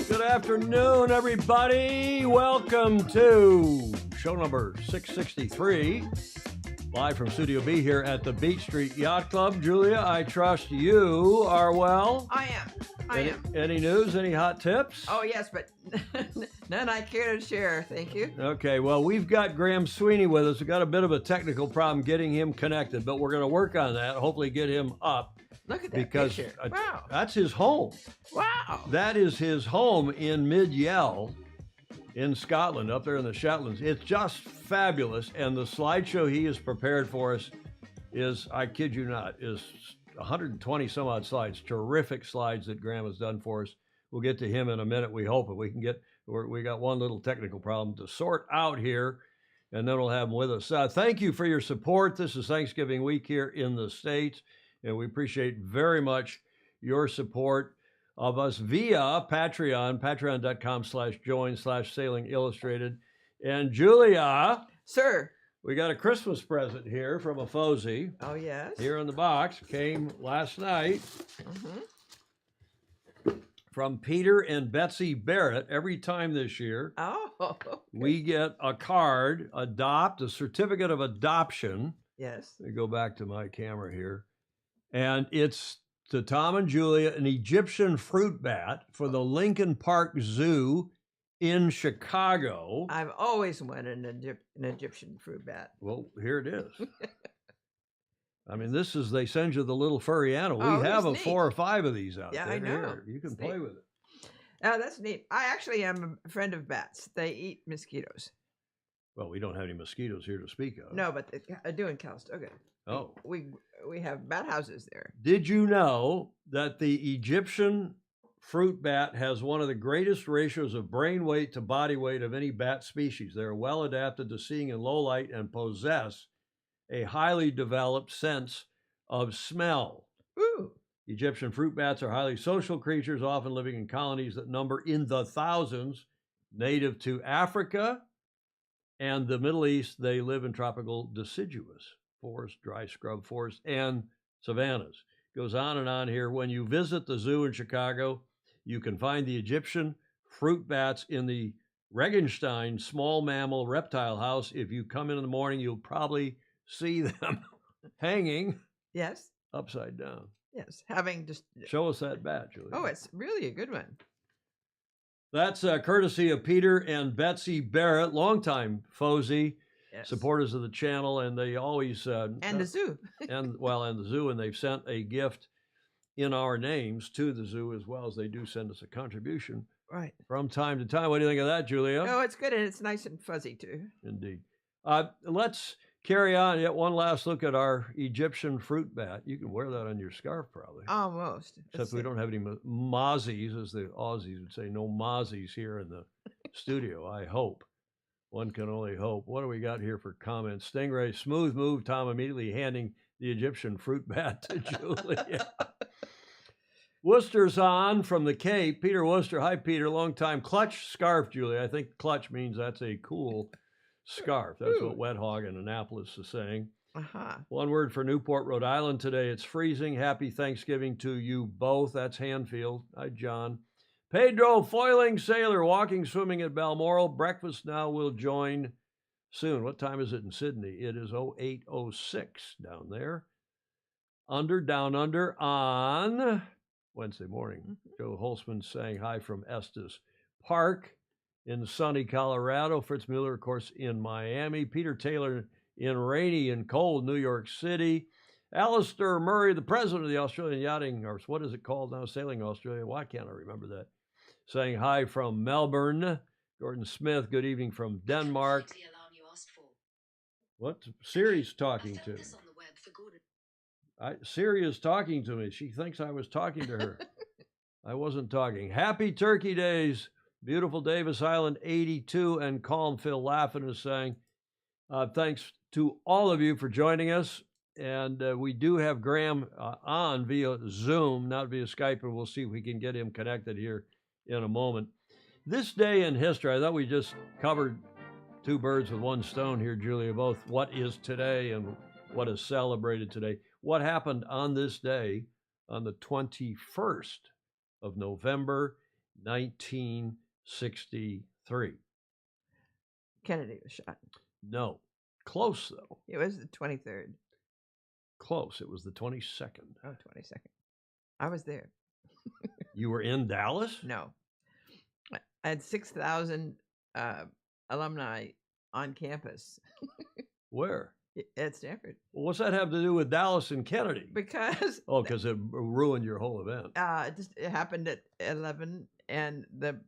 Good afternoon, everybody. Welcome to show number 663, live from Studio B here at the Beach Street Yacht Club. Julia, I trust you are well. I am. Any news, any hot tips? Oh, yes, but none I care to share. Thank you. Okay, well, we've got Graeme Sweeney with us. We've got a bit of a technical problem getting him connected, but we're going to work on that, hopefully get him up. Look at that because picture. Wow. That's his home. Wow. That is his home in Mid-Yell in Scotland, up there in the Shetlands. It's just fabulous, and the slideshow he has prepared for us is, I kid you not, is 120 some odd slides, terrific slides that Graeme has done for us. We'll get to him in a minute, we hope, if we can get, we got one little technical problem to sort out here, and then we'll have him with us. Thank you for your support. This is Thanksgiving week here in the States, and we appreciate very much your support of us via Patreon, patreon.com/join/Sailing Illustrated. And Julia. Sir. We got a Christmas present here from a FOSI. Oh, yes. Here in the box. Came last night. From Peter and Betsy Barrett. Every time this year, okay. we get a card, a certificate of adoption. Yes. Let me go back to my camera here. And it's to Tom and Julia, an Egyptian fruit bat for the Lincoln Park Zoo in Chicago. I've always wanted an Egyptian fruit bat. Well, here it is. I mean, this is, they send you the little furry animal. We have neat. 4 or 5 of these out there. Yeah, I know. Here, you can play with it. Oh, that's neat. I actually am a friend of bats. They eat mosquitoes. Well, we don't have any mosquitoes here to speak of. No, but I do in Calistoga. Oh. We have bat houses there. Did you know that the Egyptian fruit bat has one of the greatest ratios of brain weight to body weight of any bat species? They're well adapted to seeing in low light and possess a highly developed sense of smell. Ooh. Egyptian fruit bats are highly social creatures, often living in colonies that number in the thousands, native to Africa and the Middle East. They live in tropical deciduous forest, dry scrub forest, and savannas. Goes on and on here. When you visit the zoo in Chicago, you can find the Egyptian fruit bats in the Regenstein small mammal reptile house. If you come in the morning, you'll probably see them hanging. Yes. Upside down. Yes. Having just show us that bat, Julia. Oh, it's really a good one. That's courtesy of Peter and Betsy Barrett, longtime FOSI. Yes. Supporters of the channel, and they always and the zoo and the zoo, and they've sent a gift in our names to the zoo, as well as they do send us a contribution from time to time. What do you think of that, Julia? Oh, it's good, and it's nice and fuzzy too. Indeed. Let's carry on. Yet one last look at our Egyptian fruit bat. You can wear that on your scarf, probably. Almost. Except we don't have any mozzies, as the Aussies would say. No mozzies here in the studio, I hope. One can only hope. What do we got here for comments? Stingray, smooth move. Tom immediately handing the Egyptian fruit bat to Julia. Worcester's on from the Cape. Peter Worcester. Hi, Peter. Long time. Clutch scarf, Julia. I think clutch means that's a cool scarf. That's what Wet Hog in Annapolis is saying. One word for Newport, Rhode Island today. It's freezing. Happy Thanksgiving to you both. That's Hanfield. Hi, John. Pedro, foiling sailor, walking, swimming at Balmoral. Breakfast now will join soon. What time is it in Sydney? It is 08:06 down there. Down under on Wednesday morning. Joe Holzman saying hi from Estes Park in sunny Colorado. Fritz Mueller, of course, in Miami. Peter Taylor in rainy and cold New York City. Alistair Murray, the president of the Australian Yachting, or what is it called now? Sailing Australia. Why can't I remember that? Saying hi from Melbourne. Gordon Smith, good evening from Denmark. What? Siri's talking to me. Siri is talking to me. She thinks I was talking to her. I wasn't talking. Happy Turkey Days. Beautiful Davis Island, 82, and Calm Phil Laffin is saying, thanks to all of you for joining us. And we do have Graeme on via Zoom, not via Skype, and we'll see if we can get him connected here in a moment. This day in history, I thought we just covered two birds with one stone here, Julia, both what is today and what is celebrated today. What happened on this day on the 21st of November, 1963? Kennedy was shot. No. Close, though. It was the 23rd. Close. It was the 22nd. Oh, 22nd. I was there. You were in Dallas? No. I had 6,000 alumni on campus. Where? At Stanford. Well, what's that have to do with Dallas and Kennedy? Because... Oh, because it ruined your whole event. It happened at 11, and the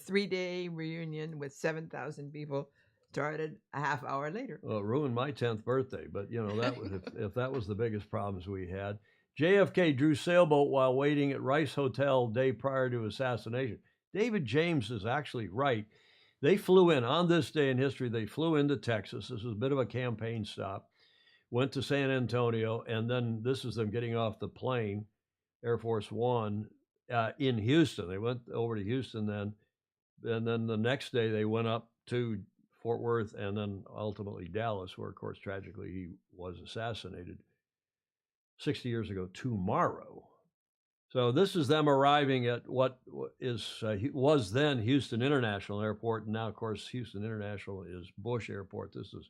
3-day reunion with 7,000 people started a half hour later. Well, it ruined my 10th birthday, but that was if that was the biggest problems we had. JFK drew sailboat while waiting at Rice Hotel day prior to assassination. David James is actually right. They flew in on this day in history. They flew into Texas. This was a bit of a campaign stop. Went to San Antonio, and then this is them getting off the plane, Air Force One, in Houston. They went over to Houston then, and then the next day they went up to Fort Worth and then ultimately Dallas, where, of course, tragically he was assassinated 60 years ago tomorrow. So this is them arriving at what was then Houston International Airport, and now, of course, Houston International is Bush Airport. This is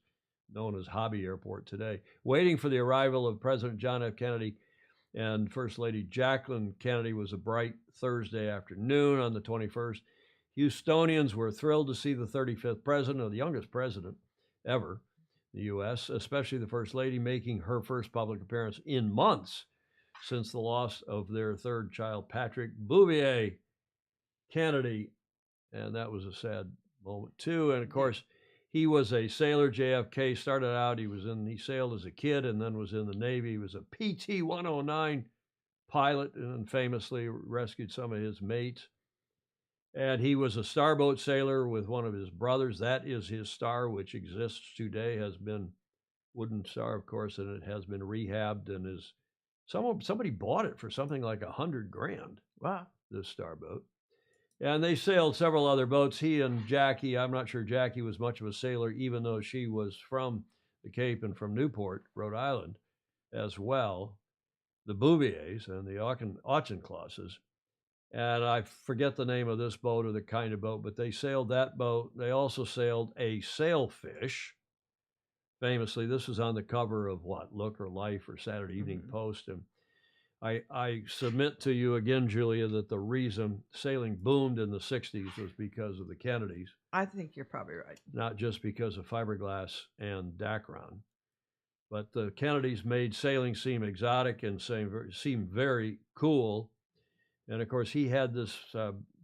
known as Hobby Airport today, waiting for the arrival of President John F. Kennedy and First Lady Jacqueline Kennedy. Was a bright Thursday afternoon on the 21st. Houstonians were thrilled to see the 35th president, or the youngest president ever, the U.S., especially the First Lady, making her first public appearance in months since the loss of their third child, Patrick Bouvier Kennedy. And that was a sad moment, too. And, of course, he was a sailor. JFK started out, he sailed as a kid and then was in the Navy. He was a PT-109 pilot and famously rescued some of his mates. And he was a starboat sailor with one of his brothers. That is his star, which exists today, has been wooden star, of course, and it has been rehabbed and is somebody bought it for something like $100,000. Wow. This starboat. And they sailed several other boats. He and Jackie, I'm not sure Jackie was much of a sailor, even though she was from the Cape and from Newport, Rhode Island, as well. The Bouviers and the Auchinclosses. And I forget the name of this boat or the kind of boat, but they sailed that boat. They also sailed a sailfish. Famously, this was on the cover of Look or Life or Saturday Evening Post. And I submit to you again, Julia, that the reason sailing boomed in the 60s was because of the Kennedys. I think you're probably right. Not just because of fiberglass and Dacron. But the Kennedys made sailing seem exotic and seem very cool. And, of course, he had this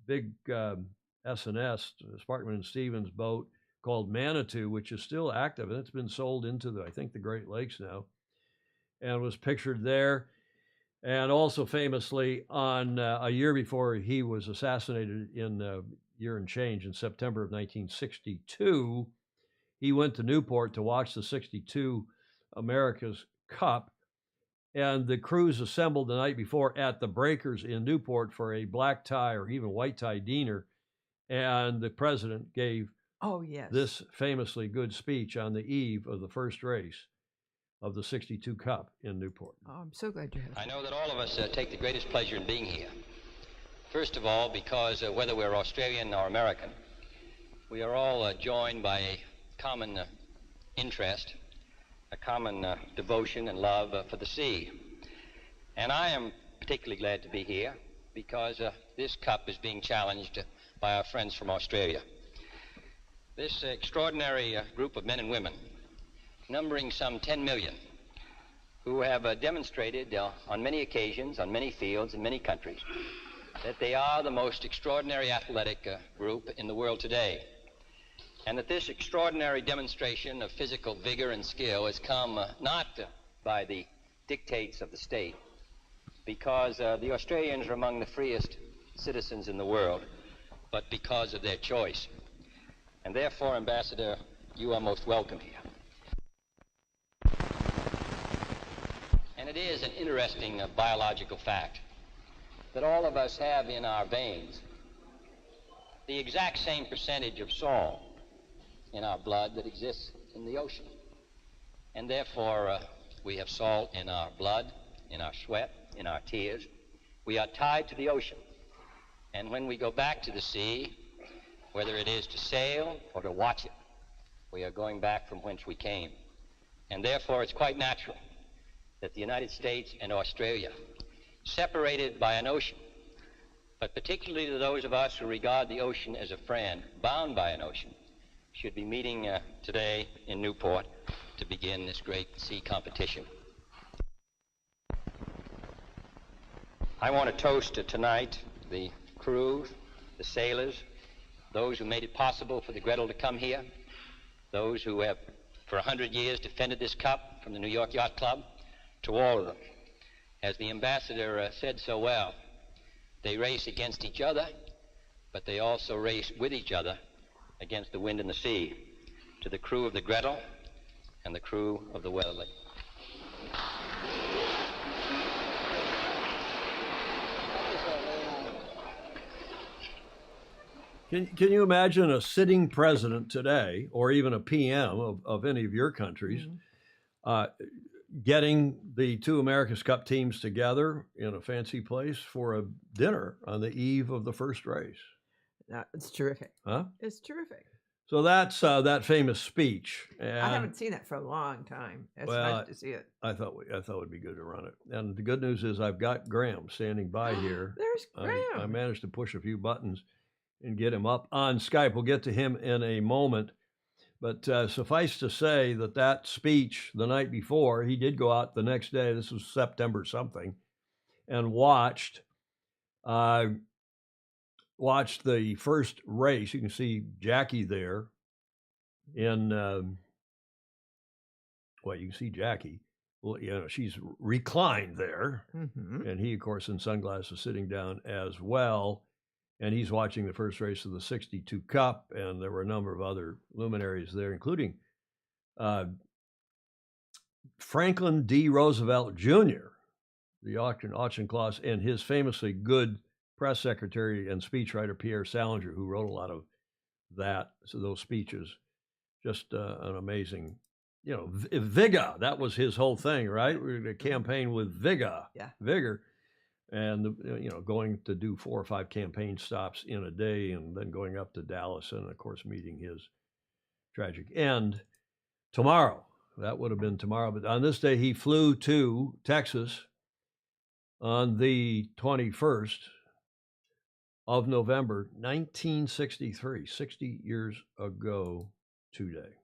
big S&S, Sparkman and Stevens boat called Manitou, which is still active, and it's been sold into the Great Lakes now, and was pictured there. And also famously on a year before he was assassinated in year and change, in September of 1962, he went to Newport to watch the 62 America's Cup. And the crews assembled the night before at the Breakers in Newport for a black tie or even white tie dinner. And the president gave this famously good speech on the eve of the first race of the 62 Cup in Newport. Oh, I'm so glad you have. I know that all of us take the greatest pleasure in being here. First of all, because whether we're Australian or American, we are all joined by a common interest, a common devotion and love for the sea. And I am particularly glad to be here because this cup is being challenged by our friends from Australia. This extraordinary group of men and women, numbering some 10 million, who have demonstrated on many occasions, on many fields, in many countries, that they are the most extraordinary athletic group in the world today. And that this extraordinary demonstration of physical vigor and skill has come not by the dictates of the state, because the Australians are among the freest citizens in the world, but because of their choice. And therefore, Ambassador, you are most welcome here. And it is an interesting biological fact that all of us have in our veins the exact same percentage of salt in our blood that exists in the ocean. And therefore, we have salt in our blood, in our sweat, in our tears. We are tied to the ocean. And when we go back to the sea, whether it is to sail or to watch it, we are going back from whence we came. And therefore, it's quite natural that the United States and Australia, separated by an ocean, but particularly to those of us who regard the ocean as a friend, bound by an ocean, should be meeting today in Newport to begin this great sea competition. I want to toast tonight the crews, the sailors, those who made it possible for the Gretel to come here, those who have for 100 years defended this cup from the New York Yacht Club, to all of them. As the ambassador said so well, they race against each other, but they also race with each other against the wind and the sea. To the crew of the Gretel and the crew of the Weatherly. Can you imagine a sitting president today, or even a PM of any of your countries, getting the two America's Cup teams together in a fancy place for a dinner on the eve of the first race? It's terrific. Huh? It's terrific. So that's that famous speech. And I haven't seen that for a long time. It's nice to see it. I thought it would be good to run it. And the good news is I've got Graeme standing by here. There's Graeme. I managed to push a few buttons and get him up on Skype. We'll get to him in a moment. But suffice to say that speech the night before, he did go out the next day, this was September something, and watched the first race. You can see Jackie there in, you can see Jackie. Well, she's reclined there. Mm-hmm. And he, of course, in sunglasses, sitting down as well. And he's watching the first race of the 62 Cup, and there were a number of other luminaries there, including Franklin D. Roosevelt Jr., the Auchincloss, and his famously good press secretary and speechwriter, Pierre Salinger, who wrote a lot of those speeches. Just an amazing, vigor. That was his whole thing, right? We were going to campaign with vigor. Yeah. Vigor. And, going to do 4 or 5 campaign stops in a day and then going up to Dallas and, of course, meeting his tragic end tomorrow. That would have been tomorrow. But on this day, he flew to Texas on the 21st of November, 1963, 60 years ago today.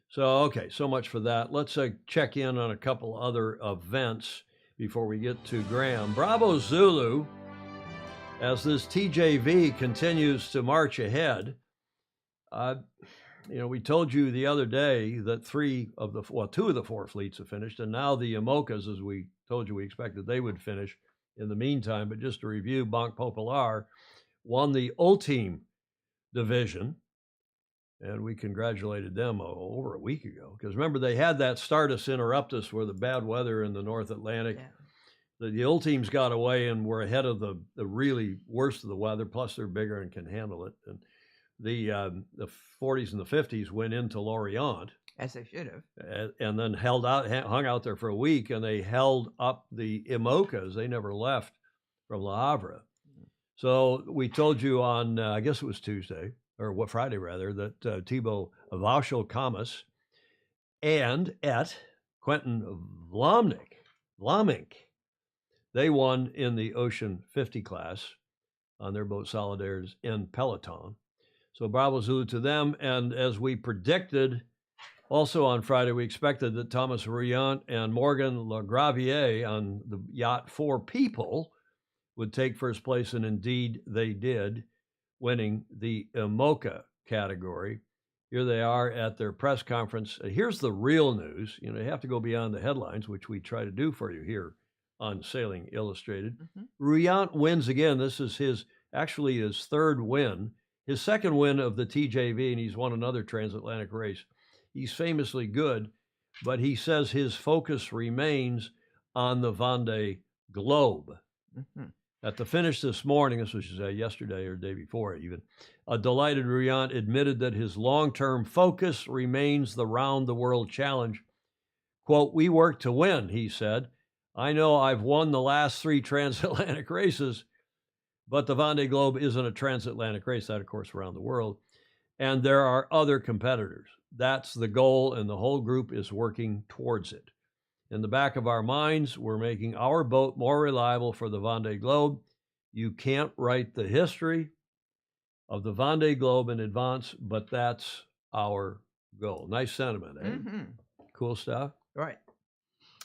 So, okay, so much for that. Let's check in on a couple other events before we get to Graeme. Bravo Zulu, as this TJV continues to march ahead. We told you the other day that 2 of the 4 fleets have finished, and now the IMOCAs, as we told you we expected they would finish in the meantime. But just to review, Banque Populaire won the Ultime division. And we congratulated them over a week ago. Because remember, they had that Stardust Interruptus where the bad weather in the North Atlantic. Yeah. The Ultimes got away and were ahead of the really worst of the weather. Plus, they're bigger and can handle it. And the 40s and the 50s went into Lorient. As they should have. And then hung out there for a week. And they held up the IMOCAs. They never left from Le Havre. So we told you on, I guess it was Tuesday, or what Friday rather, that Thibaut Vauchel-Camus and Quentin Vlamink, they won in the Ocean 50 class on their boat Solidaires in Peloton. So bravo Zulu to them. And as we predicted, also on Friday, we expected that Thomas Rouillant and Morgan Lagraviere on the yacht Four People would take first place, and indeed they did, winning the IMOCA category. Here they are at their press conference. Here's the real news. You have to go beyond the headlines, which we try to do for you here on Sailing Illustrated. Rouillant wins again. This is his third win, his second win of the TJV, and he's won another transatlantic race. He's famously good, but he says his focus remains on the Vendée Globe. At the finish this morning, this was yesterday or the day before even, a delighted Rouillant admitted that his long-term focus remains the round-the-world challenge. Quote, "We work to win," he said. "I know I've won the last 3 transatlantic races, but the Vendée Globe isn't a transatlantic race, that, of course, around the world. And there are other competitors. That's the goal, and the whole group is working towards it. In the back of our minds, we're making our boat more reliable for the Vendée Globe. You can't write the history of the Vendée Globe in advance, but that's our goal." Nice sentiment, eh? Cool stuff. Right.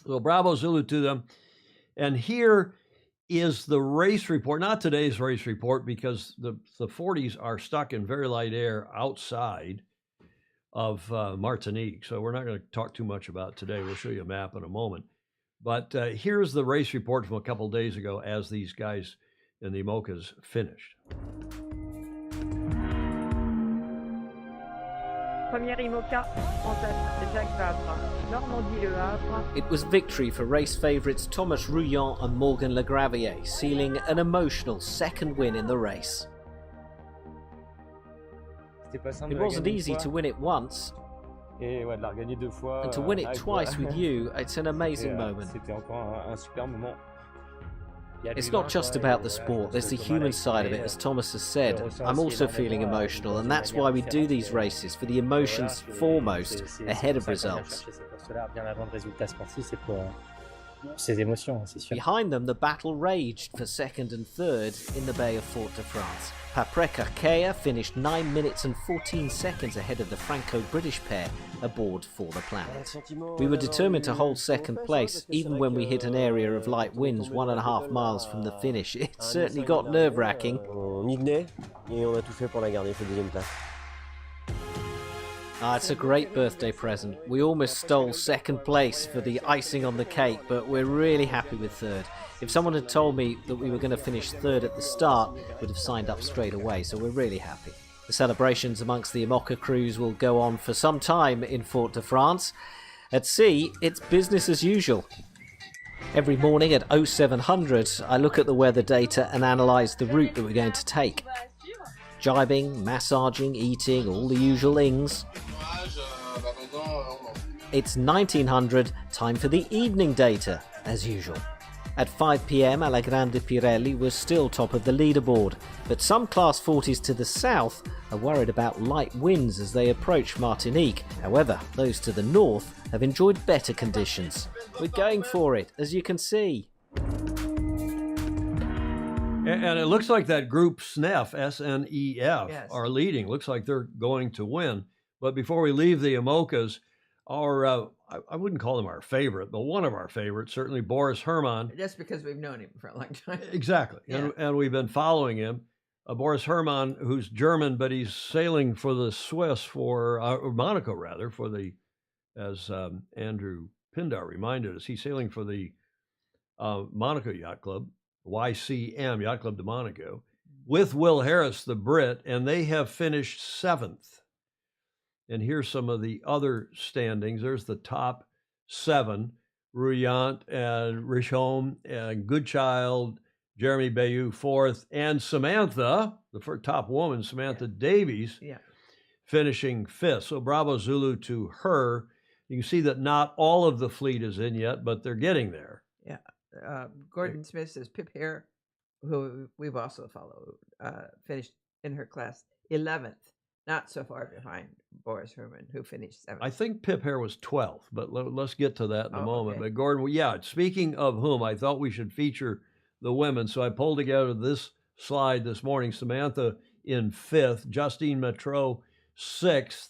So bravo Zulu to them. And here is the race report, not today's race report, because the 40s are stuck in very light air outside of Martinique. So we're not going to talk too much about it today. We'll show you a map in a moment. But here's the race report from a couple days ago as these guys in the IMOCAs finished. Première IMOCA, française, Jacques Vabre, Normandie Le Havre. It was victory for race favourites Thomas Rouillant and Morgan Lagraviere, sealing an emotional second win in the race. It wasn't easy to win it once, and to win it twice with you, it's an amazing moment. It's not just about the sport, there's the human side of it, as Thomas has said. I'm also feeling emotional, and that's why we do these races, for the emotions foremost, ahead of results. Behind them, the battle raged for second and third in the Bay of Fort-de-France. Paprika Kea finished 9 minutes and 14 seconds ahead of the Franco-British pair aboard For the Planet. We were determined to hold second place, even when we hit an area of light winds 1.5 miles from the finish. It certainly got nerve-wracking. It's a great birthday present. We almost stole second place for the icing on the cake, but we're really happy with third. If someone had told me that we were going to finish third at the start, would have signed up straight away, so we're really happy. The celebrations amongst the IMOCA crews will go on for some time in Fort-de-France. At sea, it's business as usual. Every morning at 0700, I look at the weather data and analyse the route that we're going to take. Jibing, massaging, eating, all the usual ings. It's 1900, time for the evening data, as usual. At 5 p.m, Alla Grande Pirelli was still top of the leaderboard, but some Class 40s to the south are worried about light winds as they approach Martinique. However, those to the north have enjoyed better conditions. We're going for it, as you can see. And it looks like that group SNEF, S-N-E-F, Yes, are leading. Looks like they're going to win. But before we leave the IMOCAs, our I wouldn't call him our favorite, but one of our favorites, certainly Boris Herrmann. Just because we've known him for a long time. Exactly. Yeah. And we've been following him. Boris Herrmann, who's German, but he's sailing for the Swiss, or Monaco rather, for the, as Andrew Pindar reminded us, he's sailing for the Monaco Yacht Club, YCM, Yacht Club de Monaco. with Will Harris, the Brit, and they have finished 7th. And here's some of the other standings. There's the top 7: Ruyant and Richholm and Goodchild, Jeremy Bayou 4th, and Samantha, the first top woman, Samantha Davies, finishing 5th. So bravo Zulu to her. You can see that not all of the fleet is in yet, but they're getting there. Yeah. Gordon Smith says Pip Hare, who we've also followed, finished in her class 11th. Not so far behind Boris Herman, who finished 7th. I think Pip Hare was 12th, but let's get to that in a moment. Okay. But Gordon, yeah, speaking of whom, I thought we should feature the women. So I pulled together this slide this morning. Samantha in 5th, Justine Metro 6th.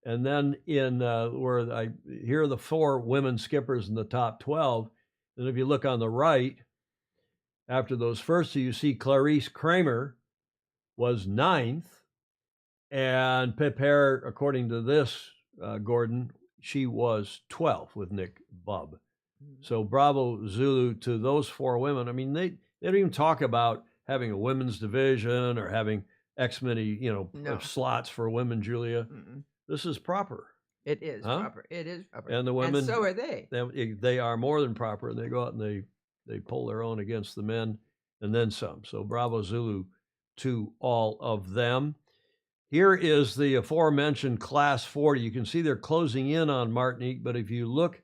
And then in here are the 4 women skippers in the top 12. And if you look on the right, after those first two, you see Clarice Kramer was 9th. And Pip Hare, according to this, Gordon, she was 12th with Nick Bubb. So bravo Zulu to those 4 women. I mean, they don't even talk about having a women's division or having X many, slots for women, Julia. Mm-mm. This is proper. It is proper. It is proper. And the women, and so are they. They are more than proper. And they go out and they pull their own against the men and then some. So bravo Zulu to all of them. Here is the aforementioned Class 40. You can see they're closing in on Martinique, but if you look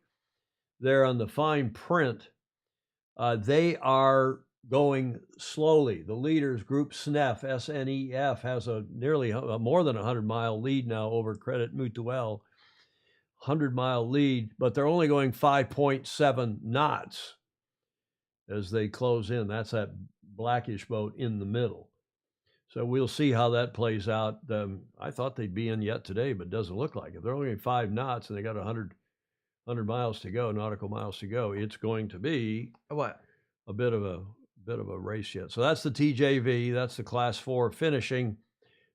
there on the fine print, they are going slowly. The leaders, Group SNEF, SNEF, has a nearly more than 100-mile lead now over Credit Mutuelle. 100-mile lead, but they're only going 5.7 knots as they close in. That's that blackish boat in the middle. So we'll see how that plays out. I thought they'd be in yet today, but it doesn't look like it. They're only 5 knots and they got 100 miles to go, nautical miles to go. It's going to be a bit of a race yet. So that's the TJV. That's the Class 4 finishing.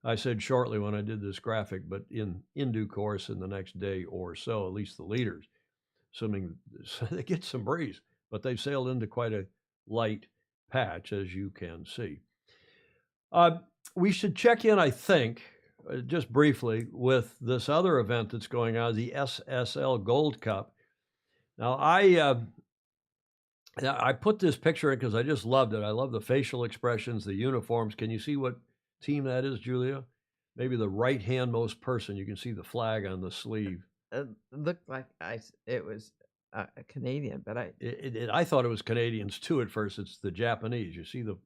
I said shortly when I did this graphic, but in due course in the next day or so, at least the leaders, assuming they get some breeze, but they've sailed into quite a light patch, as you can see. We should check in, I think, just briefly, with this other event that's going on, the SSL Gold Cup. Now, I put this picture in because I just loved it. I love the facial expressions, the uniforms. Can you see what team that is, Julia? Maybe the right-handmost person. You can see the flag on the sleeve. It looked like it was a Canadian, but I thought it was Canadians too at first. It's the Japanese. You see the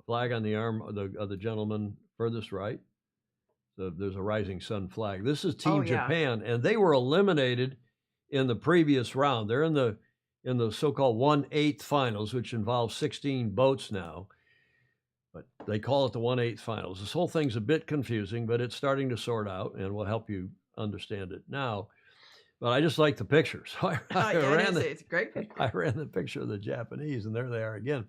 flag on the arm of the gentleman furthest right. So there's a rising sun flag. This is Team Japan, and they were eliminated in the previous round. They're in the so-called 1/8 finals, which involves 16 boats now. But they call it the 1/8 finals. This whole thing's a bit confusing, but it's starting to sort out, and we'll help you understand it now. But I just like the pictures. It's a great picture. I ran the picture of the Japanese, and there they are again.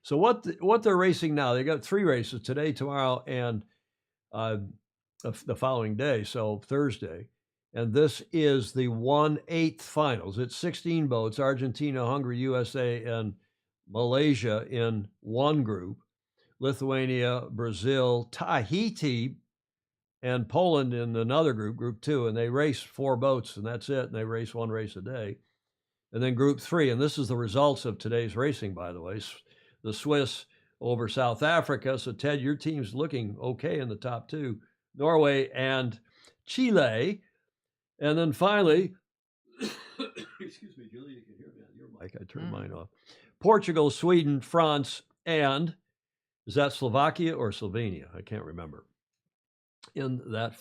So what they're racing now, they got 3 races today, tomorrow, and the following day, so Thursday. And this is the 1/8 finals. It's 16 boats, Argentina, Hungary, USA, and Malaysia in one group, Lithuania, Brazil, Tahiti, and Poland in another group, Group 2. And they race 4 boats, and that's it. And they race 1 race a day. And then Group 3, and this is the results of today's racing, by the way. The Swiss over South Africa. So, Ted, your team's looking okay in the top 2. Norway and Chile. And then finally, excuse me, Julie, you can hear me on your mic. I turned mine off. Portugal, Sweden, France, and is that Slovakia or Slovenia? I can't remember. In that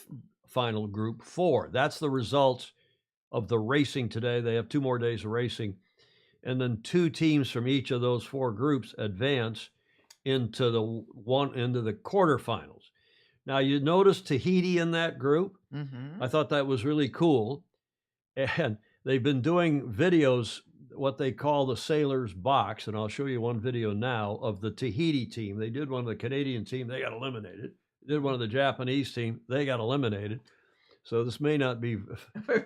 final Group 4. That's the results of the racing today. They have 2 more days of racing. And then 2 teams from each of those 4 groups advance into the quarterfinals. Now, you notice Tahiti in that group. Mm-hmm. I thought that was really cool. And they've been doing videos, what they call the Sailor's Box. And I'll show you one video now of the Tahiti team. They did one of the Canadian team. They got eliminated. They did one of the Japanese team. They got eliminated. So this may not be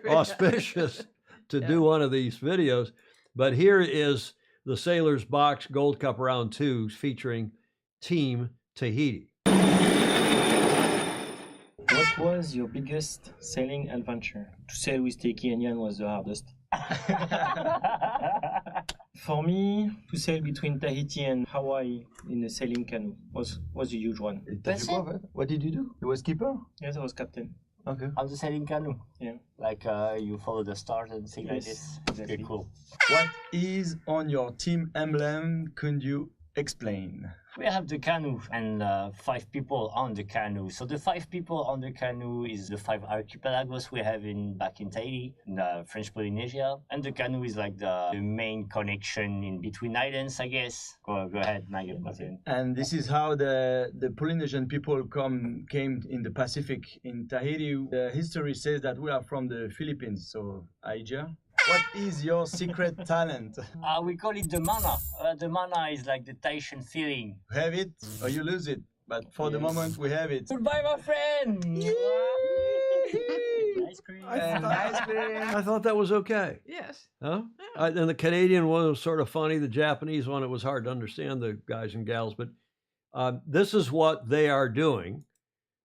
auspicious to do one of these videos. But here is the Sailor's Box Gold Cup Round 2 featuring Team Tahiti. What was your biggest sailing adventure? To sail with Teki and Yan was the hardest. For me, to sail between Tahiti and Hawaii in a sailing canoe was a huge one. What did you do? You were skipper? Yes, I was captain. Okay. On the sailing canoe? Yeah. Like you follow the stars and things like this? Exactly. Okay, cool. What is on your team emblem? Could you explain? We have the canoe and 5 people on the canoe. So the 5 people on the canoe is the 5 archipelagos we have back in Tahiti, in French Polynesia. And the canoe is like the main connection in between islands, I guess. Go ahead, Martin. And this is how the Polynesian people came in the Pacific. In Tahiti, the history says that we are from the Philippines, so Aija. What is your secret talent? We call it the mana. The mana is like the Tahitian feeling. You have it or you lose it, but for the moment we have it. Goodbye, my friend! Ice cream. I thought that was okay. Yes. Huh? And the Canadian one was sort of funny. The Japanese one, it was hard to understand the guys and gals. But this is what they are doing.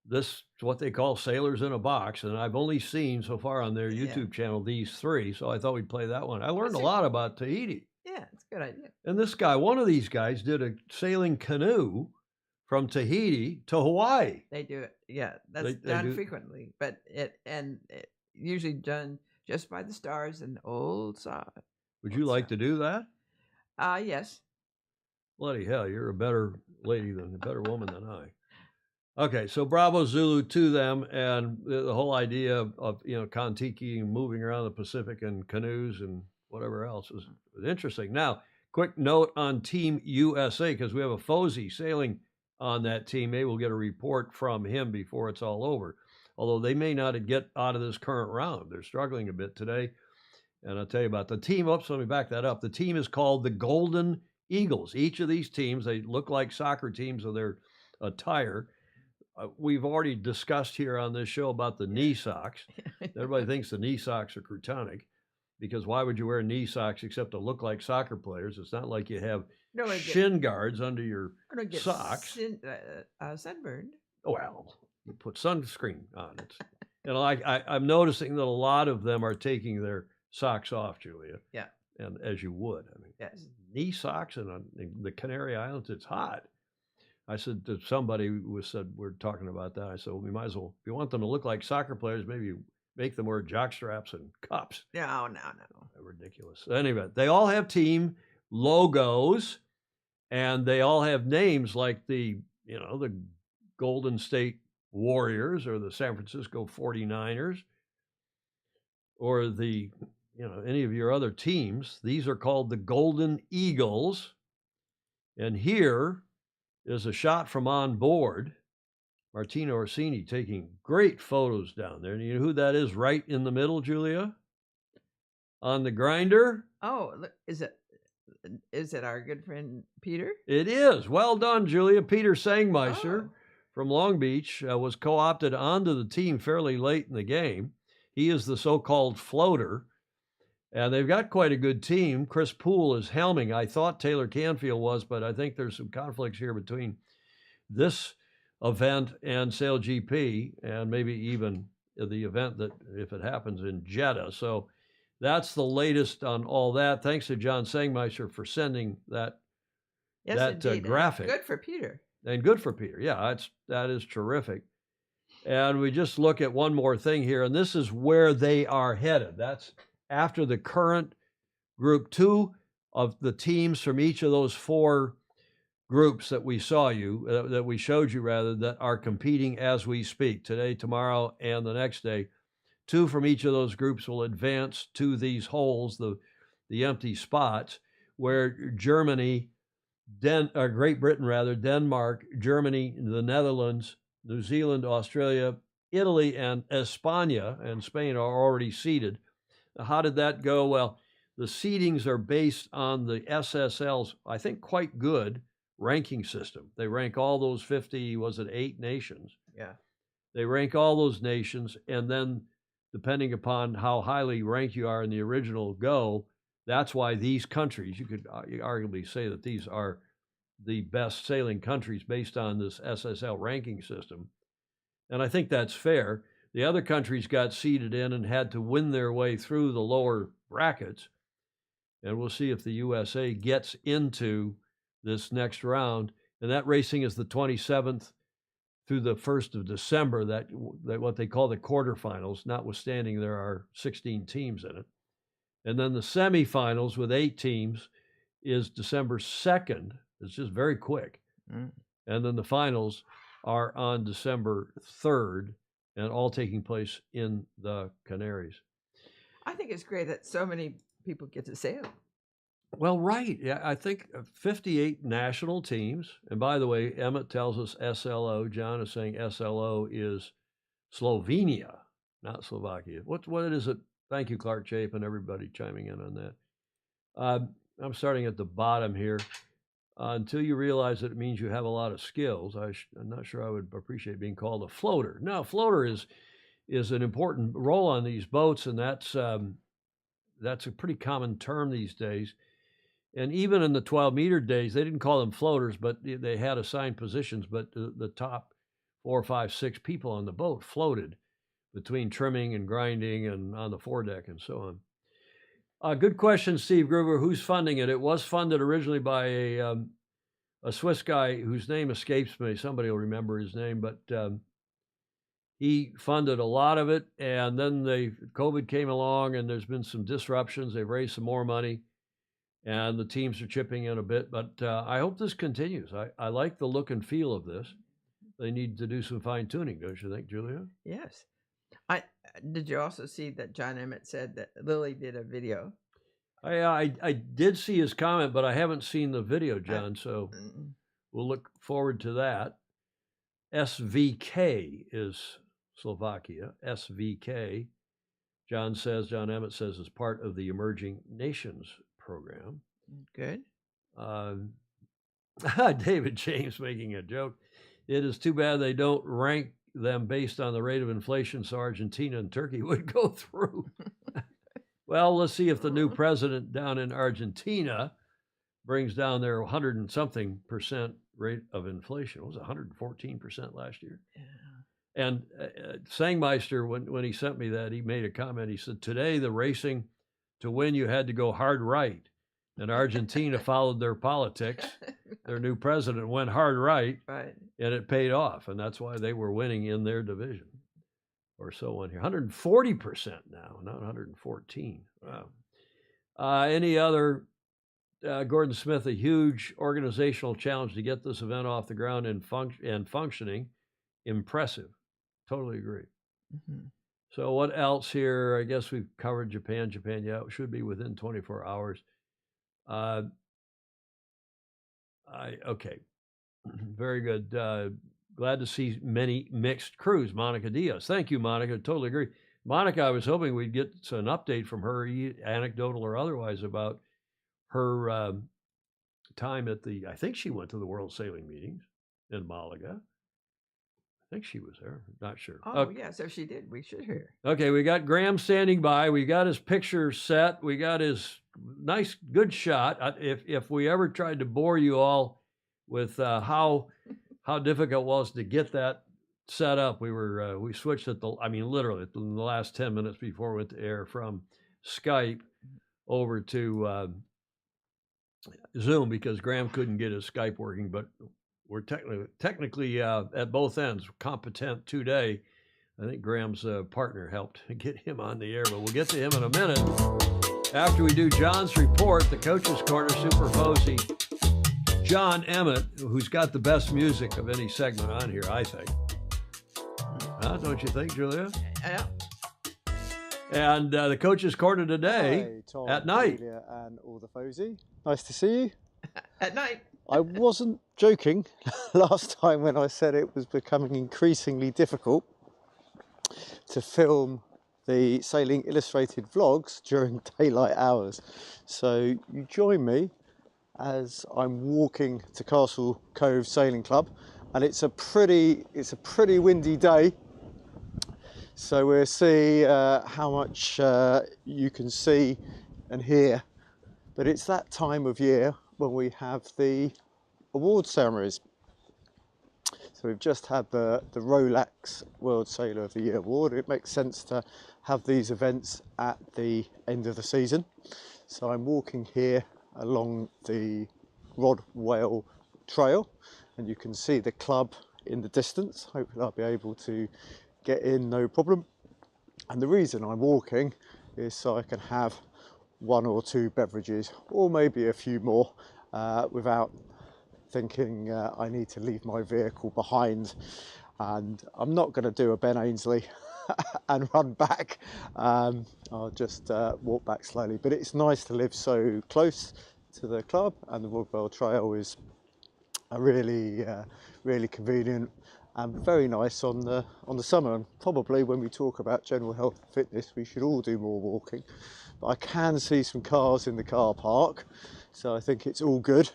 This is what they call sailors in a box. And I've only seen so far on their YouTube channel these 3. So I thought we'd play that one. I learned a lot about Tahiti. Yeah, it's a good idea. And this guy, one of these guys, did a sailing canoe from Tahiti to Hawaii. They do it. Yeah, that's They done do- frequently, but it usually done just by the stars and old sod. Would you like to do that? Yes. Bloody hell, you're a better woman than I. Okay, so Bravo Zulu to them, and the whole idea of Kon-Tiki moving around the Pacific in canoes and whatever else was interesting. Now, quick note on Team USA, because we have a FOSI sailing on that team. Maybe we'll get a report from him before it's all over. Although they may not get out of this current round. They're struggling a bit today. And I'll tell you about the team. Oops, let me back that up. The team is called the Golden Eagles. Each of these teams, they look like soccer teams with their attire. We've already discussed here on this show about the knee socks. Everybody thinks the knee socks are crotonic, because why would you wear knee socks except to look like soccer players? It's not like you have shin guards under your socks. Sunburned. Well, you put sunscreen on it. I'm noticing that a lot of them are taking their socks off, Julia. Yeah. And as you would. I mean, Yes. knee socks and on the Canary Islands, it's hot. I said to somebody who said, we're talking about that. I said, well, we might as well, if you want them to look like soccer players, maybe make them wear jock straps and cups. No. Ridiculous. Anyway, they all have team logos, and they all have names like the Golden State Warriors or the San Francisco 49ers or any of your other teams. These are called the Golden Eagles. And here is a shot from on board. Martino Orsini taking great photos down there. And you know who that is right in the middle, Julia? On the grinder? Oh, look, is it our good friend Peter? It is. Well done, Julia. Peter Sangmeister Oh. from Long Beach was co-opted onto the team fairly late in the game. He is the so-called floater. And they've got quite a good team. Chris Poole is helming. I thought Taylor Canfield was, but I think there's some conflicts here between this event and Sail GP, and maybe even the event that, if it happens, in Jeddah. So that's the latest on all that. Thanks to John Sangmeister for sending that Indeed. graphic. Good for Peter. And good for Peter. Yeah, that is terrific. And we just look at one more thing here, and this is where they are headed. That's after the current group 2 of the teams from each of those 4 groups that we showed you, that are competing as we speak, today, tomorrow, and the next day. 2 from each of those groups will advance to these holes, the empty spots, where Germany, Great Britain, Denmark, Germany, the Netherlands, New Zealand, Australia, Italy, and España and Spain are already seeded. How did that go? Well, the seedings are based on the SSL's, I think, quite good ranking system. They rank all those 8 nations? Yeah. They rank all those nations, and then depending upon how highly ranked you are in the original go, that's why these countries, you could arguably say that these are the best sailing countries based on this SSL ranking system. And I think that's fair. The other countries got seeded in and had to win their way through the lower brackets. And we'll see if the USA gets into this next round. And that racing is the 27th through the 1st of December, that what they call the quarterfinals, notwithstanding there are 16 teams in it. And then the semifinals with 8 teams is December 2nd. It's just very quick. And then the finals are on December 3rd, and all taking place in the Canaries. I think it's great that so many people get to sail. Well, right. Yeah, I think 58 national teams. And by the way, Emmett tells us SLO. John is saying SLO is Slovenia, not Slovakia. What is it? Thank you, Clark Chapin, everybody chiming in on that. I'm starting at the bottom here. Until you realize that it means you have a lot of skills, I'm not sure I would appreciate being called a floater. Now, floater is an important role on these boats, and that's a pretty common term these days. And even in the 12-meter days, they didn't call them floaters, but they had assigned positions. But the top 4, 5, 6 people on the boat floated between trimming and grinding and on the foredeck and so on. Good question, Steve Gruber. Who's funding it? It was funded originally by a Swiss guy whose name escapes me. Somebody will remember his name, but he funded a lot of it. And then COVID came along, and there's been some disruptions. They've raised some more money, and the teams are chipping in a bit. But I hope this continues. I like the look and feel of this. They need to do some fine tuning, don't you think, Julia? Yes. Did you also see that John Emmett said that Lily did a video? I did see his comment, but I haven't seen the video, John, so we'll look forward to that. SVK is Slovakia. SVK, John Emmett says, is part of the Emerging Nations program. Good. David James making a joke. It is too bad they don't rank them based on the rate of inflation so Argentina and Turkey would go through. Well, let's see if the new president down in Argentina brings down their 100 and something % rate of inflation. It was 114% last year. Yeah. And Sangmeister, when he sent me that, he made a comment. He said, today the racing to win, you had to go hard right. And Argentina followed their politics. Their new president went hard right, and it paid off. And that's why they were winning in their division. Or so on here. 140% now, not 114. Wow. Any other, Gordon Smith, a huge organizational challenge to get this event off the ground and functioning. Impressive. Totally agree. Mm-hmm. So what else here? I guess we've covered Japan. Yeah, it should be within 24 hours. Okay. Very good. Glad to see many mixed crews. Monica Diaz. Thank you, Monica. Totally agree. Monica, I was hoping we'd get an update from her, anecdotal or otherwise, about her time at I think she went to the World Sailing Meetings in Malaga. I think she was there. Not sure. Oh, okay. Yes, if she did, we should hear. Okay, we got Graeme standing by. We got his picture set. We got his nice, good shot. If we ever tried to bore you all with how difficult it was to get that set up, we switched literally in the last 10 minutes before we went to air from Skype over to Zoom because Graeme couldn't get his Skype working, but we're technically at both ends competent today. I think Graham's partner helped get him on the air, but we'll get to him in a minute. After we do John's report, the Coach's Corner Super FOSI, John Emmett, who's got the best music of any segment on here, I think. Don't you think, Julia? Yeah. And the Coach's Corner today. Hi, Tom, at night. Julia, and all the FOSI. Nice to see you. At night. I wasn't joking last time when I said it was becoming increasingly difficult to film the Sailing Illustrated vlogs during daylight hours. So you join me as I'm walking to Castle Cove Sailing Club, and it's a pretty windy day. So we'll see how much you can see and hear. But it's that time of year when we have the award ceremonies. So we've just had the Rolex World Sailor of the Year award. It makes sense to have these events at the end of the season. So I'm walking here along the Rodwell Trail, and you can see the club in the distance. Hopefully I'll be able to get in no problem. And the reason I'm walking is so I can have 1 or 2 beverages, or maybe a few more, without thinking I need to leave my vehicle behind. And I'm not going to do a Ben Ainsley and run back. I'll just walk back slowly. But it's nice to live so close to the club, and the Rodwell Trail is a really convenient and very nice on the summer. And probably when we talk about general health and fitness, we should all do more walking. But I can see some cars in the car park, so I think it's all good.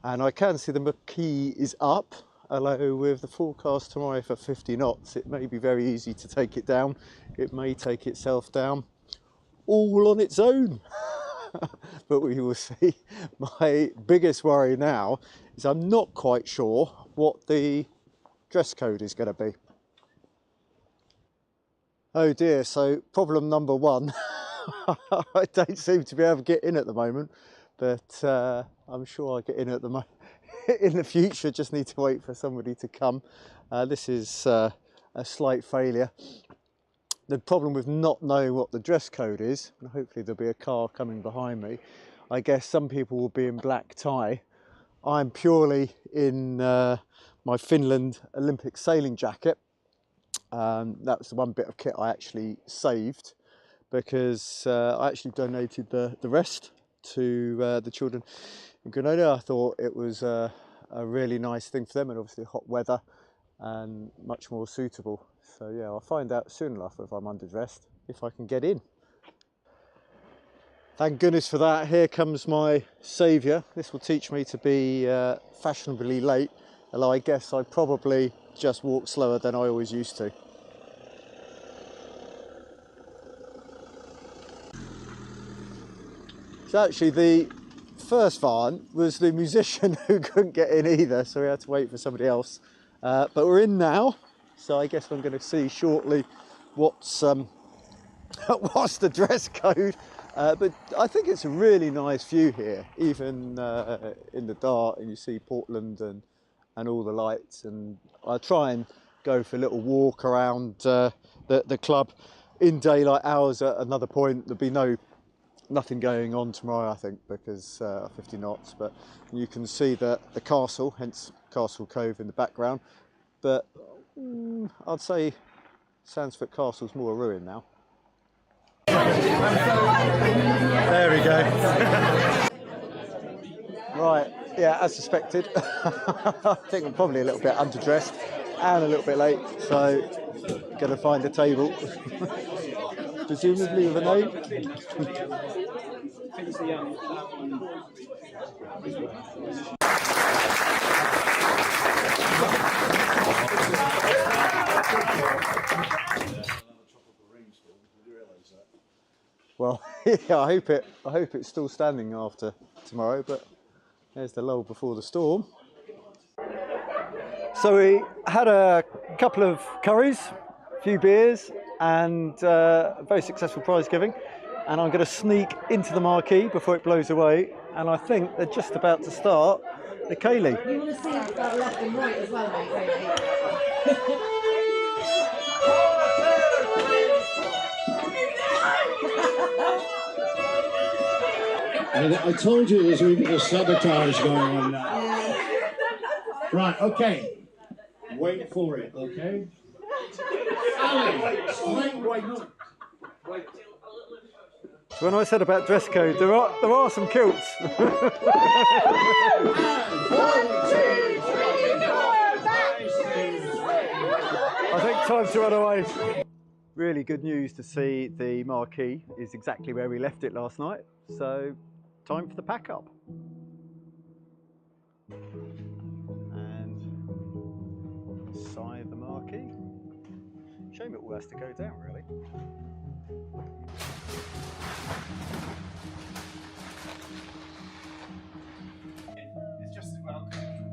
And I can see the marquee is up, although with the forecast tomorrow for 50 knots, it may be very easy to take it down. It may take itself down all on its own. But we will see. My biggest worry now is I'm not quite sure what the dress code is going to be. Oh dear, so problem number 1. I don't seem to be able to get in at the moment, but I'm sure I'll get in at the in the future. Just need to wait for somebody to come. This is a slight failure. The problem with not knowing what the dress code is, and hopefully there'll be a car coming behind me, I guess some people will be in black tie. I'm purely in my Finland Olympic sailing jacket. That's the one bit of kit I actually saved, because I actually donated the rest to the children in Grenada. I thought it was a really nice thing for them, and obviously hot weather and much more suitable. So yeah, I'll find out soon enough if I'm underdressed, if I can get in. Thank goodness for that. Here comes my saviour. This will teach me to be fashionably late, although I guess I probably just walk slower than I always used to. So actually the first van was the musician who couldn't get in either, so we had to wait for somebody else. But we're in now, so I guess I'm going to see shortly what's what's the dress code. But I think it's a really nice view here, even in the dark, and you see Portland and all the lights. And I try and go for a little walk around the club in daylight hours at another point. There'll be nothing going on tomorrow, I think, because 50 knots. But you can see the castle, hence Castle Cove in the background. But I'd say Sandsfoot Castle's more a ruin now. There we go. Right, yeah, as suspected. I think I'm probably a little bit underdressed and a little bit late, so going to find a table, presumably with a name. Well, yeah, I hope it's still standing after tomorrow, but there's the lull before the storm. So we had a couple of curries, a few beers, and a very successful prize giving. And I'm going to sneak into the marquee before it blows away. And I think they're just about to start the Kaylee. You want to see left and right as well, mate, really. I told you there's a bit of sabotage going on now. Right, okay. Wait for it, okay? Ali, wait. So when I said about dress code, there are some kilts. I think time to run away. Really good news to see the marquee is exactly where we left it last night. So time for the pack up. And side the marquee. Shame it all has to go down, really. It's just as welcome.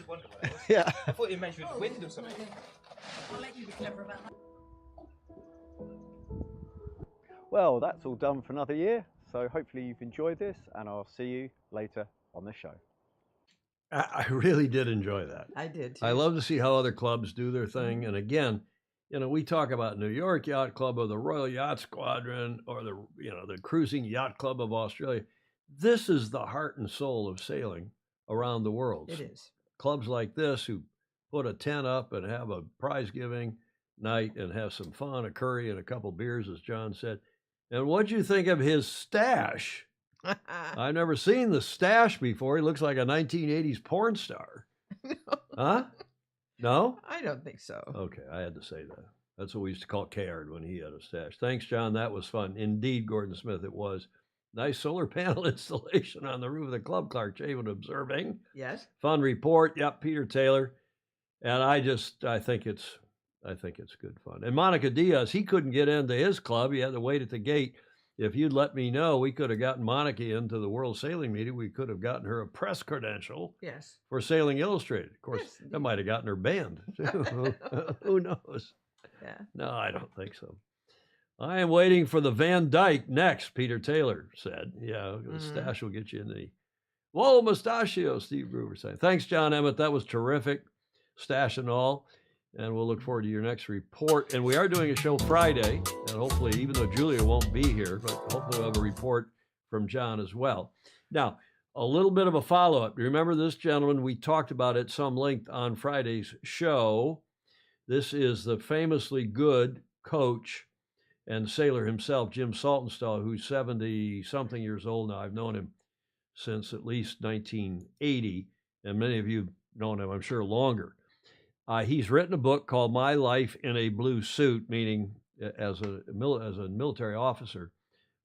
wondered what it was. Yeah. I thought it measured wind or something. I'll let you be clever about that. Well, that's all done for another year. So hopefully you've enjoyed this, and I'll see you later on the show. I really did enjoy that. I did too. I love to see how other clubs do their thing. And again, you know, we talk about New York Yacht Club or the Royal Yacht Squadron or the Cruising Yacht Club of Australia. This is the heart and soul of sailing around the world. It is. Clubs like this who put a tent up and have a prize giving night and have some fun, a curry and a couple beers, as John said. And what'd you think of his stash? I've never seen the stash before. He looks like a 1980s porn star. Huh? No? I don't think so. Okay, I had to say that. That's what we used to call Caird when he had a stash. Thanks, John. That was fun. Indeed, Gordon Smith, it was. Nice solar panel installation on the roof of the club, Clark Chavin observing. Yes. Fun report. Yep, Peter Taylor. And I think it's good fun. And Monica Diaz, he couldn't get into his club. He had to wait at the gate. If you'd let me know, we could have gotten Monica into the World Sailing Meeting. We could have gotten her a press credential Yes. for Sailing Illustrated. Of course, Yes, that might have gotten her banned. Who knows? Yeah. No, I don't think so. I am waiting for the Van Dyke next, Peter Taylor said. Yeah, the stash will get you in the... Whoa, mustachio, Steve Brewer saying. Thanks, John Emmett. That was terrific. Stash and all. And we'll look forward to your next report. And we are doing a show Friday. And hopefully, even though Julia won't be here, but hopefully we'll have a report from John as well. Now, a little bit of a follow-up. Remember this gentleman we talked about at some length on Friday's show. This is the famously good coach and sailor himself, Jim Saltonstall, who's 70-something years old now. I've known him since at least 1980, and many of you have known him, I'm sure, longer. He's written a book called My Life in a Blue Suit, meaning as a military officer.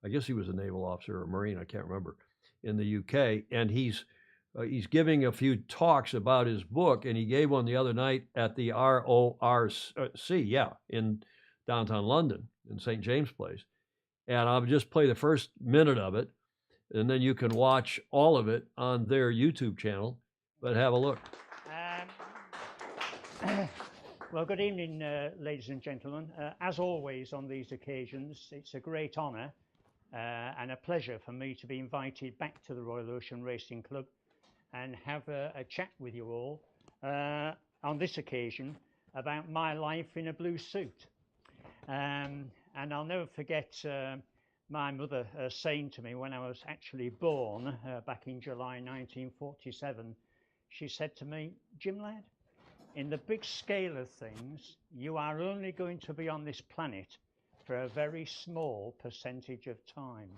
I guess he was a naval officer or a Marine, I can't remember, in the UK. And he's giving a few talks about his book, and he gave one the other night at the RORC, in downtown London, in St. James Place. And I'll just play the first minute of it, and then you can watch all of it on their YouTube channel. But have a look. Well, good evening, ladies and gentlemen. As always on these occasions, it's a great honour and a pleasure for me to be invited back to the Royal Ocean Racing Club and have a chat with you all on this occasion about my life in a blue suit. And I'll never forget my mother saying to me when I was actually born back in July 1947, she said to me, "Jim lad, in the big scale of things, you are only going to be on this planet for a very small percentage of time.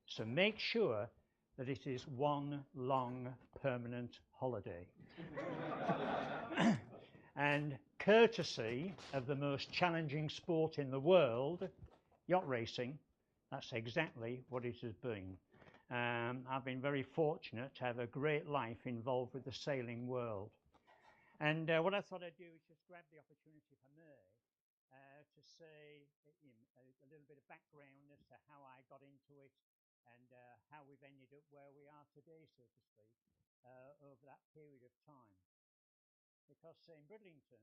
So make sure that it is one long permanent holiday." And courtesy of the most challenging sport in the world, yacht racing, that's exactly what it has been. I've been very fortunate to have a great life involved with the sailing world. And what I thought I'd do is just grab the opportunity, if I may, to say a little bit of background as to how I got into it and how we've ended up where we are today, so to speak, over that period of time. Because in Bridlington,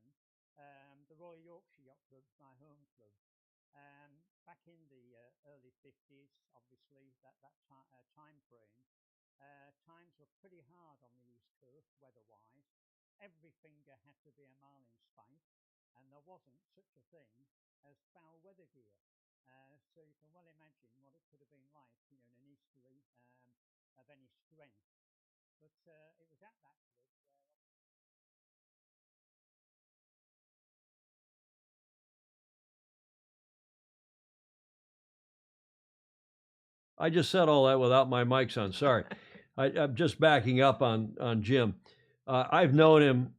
the Royal Yorkshire Yacht Club, my home club, back in the early 50s, obviously, that time frame, times were pretty hard on the East Coast, weather-wise. Every finger had to be a marlin spike, and there wasn't such a thing as foul weather gear. So you can well imagine what it could have been like, in an easterly of any strength. But it was at that club where... I just said all that without my mics on. Sorry. I'm just backing up on Jim. I've known him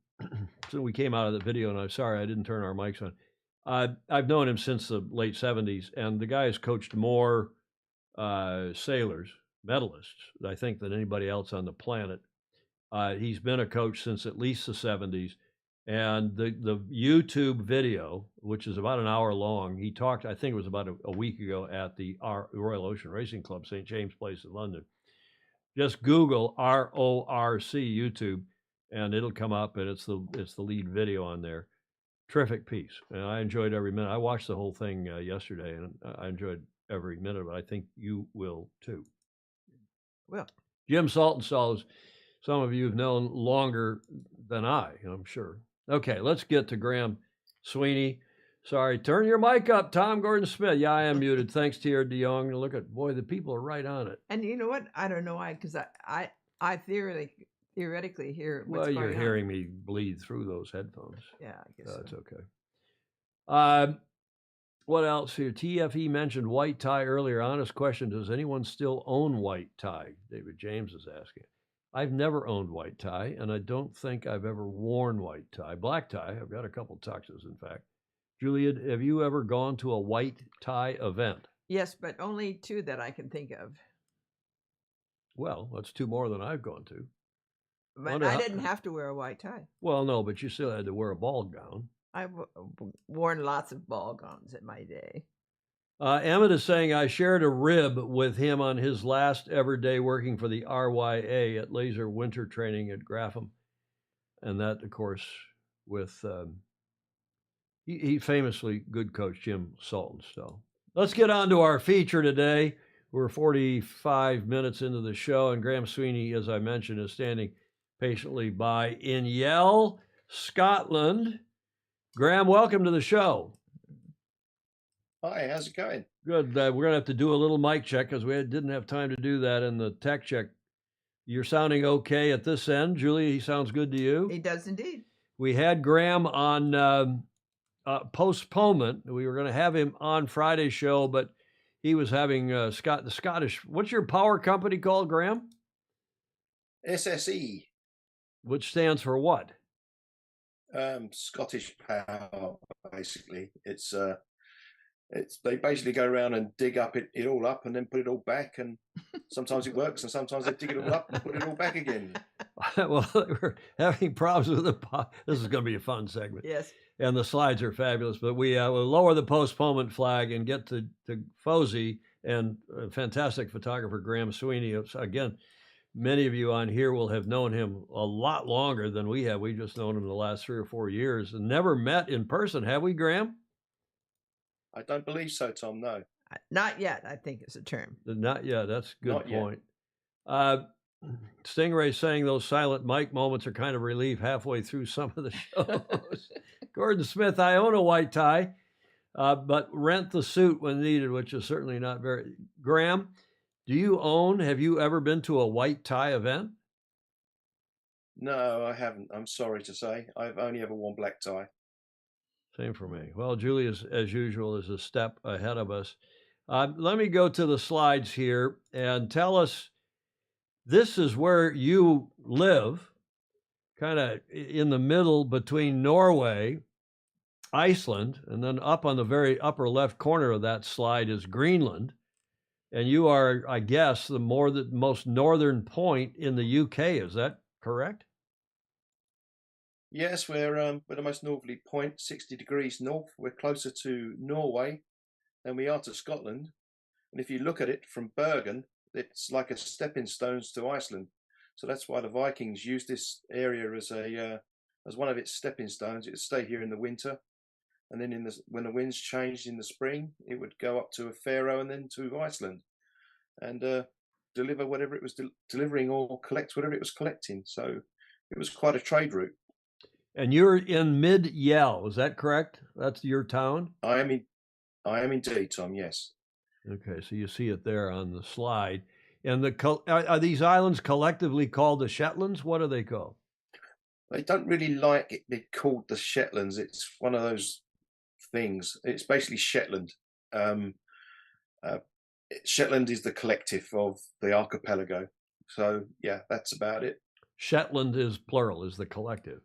since we came out of the video, and I'm sorry I didn't turn our mics on. I've known him since the late 70s, and the guy has coached more sailors, medalists, I think, than anybody else on the planet. He's been a coach since at least the 70s. And the YouTube video, which is about an hour long, he talked, I think it was about a week ago at the Royal Ocean Racing Club, St. James Place in London. Just Google RORC YouTube, and it'll come up, and it's the lead video on there. Terrific piece, and I enjoyed every minute. I watched the whole thing yesterday, and I enjoyed every minute of it. I think you will too. Well, Jim Saltonstall, some of you have known longer than I'm sure. Okay, let's get to Graeme Sweeney. Sorry, turn your mic up, Tom Gordon-Smith. Yeah, I am muted. Thanks, T.R. DeYoung. Look at, boy, the people are right on it. And you know what? I don't know why, because I theoretically hear what's Well, going you're on. hearing me bleed through those headphones. Yeah, I guess That's so. okay. What else here? TFE mentioned white tie earlier. Honest question, does anyone still own white tie? David James is asking. I've never owned white tie, and I don't think I've ever worn white tie. Black tie, I've got a couple tuxes, in fact. Julia, have you ever gone to a white tie event? Yes, but only 2 that I can think of. Well, that's 2 more than I've gone to. But I didn't have to wear a white tie. Well, no, but you still had to wear a ball gown. I've worn lots of ball gowns in my day. Emmett is saying, I shared a rib with him on his last ever day working for the RYA at Laser Winter Training at Grafham. And that, of course, with he famously good coach, Jim Saltonstall. Let's get on to our feature today. We're 45 minutes into the show, and Graeme Sweeney, as I mentioned, is standing patiently by in Yell, Scotland. Graeme, welcome to the show. Hi, how's it going? Good. We're going to have to do a little mic check because we didn't have time to do that in the tech check. You're sounding okay at this end. Julia, he sounds good to you? He does indeed. We had Graeme on postponement. We were going to have him on Friday's show, but he was having the Scottish. What's your power company called, Graeme? SSE. Which stands for what? Scottish Power, basically. It's they basically go around and dig it all up and then put it all back, and sometimes it works and sometimes they dig it all up and put it all back again. Well, we're having problems with the. This is going to be a fun segment. Yes. And the slides are fabulous, but we will lower the postponement flag and get to FOSI and fantastic photographer Graeme Sweeney. Again, many of you on here will have known him a lot longer than we have. We've just known him the last 3 or 4 years and never met in person, have we, Graeme? I don't believe so, Tom, no. Not yet, I think is the term. Not yet, that's a good Not yet. point. Stingray saying those silent mic moments are kind of relief halfway through some of the shows. Gordon Smith, I own a white tie, but rent the suit when needed, which is certainly not very. Graeme, have you ever been to a white tie event? No, I haven't. I'm sorry to say. I've only ever worn black tie. Same for me. Well, Julie, as usual, is a step ahead of us. Let me go to the slides here and tell us, this is where you live, kind of in the middle between Norway, Iceland, and then up on the very upper left corner of that slide is Greenland. And you are, I guess, the most northern point in the UK. Is that correct? Yes, we're the most northerly point, 60 degrees north. We're closer to Norway than we are to Scotland. And if you look at it from Bergen, it's like a stepping stones to Iceland. So that's why the Vikings used this area as one of its stepping stones. It would stay here in the winter, and then when the winds changed in the spring, it would go up to Faroe and then to Iceland, and deliver whatever it was delivering or collect whatever it was collecting. So it was quite a trade route. And you're in Mid-Yell, is that correct? That's your town? I am indeed, Tom, yes. Okay, so you see it there on the slide. And are these islands collectively called the Shetlands? What are they called? They don't really like it being called the Shetlands. It's one of those things. It's basically Shetland. Shetland is the collective of the archipelago. So, yeah, that's about it. Shetland is plural, is the collective.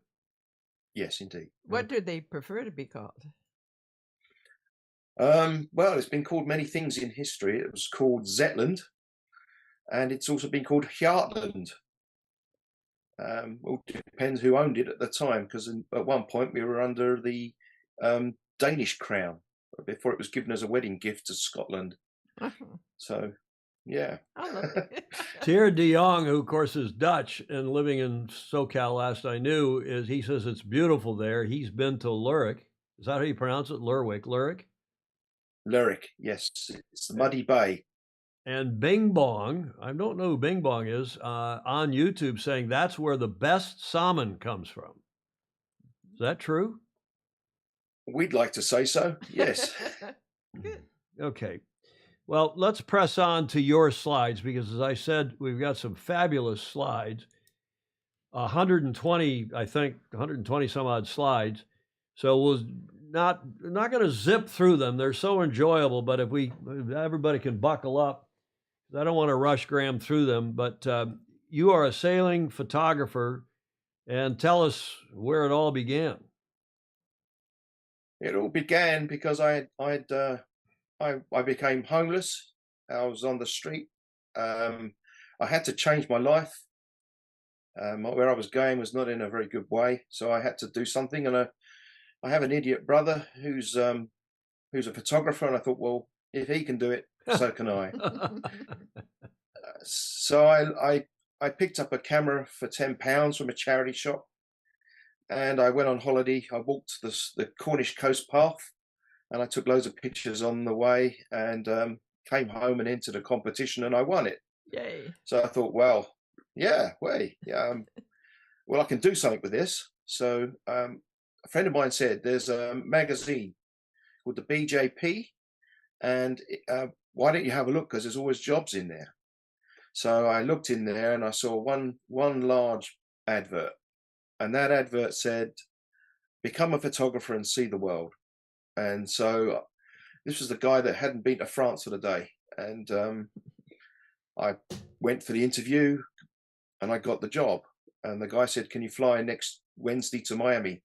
Yes, indeed. What do they prefer to be called? Well, it's been called many things in history. It was called Zetland, and it's also been called Hjartland. Well, it depends who owned it at the time, because at one point we were under the Danish crown before it was given as a wedding gift to Scotland. Uh-huh. So Yeah. Thierry de Jong, who of course is Dutch and living in SoCal last I knew, he says it's beautiful there. He's been to Lurk. Is that how you pronounce it? Lurk? Lyric, yes. It's the Muddy Bay. And Bing Bong, I don't know who Bing Bong is, on YouTube saying that's where the best salmon comes from. Is that true? We'd like to say so, yes. Okay. Well, let's press on to your slides because, as I said, we've got some fabulous slides. 120, I think, 120 some odd slides. So we'll not going to zip through them. They're so enjoyable, but if everybody can buckle up, I don't want to rush Graeme through them. But you are a sailing photographer, and tell us where it all began. It all began because I became homeless. I was on the street. I had to change my life. Where I was going was not in a very good way, so I had to do something. And I have an idiot brother who's a photographer, and I thought, well, if he can do it, so can I. So I picked up a camera for £10 from a charity shop, and I went on holiday. I walked the Cornish coast path, and I took loads of pictures on the way, and came home and entered a competition, and I won it. Yay! So I thought, well, well, I can do something with this. So a friend of mine said there's a magazine called the BJP, and why don't you have a look, because there's always jobs in there. So I looked in there and I saw one large advert, and that advert said, become a photographer and see the world. And so this was the guy that hadn't been to France for the day, and I went for the interview and I got the job. And the guy said, can you fly next Wednesday to Miami?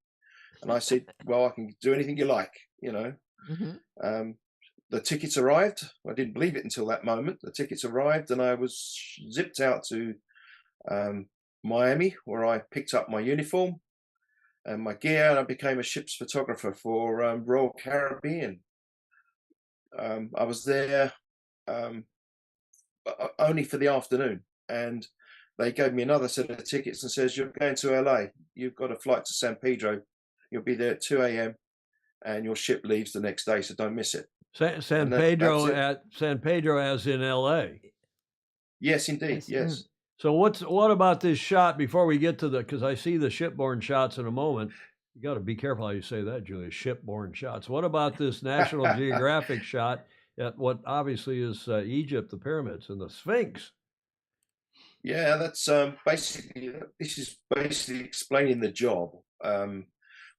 And I said, well, I can do anything you like, you know. Mm-hmm. The tickets arrived. I didn't believe it until that moment. The tickets arrived, and I was zipped out to Miami, where I picked up my uniform and my gear, and I became a ship's photographer for Royal Caribbean. I was there only for the afternoon, and they gave me another set of tickets and says, you're going to LA. You've got a flight to San Pedro. You'll be there at 2 a.m. and your ship leaves the next day, so don't miss it. San Pedro as in LA. Yes, indeed. Yes. So what about this shot before we get to because I see the shipborne shots in a moment. You got to be careful how you say that, Julia. Shipborne shots. What about this National Geographic shot at what obviously is Egypt, the pyramids, and the Sphinx? Yeah, that's basically, this is basically explaining the job.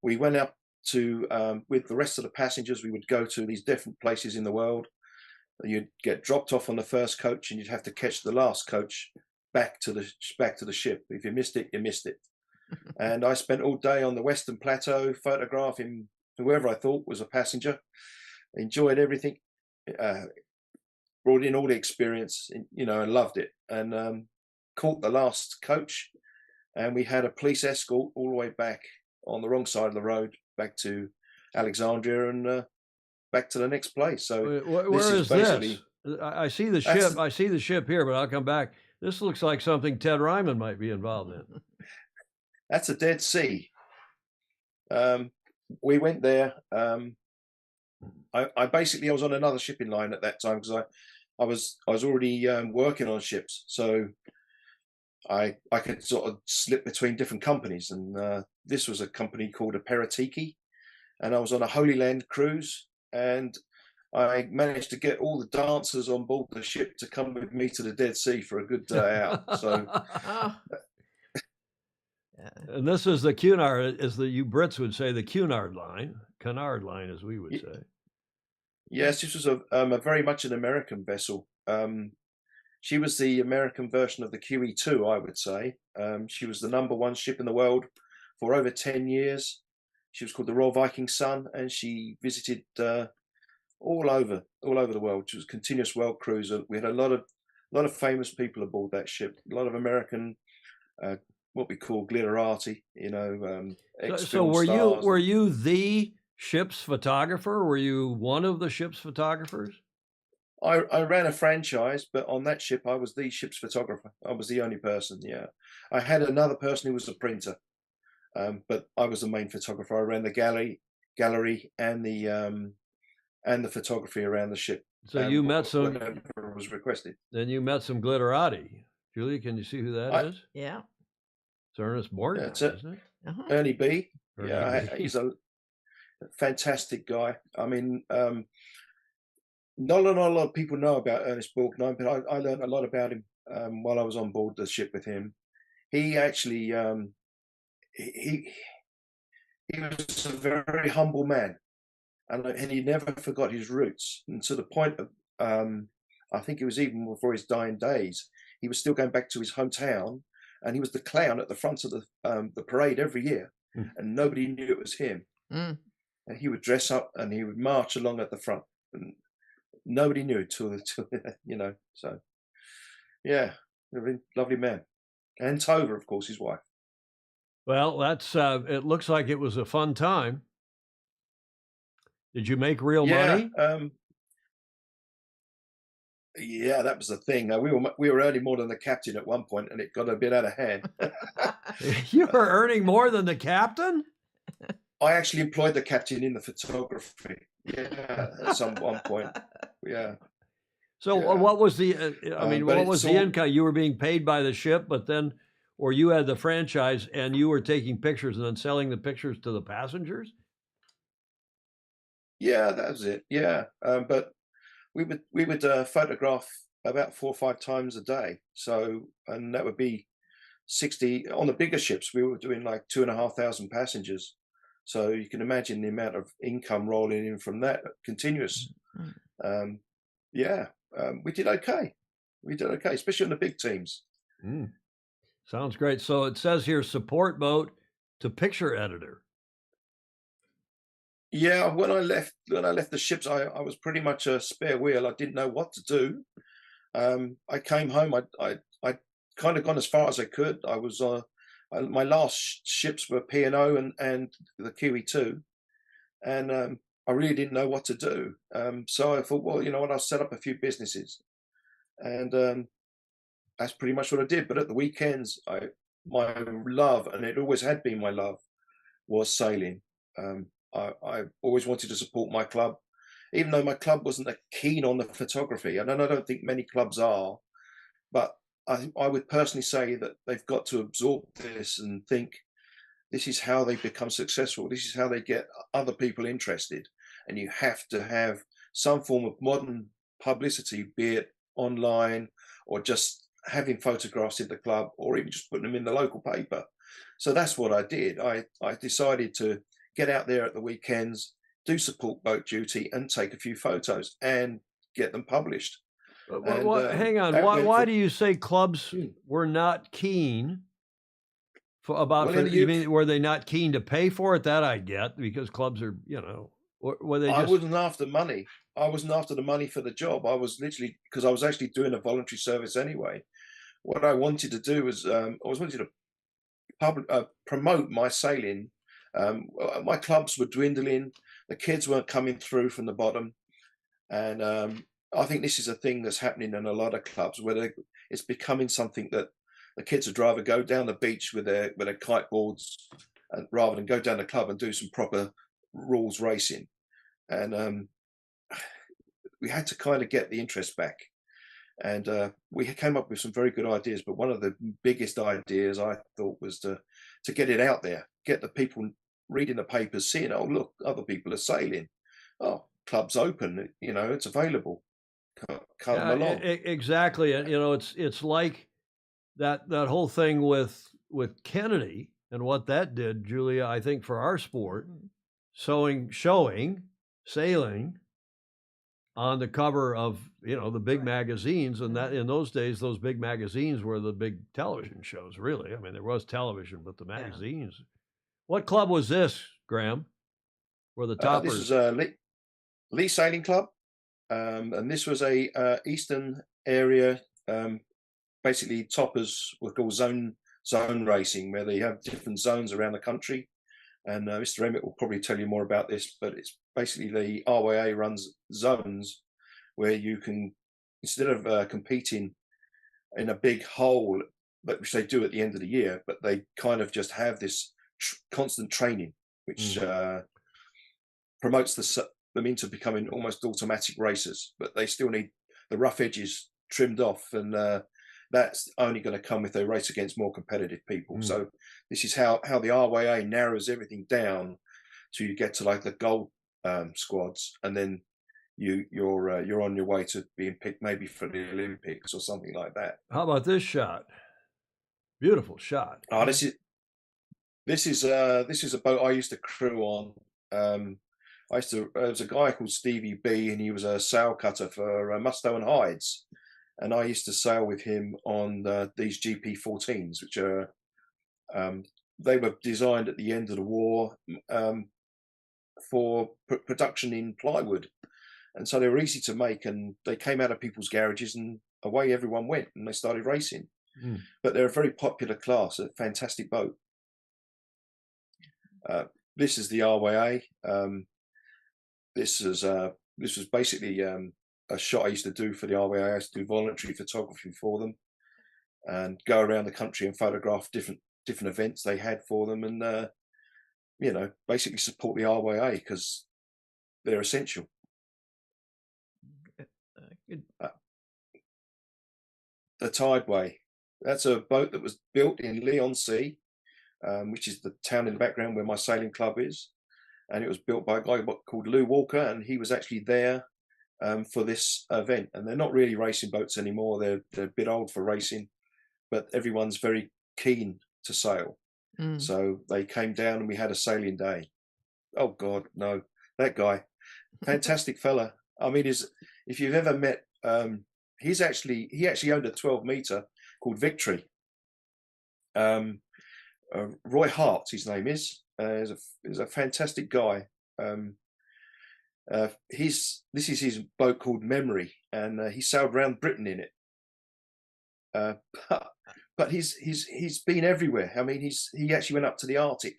We went up to, with the rest of the passengers, we would go to these different places in the world. You'd get dropped off on the first coach, and you'd have to catch the last coach back to the ship. If you missed it, you missed it. And I spent all day on the Western Plateau photographing whoever I thought was a passenger. Enjoyed everything, brought in all the experience, you know, and loved it. And caught the last coach, and we had a police escort all the way back on the wrong side of the road back to Alexandria and back to the next place. So where is this? I see the ship. I see the ship here, but I'll come back. This looks like something Ted Ryman might be involved in. That's a Dead Sea. We went there. I basically was on another shipping line at that time because I was already working on ships, so I could sort of slip between different companies, and this was a company called Aperitiki, and I was on a Holy Land cruise, and I managed to get all the dancers on board the ship to come with me to the Dead Sea for a good day out. So, and this is the Cunard, as you Brits would say, the Cunard line, as we would say. Yes, this was a very much an American vessel. She was the American version of the QE2, I would say. She was the #1 ship in the world for over 10 years. She was called the Royal Viking Sun, and she visited all over the world. She was a continuous world cruiser. We had a lot of famous people aboard that ship. A lot of American, what we call glitterati, you know. So were you the ship's photographer? Were you one of the ship's photographers? I ran a franchise, but on that ship, I was the ship's photographer. I was the only person. Yeah, I had another person who was a printer, but I was the main photographer. I ran the gallery, and the photography around the ship. So you met some. Whatever was requested. Then you met some glitterati. Julia, can you see who that is? Yeah. It's Ernest Morgan, Yeah, isn't it? Uh-huh. Ernie B. Ernie B. He's a fantastic guy. I mean, not a lot of people know about Ernest Borgnine, but I learned a lot about him while I was on board the ship with him. He actually he was a very humble man, and he never forgot his roots. And to the point of I think it was even before his dying days, he was still going back to his hometown, and he was the clown at the front of the parade every year, and nobody knew it was him. Mm. And he would dress up and he would march along at the front, and nobody knew till you know. So yeah, a really lovely man. And Tova, of course, his wife. Well, that's it looks like it was a fun time. Did you make real money? Yeah, that was the thing. We were earning more than the captain at one point, and it got a bit out of hand. You were earning more than the captain? I actually employed the captain in the photography. Yeah, at one point. Yeah. So what was the? I mean, what was the income? You were being paid by the ship, but then, or you had the franchise and you were taking pictures and then selling the pictures to the passengers. Yeah, that was it. Yeah, but we would photograph about 4 or 5 times a day. So, and that would be 60 on the bigger ships. We were doing like 2,500 passengers. So you can imagine the amount of income rolling in from that continuous. We did okay. We did okay, especially on the big teams. Sounds great. So it says here, support boat to picture editor. Yeah, when I left the ships, I was pretty much a spare wheel. I didn't know what to do. I came home. I kind of gone as far as I could. I was my last ships were P&O and the Kiwi 2, and I really didn't know what to do. So I thought, well, you know what, I'll set up a few businesses, and that's pretty much what I did. But at the weekends, my love, and it always had been my love, was sailing. I always wanted to support my club, even though my club wasn't that keen on the photography. And I don't think many clubs are, but I would personally say that they've got to absorb this and think this is how they become successful. This is how they get other people interested. And you have to have some form of modern publicity, be it online or just having photographs in the club or even just putting them in the local paper. So that's what I did. I decided to get out there at the weekends, do support boat duty and take a few photos and get them published. Hang on. Why do you say clubs were not keen you mean, were they not keen to pay for it? That I get, because clubs are, you know, were they just... I wasn't after money. I wasn't after the money for the job. I was literally, because I was actually doing a voluntary service anyway. What I wanted to do was, I wanted to promote my sailing. My clubs were dwindling. The kids weren't coming through from the bottom. And I think this is a thing that's happening in a lot of clubs where it's becoming something that the kids would rather go down the beach with their kiteboards rather than go down the club and do some proper rules racing. And we had to kind of get the interest back. And we came up with some very good ideas. But one of the biggest ideas I thought was to get it out there, get the people reading the papers, seeing, oh, look, other people are sailing. Oh, club's open, you know, it's available. Come along. Exactly. And, you know, it's like that whole thing with Kennedy and what that did, Julia, I think for our sport, showing sailing on the cover of, you know, the big magazines. And that in those days, those big magazines were the big television shows, really. I mean, there was television, but the magazines. Yeah. What club was this, Graeme? Were the toppers? This is Lee Sailing Club. And this was a eastern area, basically toppers were called zone racing, where they have different zones around the country. And Mr. Emmett will probably tell you more about this, but it's basically the RYA runs zones where you can, instead of competing in a big hole, but which they do at the end of the year, but they kind of just have this constant training, which promotes them into becoming almost automatic racers. But they still need the rough edges trimmed off, and that's only going to come if they race against more competitive people. So this is how the RYA narrows everything down so you get to like the gold squads, and then you're on your way to being picked maybe for the Olympics or something like that. How about this shot? Beautiful shot. Oh, this is a boat I used to crew on. There was a guy called Stevie B, and he was a sail cutter for Mustoe and Hydes, and I used to sail with him on these GP14s, which are they were designed at the end of the war for production in plywood, and so they were easy to make, and they came out of people's garages, and away everyone went, and they started racing. But they're a very popular class, a fantastic boat. This is the RYA. This was basically a shot I used to do for the RYA. I used to do voluntary photography for them, and go around the country and photograph different events they had for them, and basically support the RYA because they're essential. The Tideway. That's a boat that was built in Leigh-on-Sea, which is the town in the background where my sailing club is. And it was built by a guy called Lou Walker, and he was actually there for this event. And they're not really racing boats anymore. They're a bit old for racing, but everyone's very keen to sail. So they came down and we had a sailing day. Oh God, no, that guy, fantastic fella. I mean, if you've ever met, he actually owned a 12-meter called Victory. Roy Hart, his name is a fantastic guy. This is his boat called Memory, and he sailed around Britain in it. But he's been everywhere. I mean, he actually went up to the Arctic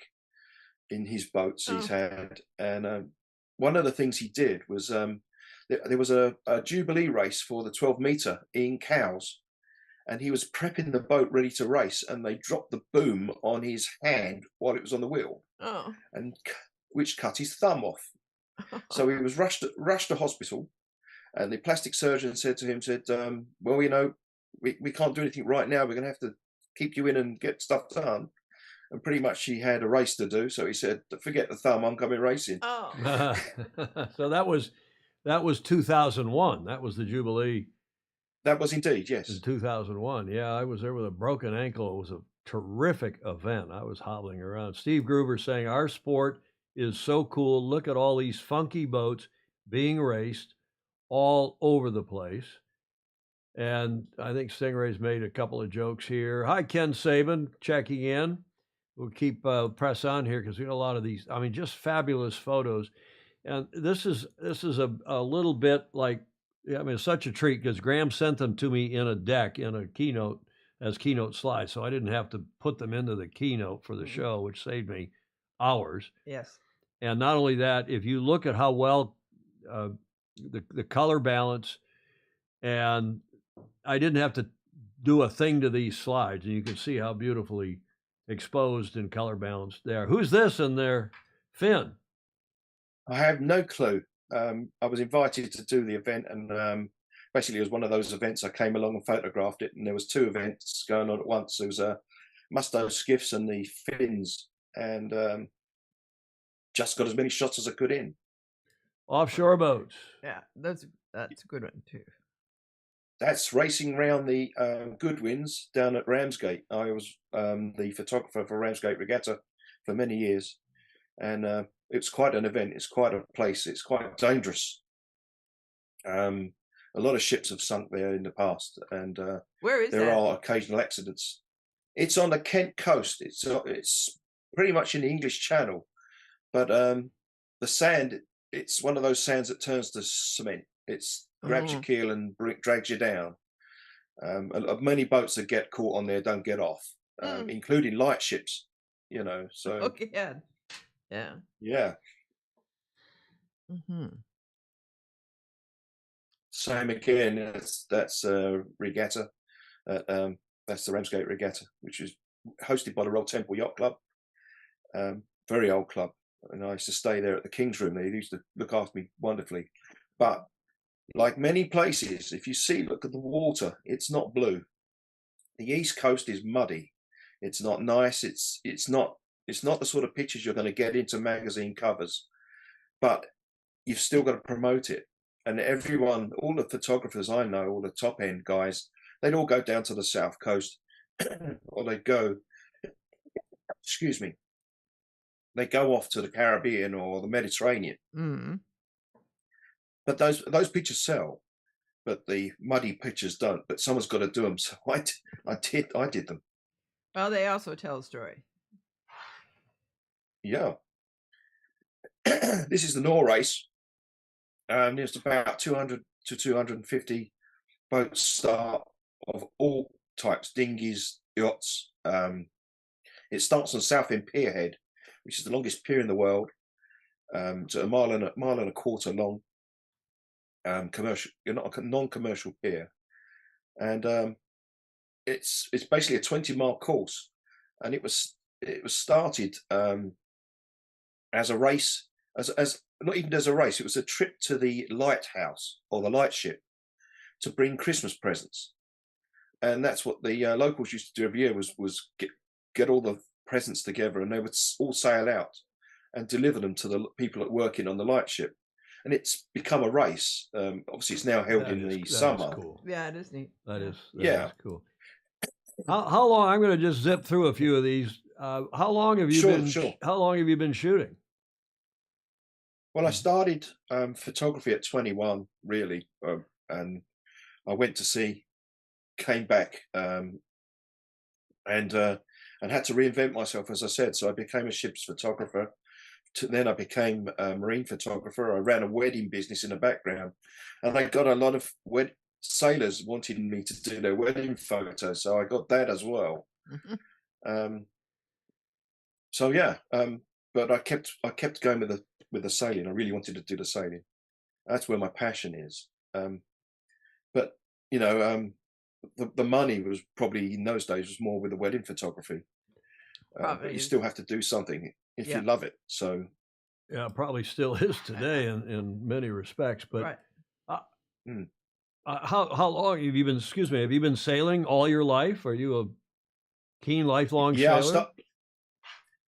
in his boats he's had, and one of the things he did was there was a Jubilee race for the 12-meter in Cowes, and he was prepping the boat ready to race, and they dropped the boom on his hand while it was on the wheel, and which cut his thumb off. So he was rushed to hospital, and the plastic surgeon said to him, well, we can't do anything right now. We're going to have to keep you in and get stuff done. And pretty much he had a race to do, so he said, forget the thumb, I'm coming racing. So that was 2001. That was the Jubilee. That was indeed, yes. In 2001. Yeah, I was there with a broken ankle. It was a terrific event. I was hobbling around. Steve Gruber saying, our sport is so cool. Look at all these funky boats being raced all over the place. And I think Stingray's made a couple of jokes here. Hi, Ken Saban, checking in. We'll keep press on here because we got a lot of these. I mean, just fabulous photos. And this is a little bit like, I mean, it's such a treat because Graeme sent them to me in a deck, in a keynote, as keynote slides. So I didn't have to put them into the keynote for the show, which saved me hours. Yes. And not only that, if you look at how well the color balance, and I didn't have to do a thing to these slides, and you can see how beautifully exposed and color balanced they are. Who's this in there? Finn? I have no clue. I was invited to do the event, and basically it was one of those events. I came along and photographed it, and there was two events going on at once. There was a Mustoe skiffs and the Finns, and just got as many shots as I could in. Offshore boats. Yeah, that's a good one too. That's racing around the Goodwins down at Ramsgate. I was the photographer for Ramsgate Regatta for many years, and it's quite an event. It's quite a place. It's quite dangerous. A lot of ships have sunk there in the past, and where is there are occasional accidents. It's on the Kent coast. It's pretty much in the English Channel, but the sand. It's one of those sands that turns to cement. It's grabs your keel and drags you down. Many boats that get caught on there don't get off, including light ships. So okay, yeah. same again. That's regatta. That's the Ramsgate Regatta, which is hosted by the Royal Temple Yacht Club. Very old club, and I used to stay there at the King's Room. They used to look after me wonderfully. But like many places, if you look at the water, it's not blue. The East Coast is muddy. It's not nice. It's not the sort of pictures you're going to get into magazine covers. But you've still got to promote it. And everyone, all the photographers I know, all the top end guys, they'd all go down to the South Coast, or they'd go, excuse me, they go off to the Caribbean or the Mediterranean. Mm-hmm. But those pictures sell, but the muddy pictures don't. But someone's got to do them. So I did them. Well, they also tell a story. Yeah. This is the Nor race. There's about 200 to 250 boats start of all types, dinghies, yachts. It starts on Southend Pierhead, which is the longest pier in the world, to a mile and a quarter long. Commercial, not a non-commercial pier, and it's basically a 20-mile course, and it was started as a race, as not even as a race. It was a trip to the lighthouse or the lightship to bring Christmas presents, and that's what the locals used to do every year was get all the presents together, and they would all sail out and deliver them to the people working on the lightship. And it's become a race. Obviously, it's now held in the summer. Cool. Yeah, it is neat. That is cool. How long? I'm going to just zip through a few of these. How long have you been? Sure. How long have you been shooting? Well, I started photography at 21, really, and I went to sea, came back, and had to reinvent myself, as I said. So I became a ship's photographer. Then I became a marine photographer. I ran a wedding business in the background, and I got a lot of sailors wanting me to do their wedding photos, so I got that as well. So yeah, but I kept going with the sailing. I really wanted to do the sailing. That's where my passion is. But you know, the money was probably in those days was more with the wedding photography. But you still have to do something if you love it. So yeah, probably still is today in many respects. But how long have you been? Excuse me, have you been sailing all your life? Are you a keen lifelong sailor?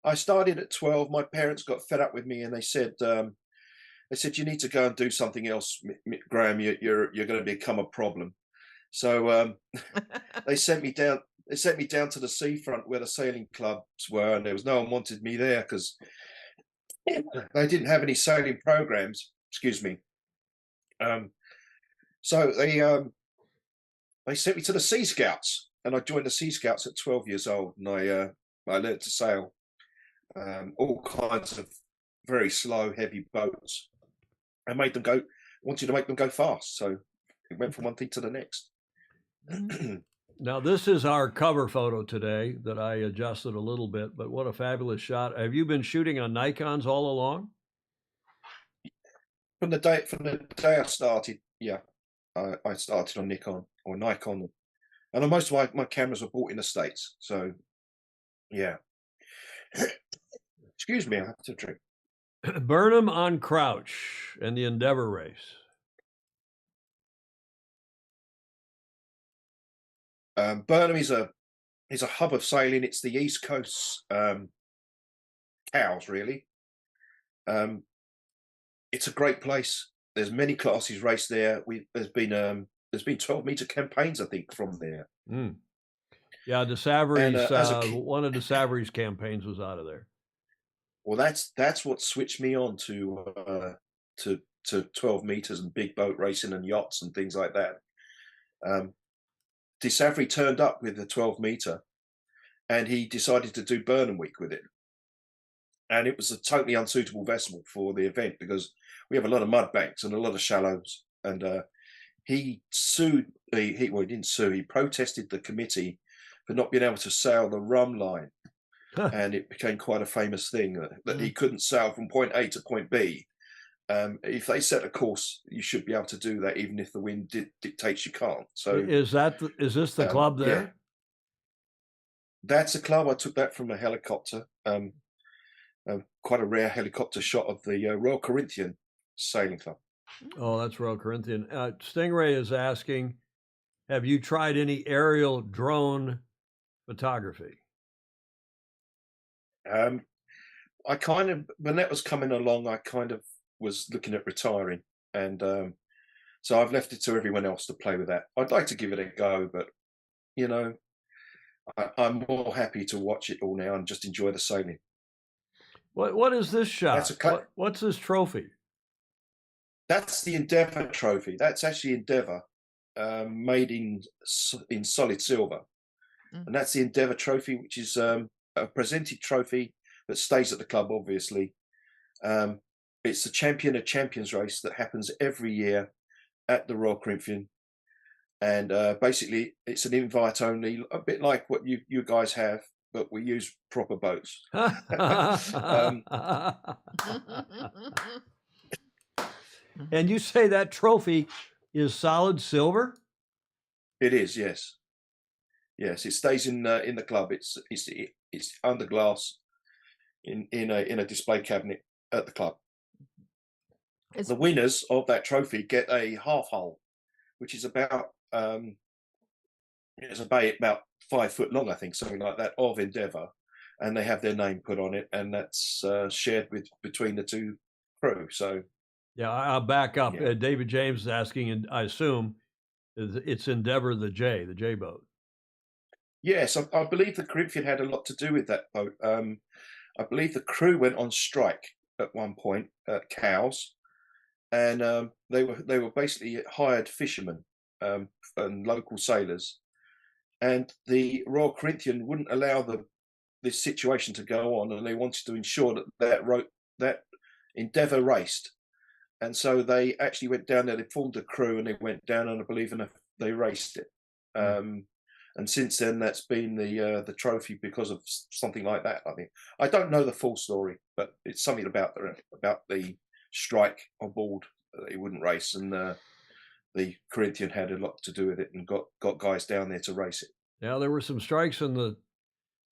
I started at 12. My parents got fed up with me, and they said you need to go and do something else, Graeme. You're going to become a problem. So they sent me down. They sent me down to the seafront where the sailing clubs were, and there was no one wanted me there because they didn't have any sailing programs. Excuse me. So they sent me to the Sea Scouts, and I joined the Sea Scouts at 12 years old, and I learned to sail all kinds of very slow, heavy boats. I wanted to make them go fast, so it went from one thing to the next. Now, this is our cover photo today that I adjusted a little bit, but what a fabulous shot. Have you been shooting on Nikons all along? From the day I started, yeah. I started on Nikon, and most of my cameras were bought in the States. So, yeah. Excuse me, I have to drink. Burnham on Crouch and the Endeavour race. Burnham is a hub of sailing. It's the East Coast cows, really. It's a great place. There's many classes raced there. There's been 12-meter campaigns, I think, from there. Yeah, de Savry's one of de Savry's campaigns was out of there. Well, that's what switched me on to 12 meters and big boat racing and yachts and things like that. De Savry turned up with the 12-meter, and he decided to do Burnham Week with it. And it was a totally unsuitable vessel for the event because we have a lot of mud banks and a lot of shallows. And he sued. He didn't sue. He protested the committee for not being able to sail the rum line, and it became quite a famous thing that he couldn't sail from point A to point B. If they set a course, you should be able to do that, even if the wind dictates you can't. So is this the club there? Yeah. That's a club. I took that from a helicopter. Quite a rare helicopter shot of the Royal Corinthian Sailing Club. Oh, that's Royal Corinthian. Stingray is asking, have you tried any aerial drone photography? I kind of, when that was coming along, I kind of was looking at retiring, and so I've left it to everyone else to play with that. I'd like to give it a go, but you know, I'm more happy to watch it all now and just enjoy the sailing. What is this shot? What's this trophy? That's the Endeavour trophy. That's actually Endeavour, made in solid silver, and that's the Endeavour trophy, which is a presented trophy that stays at the club. Obviously, it's the Champion of Champions race that happens every year at the Royal Corinthian, and basically it's an invite only, a bit like what you guys have, but we use proper boats. And you say that trophy is solid silver? It is, yes. Yes, it stays in the club. It's under glass in a display cabinet at the club. The winners of that trophy get a half hull, which is about it's about 5 foot long, I think, something like that, of Endeavour, and they have their name put on it, and that's shared between the two crew. So yeah, I'll back up. Yeah. David James is asking, and I assume it's Endeavour the J boat. yes, I believe the Corinthian had a lot to do with that boat. I believe the crew went on strike at one point at Cowes, and they were basically hired fishermen and local sailors, and the Royal Corinthian wouldn't allow this situation to go on, and they wanted to ensure that Endeavour raced, and so they actually went down there. They formed a crew and they went down, and I believe they raced it. And since then, that's been the trophy because of something like that. I think I don't know the full story, but it's something about the strike on board. They wouldn't race, and the Corinthian had a lot to do with it, and got guys down there to race it. Yeah, there were some strikes in the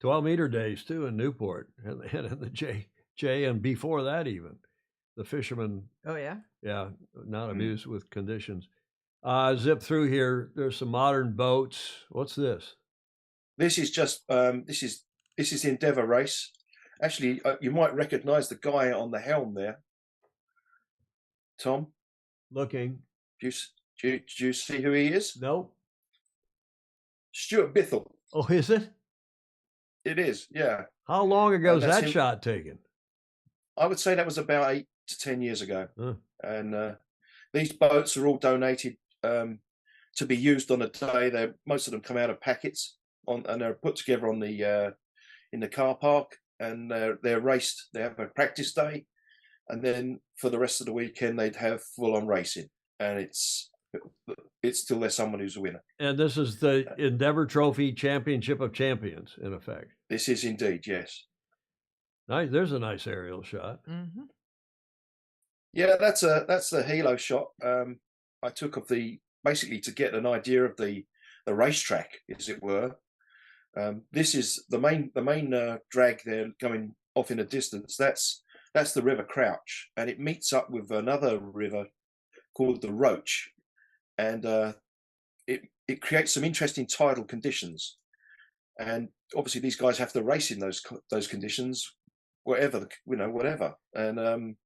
12-meter days too in Newport, and the J, and before that even, the fishermen. Oh yeah. Yeah, not amused with conditions. Zip through here. There's some modern boats. What's this? This is just this is the Endeavour race. Actually, you might recognise the guy on the helm there. Tom, looking. Do you see who he is? No. Stuart Bithell. Oh, is it? It is, yeah. How long ago was that shot taken? I would say that was about 8 to 10 years ago. And these boats are all donated to be used on a day. Most of them come out of packets and they're put together on in the car park, and they're raced. They have a practice day, and then for the rest of the weekend they'd have full-on racing, and it's still there's someone who's a winner. And this is the Endeavour Trophy Championship of Champions, in effect. This is indeed, yes. Nice. There's a nice aerial shot. Mm-hmm. Yeah, that's the helo shot I took of basically to get an idea of the racetrack, as it were. This is the main drag there going off in the distance. That's the River Crouch, and it meets up with another river called the Roach, and it creates some interesting tidal conditions. And obviously, these guys have to race in those conditions, whatever. And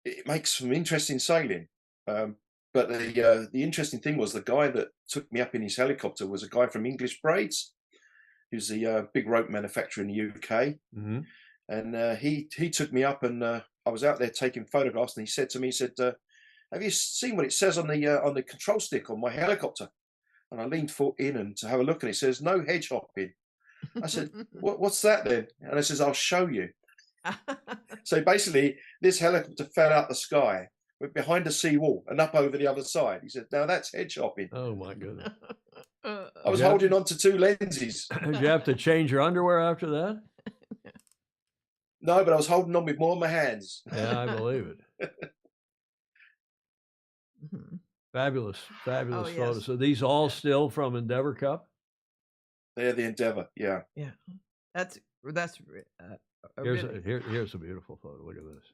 it makes some interesting sailing. But the interesting thing was the guy that took me up in his helicopter was a guy from English Braids, who's the big rope manufacturer in the UK. Mm-hmm. And he took me up, and I was out there taking photographs, and he said to me, "Have you seen what it says on the control stick on my helicopter?" And I leaned in and to have a look, and it says "no hedge hopping." I said, "What's that then?" And I says, "I'll show you." So basically, this helicopter fell out the sky, went behind a seawall, and up over the other side. He said, "Now that's hedge hopping." Oh my goodness! I was holding on to 2 lenses. Did you have to change your underwear after that? No, but I was holding on with more of my hands. Yeah, I believe it. Fabulous, fabulous yes. photos. So these all still from Endeavor Cup? They're the Endeavor, yeah. Yeah, that's Here's really... here's a beautiful photo. Look at this.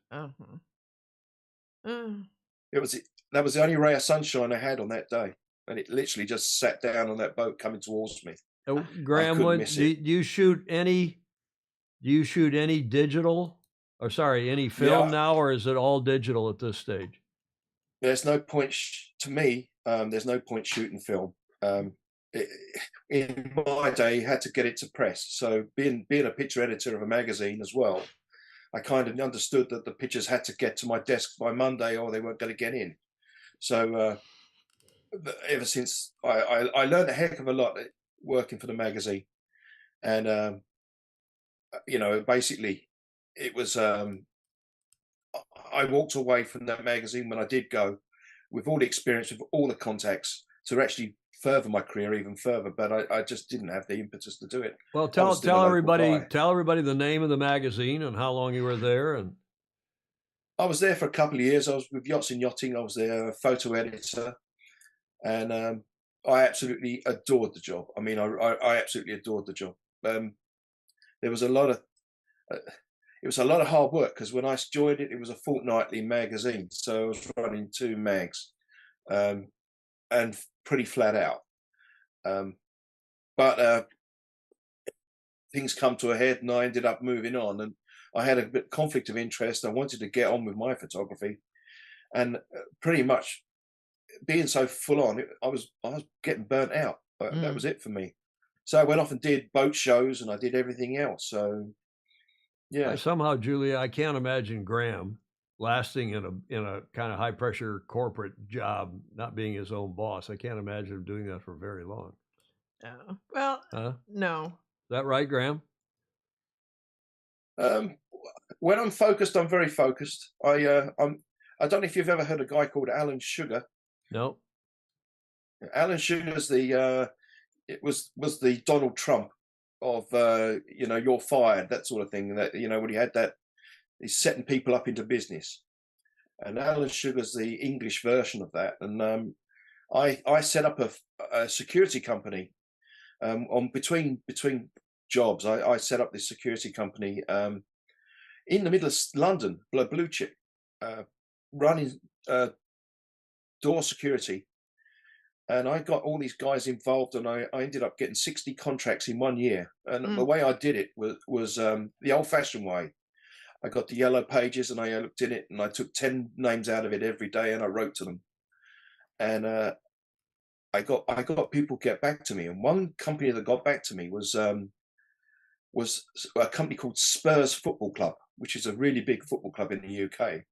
That was the only ray of sunshine I had on that day, and it literally just sat down on that boat coming towards me. Graeme, do you shoot any? Do you shoot any digital, or sorry, any film now, or is it all digital at this stage? There's no point to me. There's no point shooting film. In my day, you had to get it to press. So being a picture editor of a magazine as well, I kind of understood that the pictures had to get to my desk by Monday, or they weren't going to get in. So ever since I learned a heck of a lot working for the magazine, and you know, basically, it was. I walked away from that magazine when I did go, with all the experience, with all the contacts, to actually further my career even further. But I just didn't have the impetus to do it. Well, tell everybody the name of the magazine and how long you were there. And I was there for a couple of years. I was with Yachts and Yachting. I was their photo editor, and I absolutely adored the job. I mean, I absolutely adored the job. There was a lot of it was a lot of hard work, because when I joined it, it was a fortnightly magazine, so I was running 2 mags, and pretty flat out. But things come to a head, and I ended up moving on, and I had a bit of conflict of interest. I wanted to get on with my photography, and pretty much being so full on, I was getting burnt out. That was it for me. So I went off and did boat shows, and I did everything else. So, yeah. Somehow, Julia, I can't imagine Graeme lasting in a kind of high pressure corporate job, not being his own boss. I can't imagine him doing that for very long. Well, no. Is that right, Graeme? When I'm focused, I'm very focused. I don't know if you've ever heard of a guy called Alan Sugar. No. Alan Sugar's the was the Donald Trump of you know, you're fired, that sort of thing. That, you know, when he had that, he's setting people up into business, and Alan Sugar's the English version of that. And I set up a security company on between jobs. I set up this security company in the middle of London, blue chip, running door security. And I got all these guys involved, and I ended up getting 60 contracts in 1 year. And the way I did it was the old-fashioned way. I got the yellow pages, and I looked in it, and I took 10 names out of it every day, and I wrote to them. And I got people get back to me. And one company that got back to me was a company called Spurs Football Club, which is a really big football club in the UK.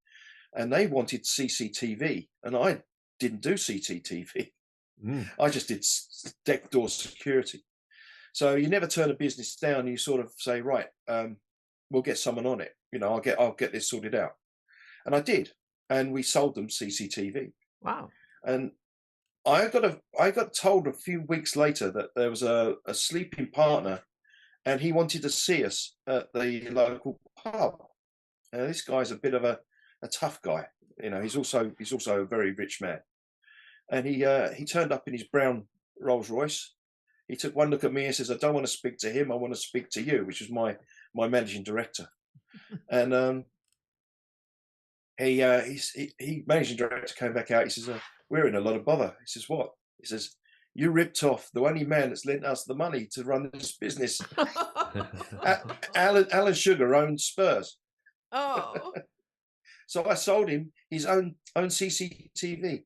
And they wanted CCTV, and I didn't do CCTV. I just did deck door security. So you never turn a business down. You sort of say, right, we'll get someone on it. You know, I'll get this sorted out. And I did, and we sold them CCTV. Wow. And I got told a few weeks later that there was a sleeping partner, and he wanted to see us at the local pub. This guy's a bit of a tough guy. You know, he's also a very rich man. And he turned up in his brown Rolls Royce. He took one look at me and says, "I don't want to speak to him. I want to speak to you," which was my managing director. And he managing director came back out. He says, "We're in a lot of bother." He says, "What?" He says, "You ripped off the only man that's lent us the money to run this business." Alan Sugar owned Spurs. Oh. So I sold him his own CCTV.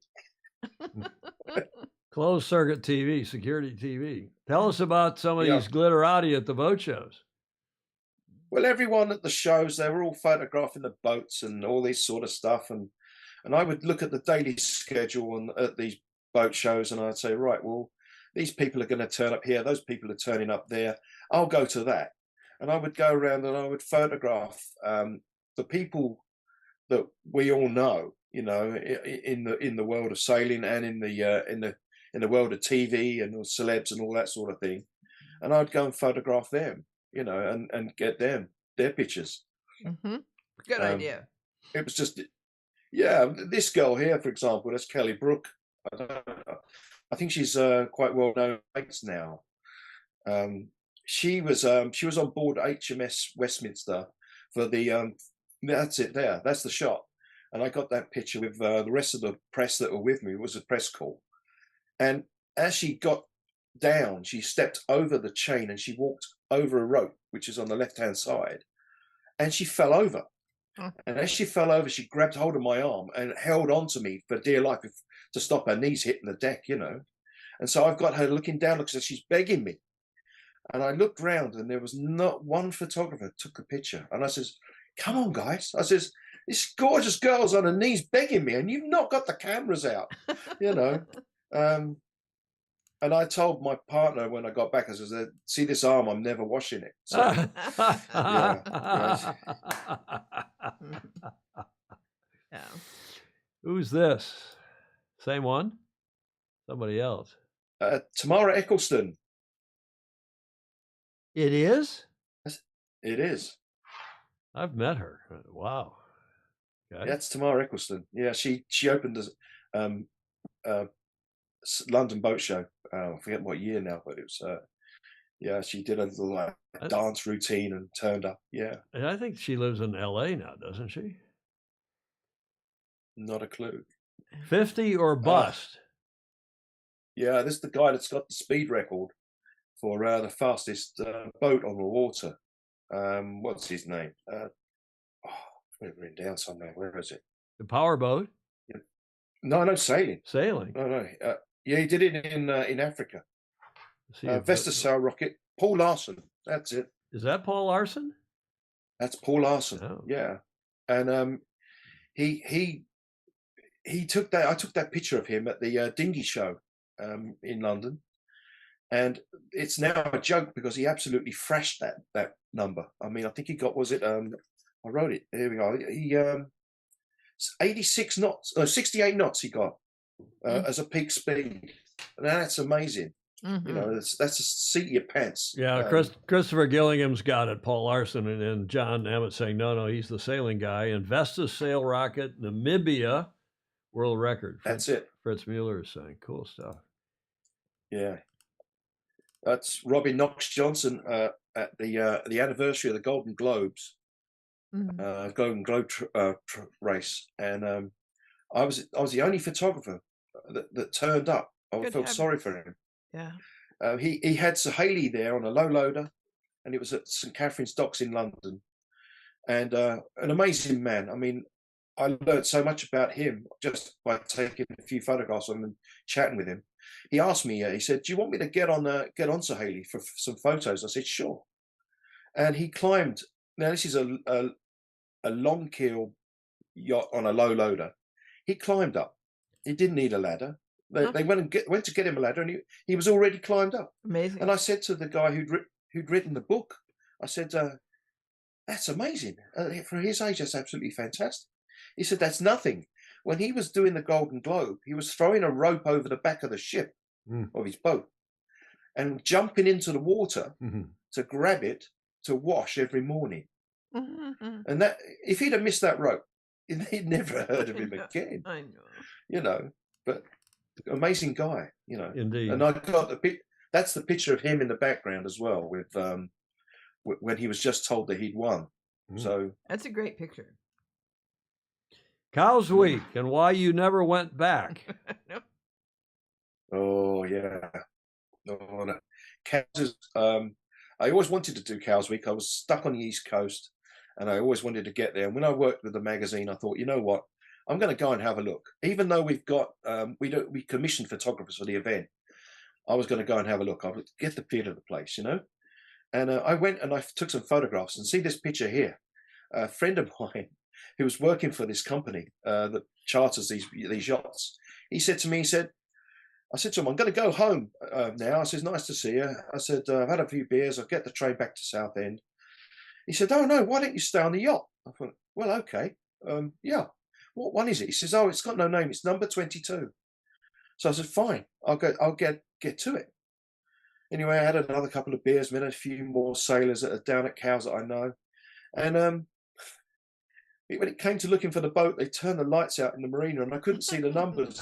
Closed circuit TV, security TV. Tell us about some of these glitterati at the boat shows. Well, everyone at the shows, they were all photographing the boats and all this sort of stuff. And I would look at the daily schedule at these boat shows, and I'd say, right, well, these people are going to turn up here. Those people are turning up there. I'll go to that. And I would go around and I would photograph the people that we all know, you know, in the world of sailing, and in the world of TV and celebs and all that sort of thing. And I'd go and photograph them, you know, and get their pictures. Mm-hmm. Good idea. It was just, yeah, this girl here, for example, that's Kelly Brook. I don't know. I think she's quite well known now. She was on board HMS Westminster for the that's it there. That's the shot. And I got that picture with the rest of the press that were with me. It was a press call. And as she got down, she stepped over the chain and she walked over a rope, which is on the left-hand side, and she fell over. And as she fell over, she grabbed hold of my arm and held on to me for dear life to stop her knees hitting the deck, you know. And so I've got her looking down because she's begging me. And I looked round and there was not one photographer took a picture. And I says, come on, guys. I says, this gorgeous girl's on her knees begging me and you've not got the cameras out, you know. And I told my partner when I got back, I said, see this arm, I'm never washing it. So, yeah. Who's this? Same one? Somebody else? Tamara Eccleston. It is? It is. I've met her. Wow. Okay. That's Tamara Eccleston. Yeah, she opened a London boat show. I forget what year now, but it was yeah, she did a little dance routine and turned up. Yeah. And I think she lives in LA now, doesn't she? Not a clue. 50 or bust. Yeah, this is the guy that's got the speed record for the fastest boat on the water. What's his name? I've got it written down somewhere. Where is it? The power boat? No, sailing. Sailing? No. Yeah, he did it in Africa. Vesta sail rocket. Paul Larson. That's it. Is that Paul Larson? That's Paul Larson. Oh. Yeah, and he took that. I took that picture of him at the dinghy show in London, and it's now a joke because he absolutely thrashed that number. I mean, I think he got, was it? I wrote it. Here we go. He 86 knots, 68 knots. He got as a peak speed. And that's amazing. You know, that's a seat of your pants. Yeah, Christopher Gillingham's got it. Paul Larson and John Emmett saying no, he's the sailing guy. And Vestas sail rocket, Namibia, world record. That's it. Fritz Mueller is saying cool stuff. Yeah, that's Robbie Knox Johnson at the anniversary of the Golden Globes, Golden Globe race, and I was the only photographer that turned up. I felt sorry for him. Yeah. He had Sir Haley there on a low loader, and it was at St Catherine's Docks in London, and an amazing man. I mean, I learned so much about him just by taking a few photographs of him and chatting with him. He asked me, he said, "Do you want me to get on Sir Haley for some photos?" I said, "Sure." And he climbed. Now this is a long keel yacht on a low loader. He climbed up. He didn't need a ladder. They went to get him a ladder, and he was already climbed up. Amazing. And I said to the guy who'd written the book, I said, "That's amazing. For his age, that's absolutely fantastic." He said, "That's nothing. When he was doing the Golden Globe, he was throwing a rope over the back of the ship of his boat and jumping into the water to grab it to wash every morning." And that, if he'd have missed that rope, he'd never heard of him again. I know. You know, but amazing guy, you know. Indeed. And I got that's the picture of him in the background as well, with when he was just told that he'd won. So that's a great picture. Cows Week and why you never went back. Oh yeah. Oh, no. Cows is, I always wanted to do Cows Week. I was stuck on the East Coast, and I always wanted to get there. And when I worked with the magazine, I thought, you know what, I'm going to go and have a look. Even though we've got we commissioned photographers for the event, I was going to go and have a look. I would get the feel of the place, you know. And I went and I took some photographs. And see this picture here. A friend of mine who was working for this company that charters these yachts. He said to me, I said to him, "I'm going to go home now." I said, "Nice to see you." I said, "I've had a few beers. I'll get the train back to Southend." He said, "Oh no, why don't you stay on the yacht?" I thought, "Well, okay, yeah. What one is it?" He says, "Oh, it's got no name. It's number 22." So I said, "Fine, I'll get to it." Anyway, I had another couple of beers, met a few more sailors that are down at Cowes that I know, and when it came to looking for the boat, they turned the lights out in the marina, and I couldn't see the numbers.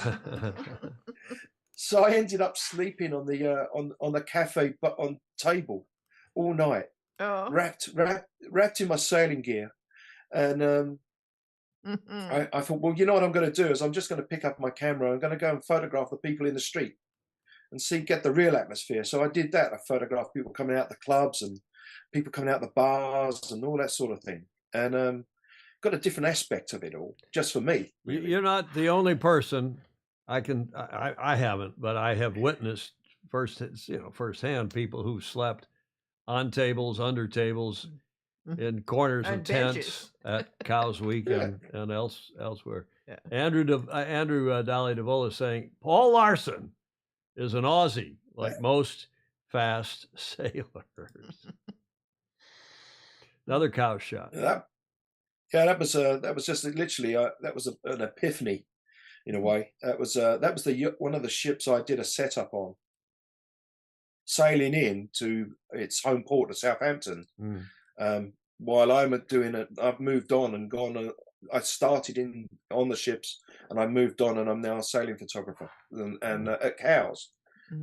So I ended up sleeping on the cafe on table all night, wrapped in my sailing gear, and I thought, well, you know what I'm going to do is I'm just going to pick up my camera. I'm going to go and photograph the people in the street and get the real atmosphere. So I did that. I photographed people coming out the clubs and people coming out the bars and all that sort of thing, and got a different aspect of it all just for me. Really. You're not the only person. I haven't, but I have witnessed firsthand people who slept on tables, under tables, in corners On of tents benches. at Cows Week and elsewhere. Yeah. Andrew Dolly DeVola is saying Paul Larson is an Aussie, like most fast sailors. Another cow shot. That was just literally that was an epiphany, in a way. That was one of the ships I did a setup on, sailing in to its home port of Southampton. While I've moved on and gone. I started on the ships, and I moved on, and I'm now a sailing photographer and at Cows.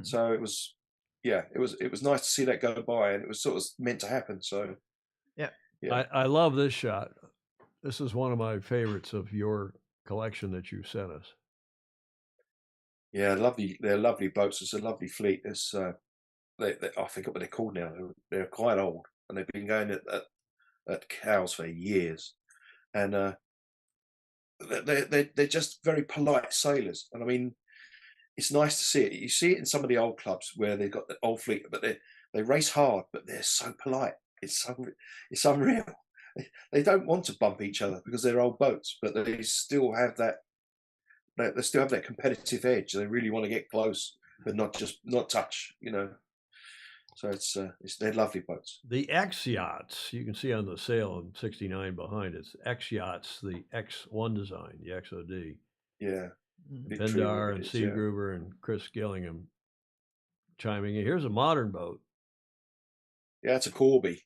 So it was nice to see that go by, and it was sort of meant to happen. So yeah. I love this shot. This is one of my favorites of your collection that you sent us. Yeah, lovely. They're lovely boats. It's a lovely fleet. It's I forget what they're called now. They're quite old, and they've been going at Cows for years, and they're just very polite sailors. And I mean, it's nice to see it. You see it in some of the old clubs where they've got the old fleet, but they race hard, but they're so polite. It's unreal. They don't want to bump each other because they're old boats, but they still have that. They still have that competitive edge. They really want to get close, but not touch. So they're lovely boats. The X yachts you can see on the sail in '69 behind it's X yachts, the X1 design, the XOD. Yeah. Pindar and Seagruber and Chris Gillingham chiming in. Here's a modern boat. Yeah, it's a Corby.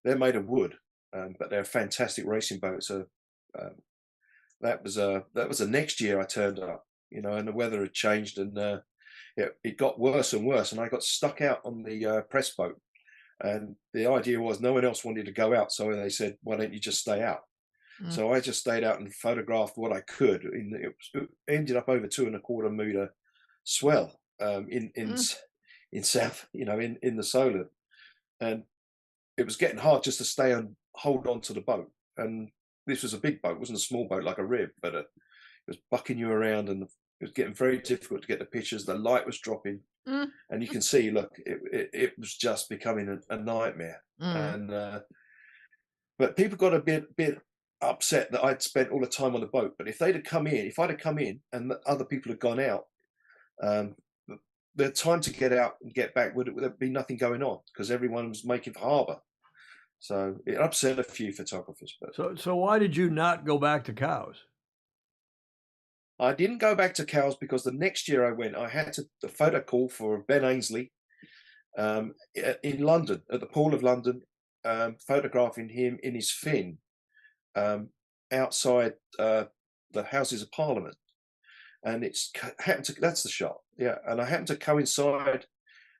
They're made of wood, but they're fantastic racing boats. So that was the next year I turned up, and the weather had changed, and it got worse and worse, and I got stuck out on the press boat. And the idea was no one else wanted to go out, so they said, "Why don't you just stay out?" So I just stayed out and photographed what I could. It ended up over 2.25 meter swell in South, in the Solent, and it was getting hard just to stay and hold on to the boat. And this was a big boat; it wasn't a small boat like a rib, but it was bucking you around, and it was getting very difficult to get the pictures. The light was dropping, and you can see, look, it was just becoming a nightmare. And but people got a bit upset that I'd spent all the time on the boat. But if I'd have come in and the other people had gone out, the time to get out and get back would be nothing going on because everyone was making for harbour. So it upset a few photographers. But So why did you not go back to Cows? I didn't go back to Cows because the next year I went, I had the photo call for Ben Ainsley in London, at the Pool of London, photographing him in his fin outside the Houses of Parliament. And that's the shot. Yeah. And I happened to coincide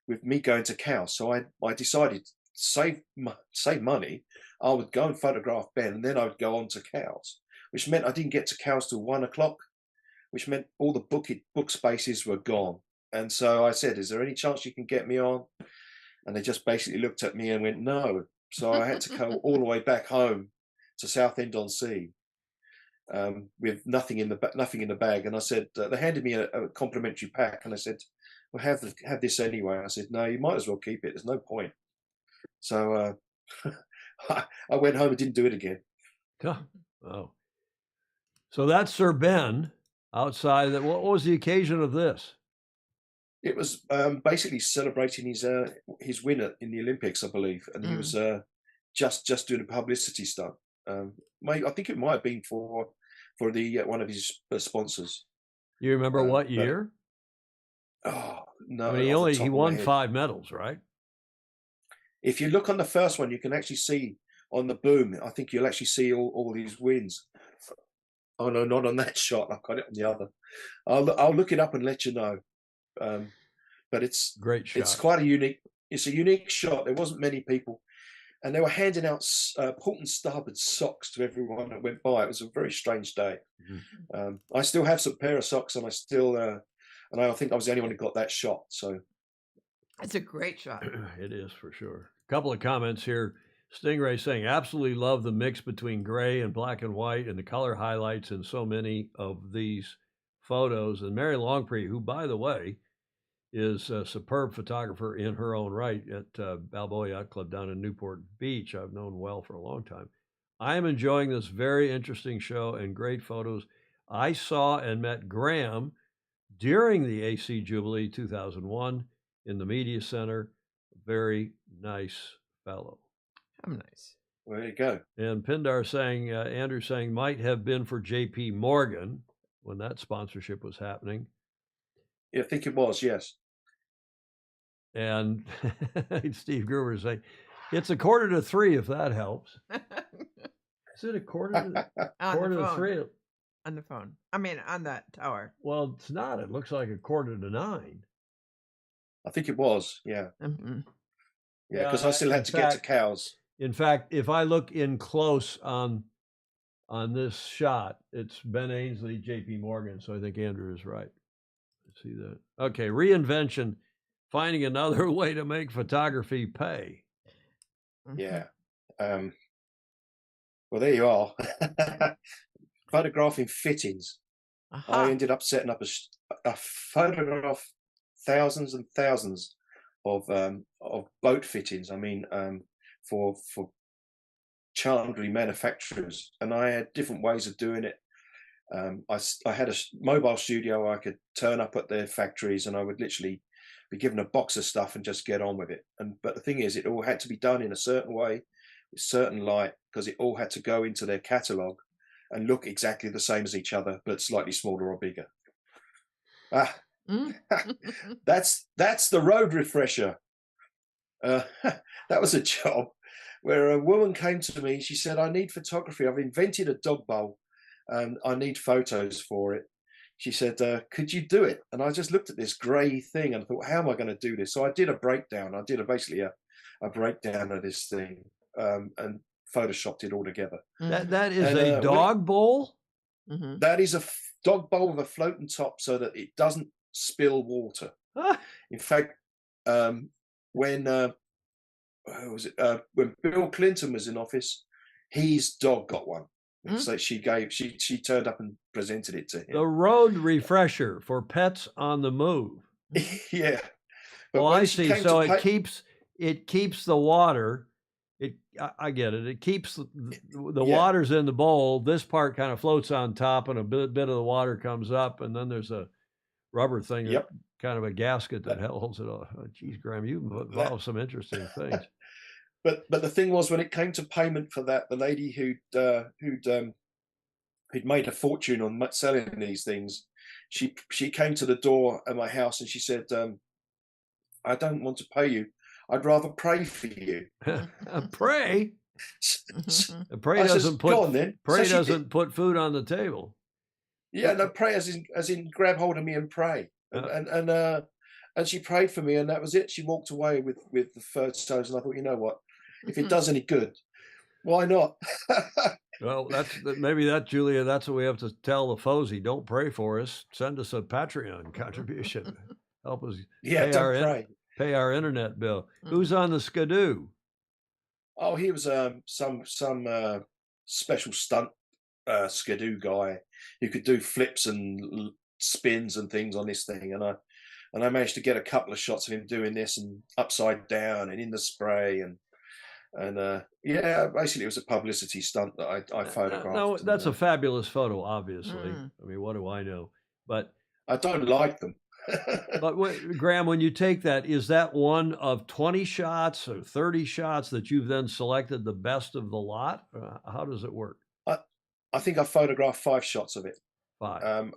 with me going to Cows. So I decided to save money. I would go and photograph Ben, and then I would go on to Cows, which meant I didn't get to Cows till 1 o'clock, which meant all the book spaces were gone. And so I said, "Is there any chance you can get me on?" And they just basically looked at me and went, "No." So I had to go all the way back home to Southend-on-Sea with nothing in the bag. And I said, they handed me a complimentary pack, and I said, "Well, have this anyway." I said, "No, you might as well keep it. There's no point." So I went home and didn't do it again. Oh. So that's Sir Ben outside. What was the occasion of this? It was basically celebrating his win in the Olympics, I believe, and he was just doing a publicity stunt. I think it might have been for the one of his sponsors. You remember what year? Oh no! I mean, he won 5 medals, right? If you look on the first one, you can actually see on the boom, I think you'll actually see all these wins. Oh no, not on that shot. I've got it on the other. I'll look it up and let you know. But it's great shot. It's quite a unique. It's a unique shot. There wasn't many people, and they were handing out port and starboard socks to everyone that went by. It was a very strange day. Mm-hmm. I still have some pair of socks, and I still and I think I was the only one who got that shot. So it's a great shot. It is for sure. A couple of comments here. Stingray saying, absolutely love the mix between gray and black and white and the color highlights in so many of these photos. And Mary Longpree, who, by the way, is a superb photographer in her own right at Balboa Yacht Club down in Newport Beach. I've known well for a long time. I am enjoying this very interesting show and great photos. I saw and met Graeme during the AC Jubilee 2001 in the Media Center. Very nice fellow. I'm nice. There you go. And Pindar saying, Andrew saying, might have been for JP Morgan when that sponsorship was happening. Yeah, I think it was, yes. And Steve Gruber saying, it's 2:45 if that helps. Is it 2:45? On the phone. I mean, on that tower. Well, it's not. It looks like 8:45. I think it was, yeah. Mm-hmm. Yeah, because I still had to get to Cowes. In fact, if I look in close on this shot, it's Ben Ainsley, JP Morgan. So I think Andrew is right. Let's see that. Okay, reinvention, finding another way to make photography pay. Yeah. Well, there you are. Photographing fittings. I ended up setting up a photograph thousands and thousands of boat fittings. I mean, for chandlery manufacturers, and I had different ways of doing it. I had a mobile studio I could turn up at their factories, and I would literally be given a box of stuff and just get on with it. But the thing is, it all had to be done in a certain way, with certain light, because it all had to go into their catalogue and look exactly the same as each other, but slightly smaller or bigger. That's the road refresher. That was a job where a woman came to me. She said, I need photography. I've invented a dog bowl. I need photos for it. She said, could you do it? And I just looked at this grey thing and thought, how am I going to do this? So I did a breakdown. I did basically a breakdown of this thing and photoshopped it all together. That is a dog bowl? Mm-hmm. That is a dog bowl with a floating top so that it doesn't spill water. In fact, when Bill Clinton was in office, his dog got one. So she turned up and presented it to him. The road refresher for pets on the move. Yeah. But I see. So it keeps the water. I get it. It keeps the water's in the bowl. This part kind of floats on top, and a bit of the water comes up, and then there's a rubber thing, kind of a gasket that holds it all. Oh, geez, Graeme, you involved some interesting things. But the thing was, when it came to payment for that, the lady who'd made a fortune on selling these things, she came to the door at my house and she said, "I don't want to pay you. I'd rather pray for you." Pray? Pray doesn't put food on the table. Yeah, no, pray as in grab hold of me and pray. And she prayed for me, and that was it. She walked away with the photos, and I thought, you know what? If it does any good, why not? Well, Julia, that's what we have to tell the FOSI. Don't pray for us. Send us a Patreon contribution. Help us pay our internet bill. Who's on the Skidoo? Oh, he was some special stunt Skidoo guy who could do flips and spins and things on this thing, and I managed to get a couple of shots of him doing this and upside down and in the spray and basically it was a publicity stunt that I photographed. No, that's a fabulous photo, obviously. I mean, what do I know? But I don't like them. But Graeme, when you take that, is that one of 20 shots or 30 shots that you've then selected the best of the lot? How does it work? I think I photographed 5 shots of it. 5.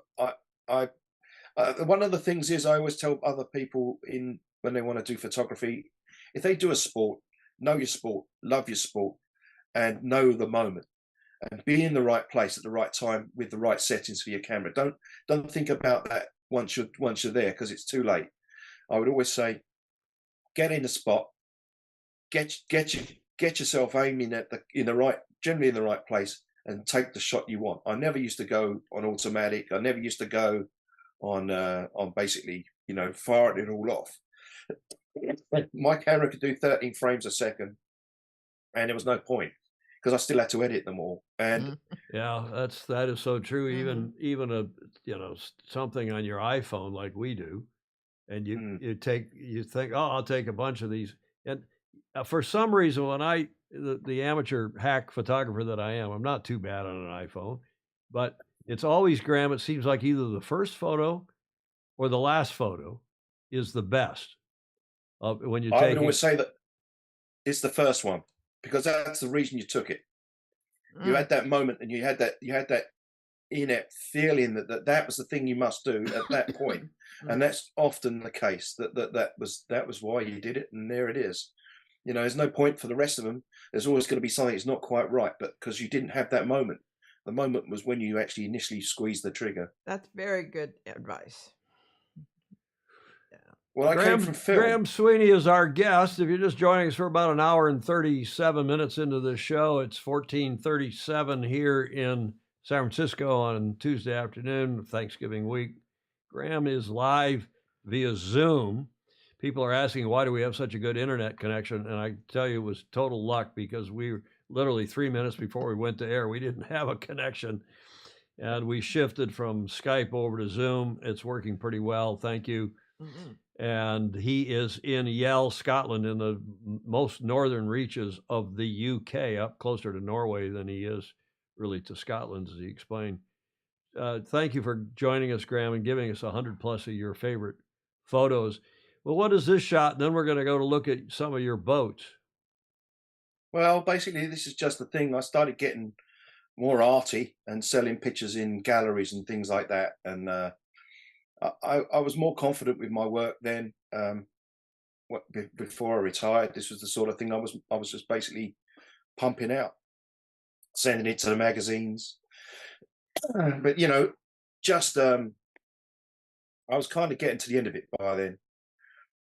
One of the things is I always tell other people when they want to do photography, if they do a sport, know your sport, love your sport, and know the moment and be in the right place at the right time with the right settings for your camera. Don't think about that once you're there, because it's too late. I would always say, get in the spot, get yourself aiming generally in the right place, and take the shot you want. I never used to go on automatic. I never used to go on basically, firing it all off. My camera could do 13 frames a second, and there was no point, because I still had to edit them all. And yeah, that is so true. Even a something on your iPhone like we do, and you think, oh, I'll take a bunch of these, and for some reason, when the amateur hack photographer that I am, I'm not too bad on an iPhone, but it's always, Graeme, it seems like either the first photo or the last photo is the best. When you I would always say that it's the first one, because that's the reason you took it. You had that moment, and you had that inept feeling that was the thing you must do at that point. And that's often the case, that was why you did it, and there it is. There's no point for the rest of them. There's always going to be something that's not quite right, but because you didn't have that moment. The moment was when you actually initially squeezed the trigger. That's very good advice. Well, I came from film. Graeme Sweeney is our guest. If you're just joining us for about an hour and 37 minutes into the show, it's 14:37 here in San Francisco on Tuesday afternoon of Thanksgiving week. Graeme is live via Zoom. People are asking, why do we have such a good internet connection? And I tell you, it was total luck, because we were literally 3 minutes before we went to air, we didn't have a connection. And we shifted from Skype over to Zoom. It's working pretty well. Thank you. Mm-hmm. And he is in Yell, Scotland, in the most northern reaches of the UK, up closer to Norway than he is really to Scotland, as he explained. Thank you for joining us, Graeme, and giving us 100+ of your favorite photos. Well, what is this shot? Then we're going to go to look at some of your boats. Well, basically, this is just the thing. I started getting more arty and selling pictures in galleries and things like that. And I was more confident with my work then. Before I retired, this was the sort of thing I was just basically pumping out, sending it to the magazines. But just I was kind of getting to the end of it by then.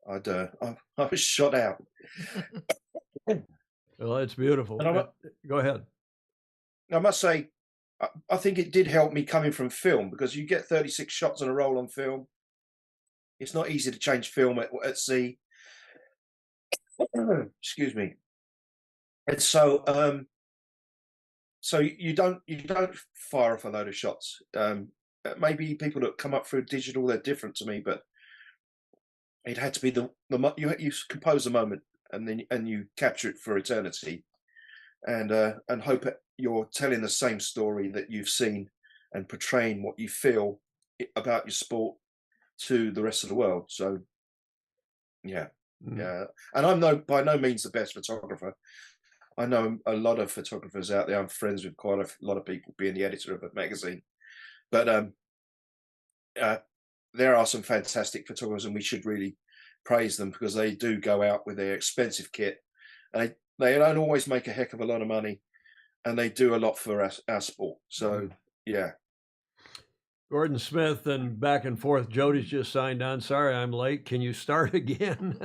I was shot out. Well, it's beautiful. Go ahead. I must say, I think it did help me coming from film, because you get 36 shots on a roll on film. It's not easy to change film at sea. Excuse me. And so, you don't fire off a load of shots. Maybe people that come up through digital, they're different to me, but it had to be you compose a moment, and you capture it for eternity, and hope you're telling the same story that you've seen, and portraying what you feel about your sport to the rest of the world. So, yeah. And I'm by no means the best photographer. I know a lot of photographers out there. I'm friends with quite a lot of people, being the editor of a magazine. But there are some fantastic photographers, and we should really praise them, because they do go out with their expensive kit. And they don't always make a heck of a lot of money, and they do a lot for our sport. So, yeah. Gordon Smith and back and forth. Jody's just signed on. Sorry, I'm late. Can you start again?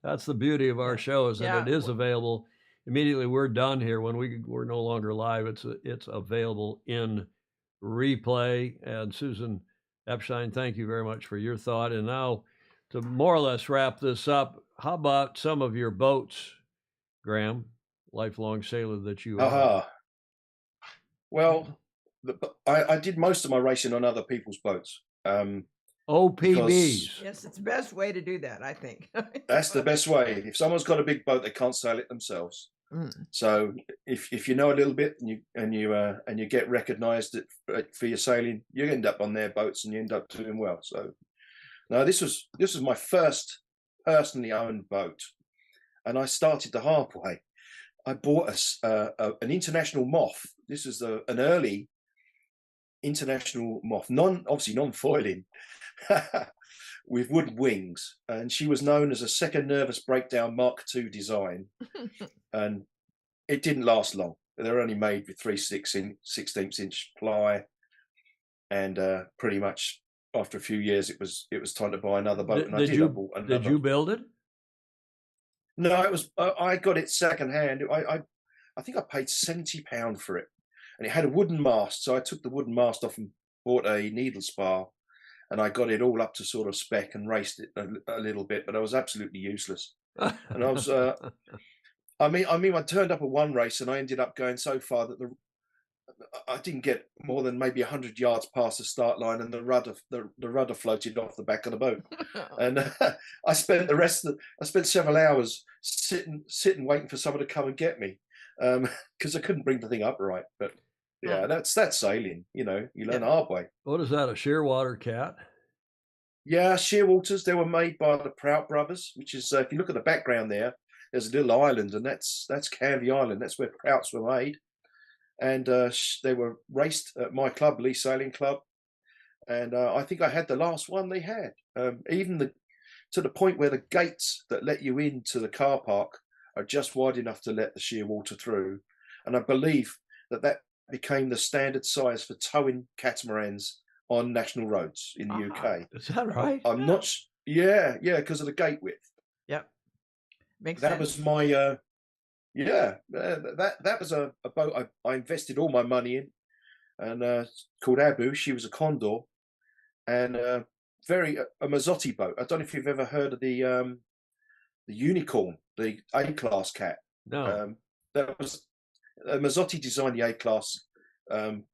That's the beauty of our show, is that it is available immediately. We're done here. When we're no longer live, it's available in replay. And Susan Epstein, thank you very much for your thought. And now, to more or less wrap this up, how about some of your boats, Graeme, lifelong sailor that you are? Well, I did most of my racing on other people's boats. OPBs. Yes, it's the best way to do that, I think. That's the best way. If someone's got a big boat, they can't sail it themselves. So if you know a little bit, and you get recognised for your sailing, you end up on their boats, and you end up doing well. So, no, this was my first personally owned boat, and I started the hard way. I bought an international moth. This is an early international moth, obviously non-foiling, with wooden wings, and she was known as a second nervous breakdown Mark II design. And it didn't last long. They're only made with 3/16 inch ply, and pretty much after a few years, it was time to buy another boat. And I bought another. Did you build it? No, it was. I got it second hand. I think I paid £70 for it, and it had a wooden mast. So I took the wooden mast off and bought a needle spar, and I got it all up to sort of spec and raced it a little bit. But I was absolutely useless, and I was. I mean, I turned up at one race, and I ended up going so far that I didn't get more than maybe 100 yards past the start line, and the rudder floated off the back of the boat. And I spent several hours sitting waiting for someone to come and get me, because I couldn't bring the thing up right. But yeah, that's sailing. You know, you learn the hard way. What is that? A shearwater cat? Yeah, shearwaters. They were made by the Prout brothers, which is if you look at the background there's a little island, and that's Canvey Island. That's where Prouts were made. And they were raced at my club, Lee Sailing Club, and I think I had the last one they had. Even to the point where the gates that let you into the car park are just wide enough to let the shearwater through, and I believe that became the standard size for towing catamarans on national roads in the UK. Is that right? I'm not. Yeah, because of the gate width. Yep, makes that sense. Was my. Yeah, that was a boat I invested all my money in, and called Abu. She was a Condor, and a Mazzotti boat. I don't know if you've ever heard of the Unicorn, the A-class cat. No. That was Mazzotti designed the A-class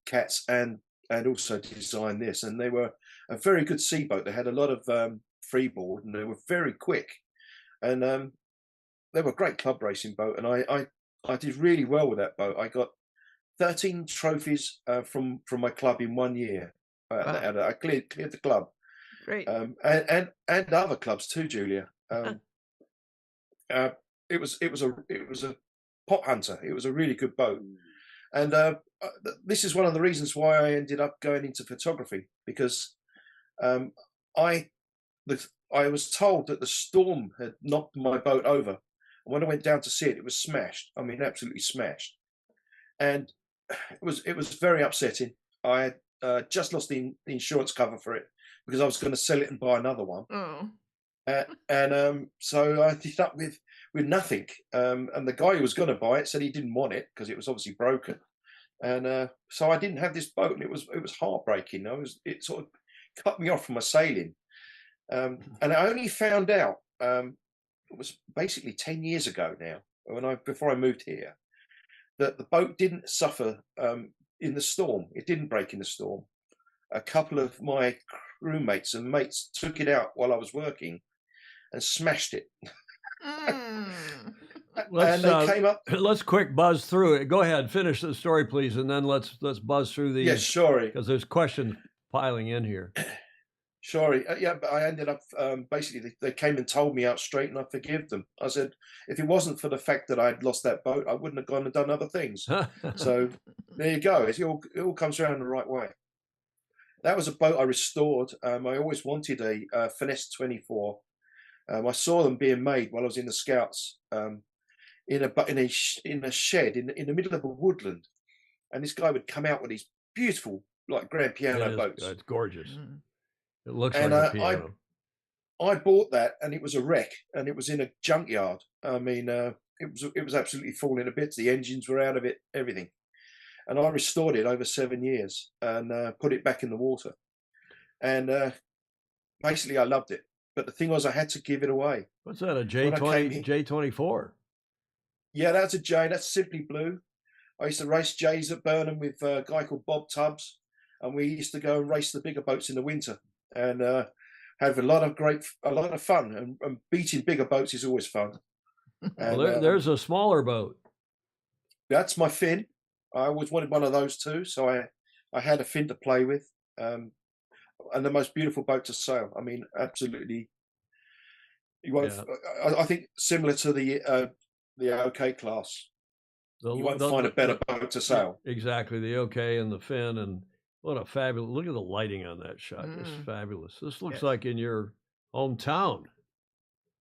cats and also designed this, and they were a very good sea boat. They had a lot of freeboard, and they were very quick, and they were a great club racing boat, and I did really well with that boat. I got 13 trophies from my club in 1 year. Wow. I cleared the club. Great. And other clubs too, Julia. It was a pot hunter. It was a really good boat, and this is one of the reasons why I ended up going into photography, because I was told that the storm had knocked my boat over. When I went down to see it, it was smashed. I mean, absolutely smashed, and it was very upsetting. I had just lost the insurance cover for it because I was going to sell it and buy another one. Oh. So I ended up with nothing. And the guy who was going to buy it said he didn't want it because it was obviously broken. And so I didn't have this boat, and it was heartbreaking. It sort of cut me off from my sailing. And I only found out. It was basically 10 years ago now, before I moved here, that the boat didn't suffer in the storm. It didn't break in the storm. A couple of my crewmates and mates took it out while I was working and smashed it. And they came up. Let's quick buzz through it. Go ahead, finish the story, please, and then let's buzz through these. Yes, sorry, because there's questions piling in here. Sorry, yeah, but I ended up basically they came and told me out straight, and I forgive them. I said, if it wasn't for the fact that I'd lost that boat, I wouldn't have gone and done other things. So there you go. It all comes around the right way. That was a boat I restored. I always wanted a Finesse 24. I saw them being made while I was in the Scouts in a shed in the middle of a woodland, and this guy would come out with these beautiful like grand piano boats. It's gorgeous. It looks and, like a piano. I bought that, and it was a wreck, and it was in a junkyard. I mean, it was absolutely falling to bits. The engines were out of it, everything. And I restored it over 7 years and put it back in the water. And basically, I loved it. But the thing was, I had to give it away. What's that? A J24? Yeah, that's a J. That's Simply Blue. I used to race J's at Burnham with a guy called Bob Tubbs, and we used to go and race the bigger boats in the winter. And have a lot of fun, and beating bigger boats is always fun. And, well, there's a smaller boat. That's my Finn. I always wanted one of those too, so I had a Finn to play with, and the most beautiful boat to sail. I mean, absolutely. You won't. Yeah. I think similar to the OK class. You won't find a better boat to sail. Exactly, the OK and the Finn, and what a fabulous, look at the lighting on that shot. It's fabulous. This looks like in your hometown.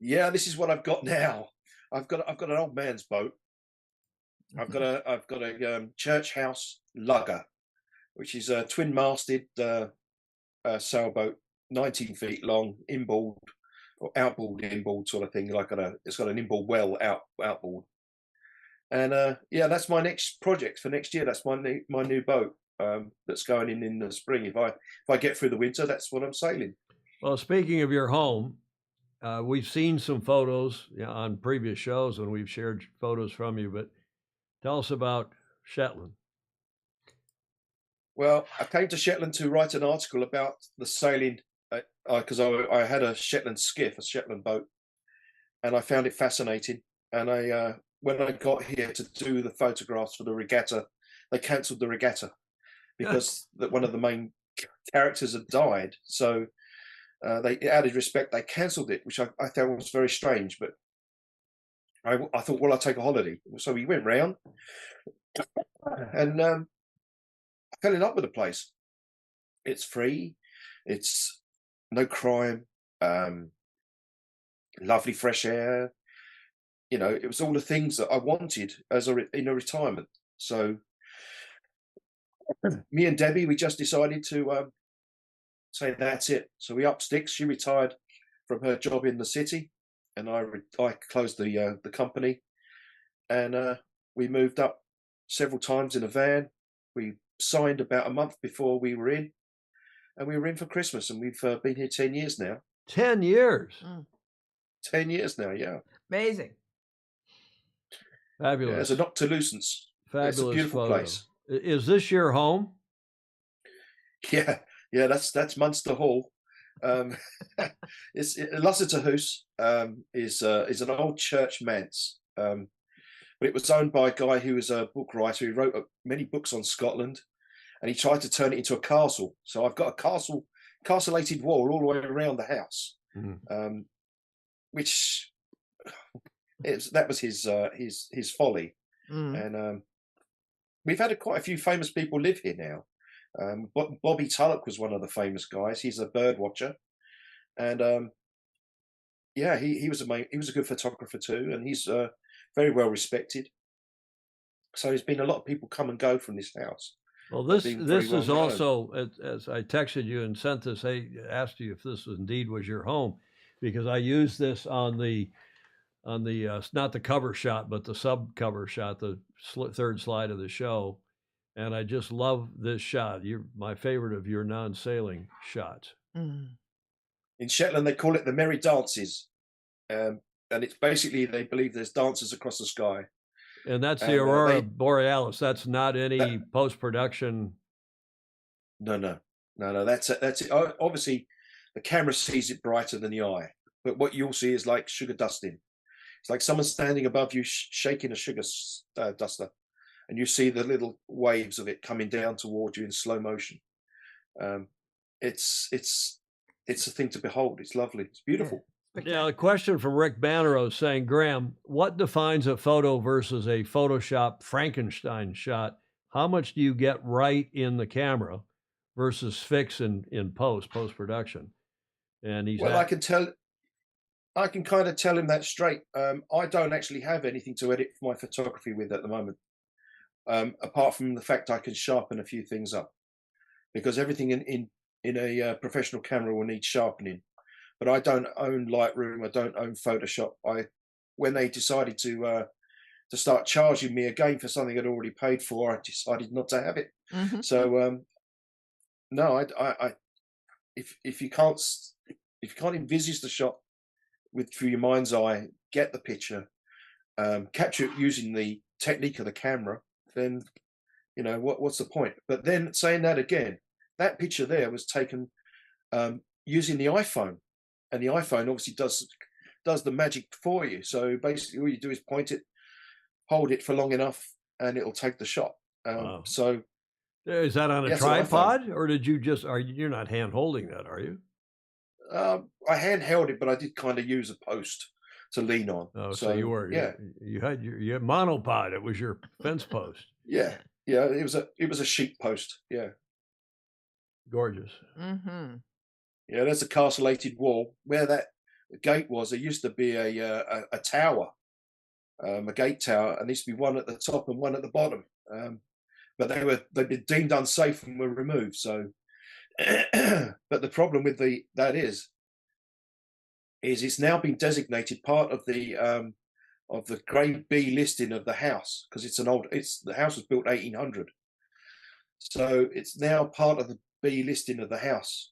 Yeah, this is what I've got now. I've got an old man's boat, I've got a church house lugger, which is a twin-masted sailboat, 19 feet long, inboard or outboard inboard sort of thing. It's got an inboard well outboard, and yeah, that's my next project for next year. That's my new boat that's going in the spring. If I get through the winter, that's what I'm sailing. Well, speaking of your home, we've seen some photos on previous shows when we've shared photos from you, but tell us about Shetland. Well, I came to Shetland to write an article about the sailing because I had a Shetland skiff, a Shetland boat, and I found it fascinating. And when I got here to do the photographs for the regatta, they cancelled the regatta because one of the main characters had died. So they, out of respect, they cancelled it, which I thought was very strange. But I thought, well, I'll take a holiday. So we went round, and I fell in love with the place. It's free. It's no crime. Lovely fresh air. You know, it was all the things that I wanted in a retirement. So me and Debbie, we just decided to say that's it. So we upped sticks. She retired from her job in the city, and I closed the company, and we moved up several times in a van. We signed about a month before we were in, and we were in for Christmas, and we've been here 10 years now. 10 years. 10 years now, yeah. Amazing. Fabulous. Yeah, it's a noctilucence. Fabulous. It's a beautiful photo. place. Is this your home? Yeah, that's Munster Hall. It's Lusseterhuis is an old church manse, but it was owned by a guy who was a book writer who wrote many books on Scotland, and he tried to turn it into a castle. So I've got a castellated wall all the way around the house, which that was his folly, and we've had quite a few famous people live here now. Bobby Tulloch was one of the famous guys. He's a bird watcher, and yeah, he was a good photographer too, and he's very well respected. So there's been a lot of people come and go from this house. Well, this is also, as I texted you and sent this, I asked you if this indeed was your home, because I used this on the not the cover shot, but the sub cover shot, the third slide of the show. And I just love this shot. You're my favorite of your non-sailing shots. In Shetland, they call it the Merry Dances. And it's basically, they believe there's dancers across the sky. And that's the Aurora Borealis. That's not any post-production. No. That's it. Obviously, the camera sees it brighter than the eye. But what you'll see is like sugar dusting. It's like someone standing above you shaking a sugar duster. And you see the little waves of it coming down toward you in slow motion. It's a thing to behold. It's lovely. It's beautiful. Yeah, a question from Rick Bannerow saying, Graeme, what defines a photo versus a Photoshop Frankenstein shot? How much do you get right in the camera versus fix in post-production? And he's I can kind of tell him that straight. I don't actually have anything to edit my photography with at the moment. Apart from the fact I can sharpen a few things up, because everything in a professional camera will need sharpening. But I don't own Lightroom. I don't own Photoshop. When they decided to start charging me again for something I'd already paid for, I decided not to have it. So no, if you can't envisage the shot through your mind's eye, get the picture, capture it using the technique of the camera, then you know what's the point? But then saying that again, that picture there was taken using the iPhone, and the iPhone obviously does the magic for you. So basically, all you do is point it, hold it for long enough, and it'll take the shot. Wow. So is that on a tripod, or did you just? You're not hand holding that, are you? I hand held it, but I did kind of use a post to lean on. Oh, so you were, yeah. You had your monopod. It was your fence post. Yeah. It was a sheet post. Yeah. Gorgeous. Yeah, there's a castellated wall where that gate was. There used to be a tower, a gate tower, and there used to be one at the top and one at the bottom. But they'd been deemed unsafe and were removed. So, but the problem with that is it's now been designated part of the Grade B listing of the house, because the house was built 1800. So it's now part of the B listing of the house.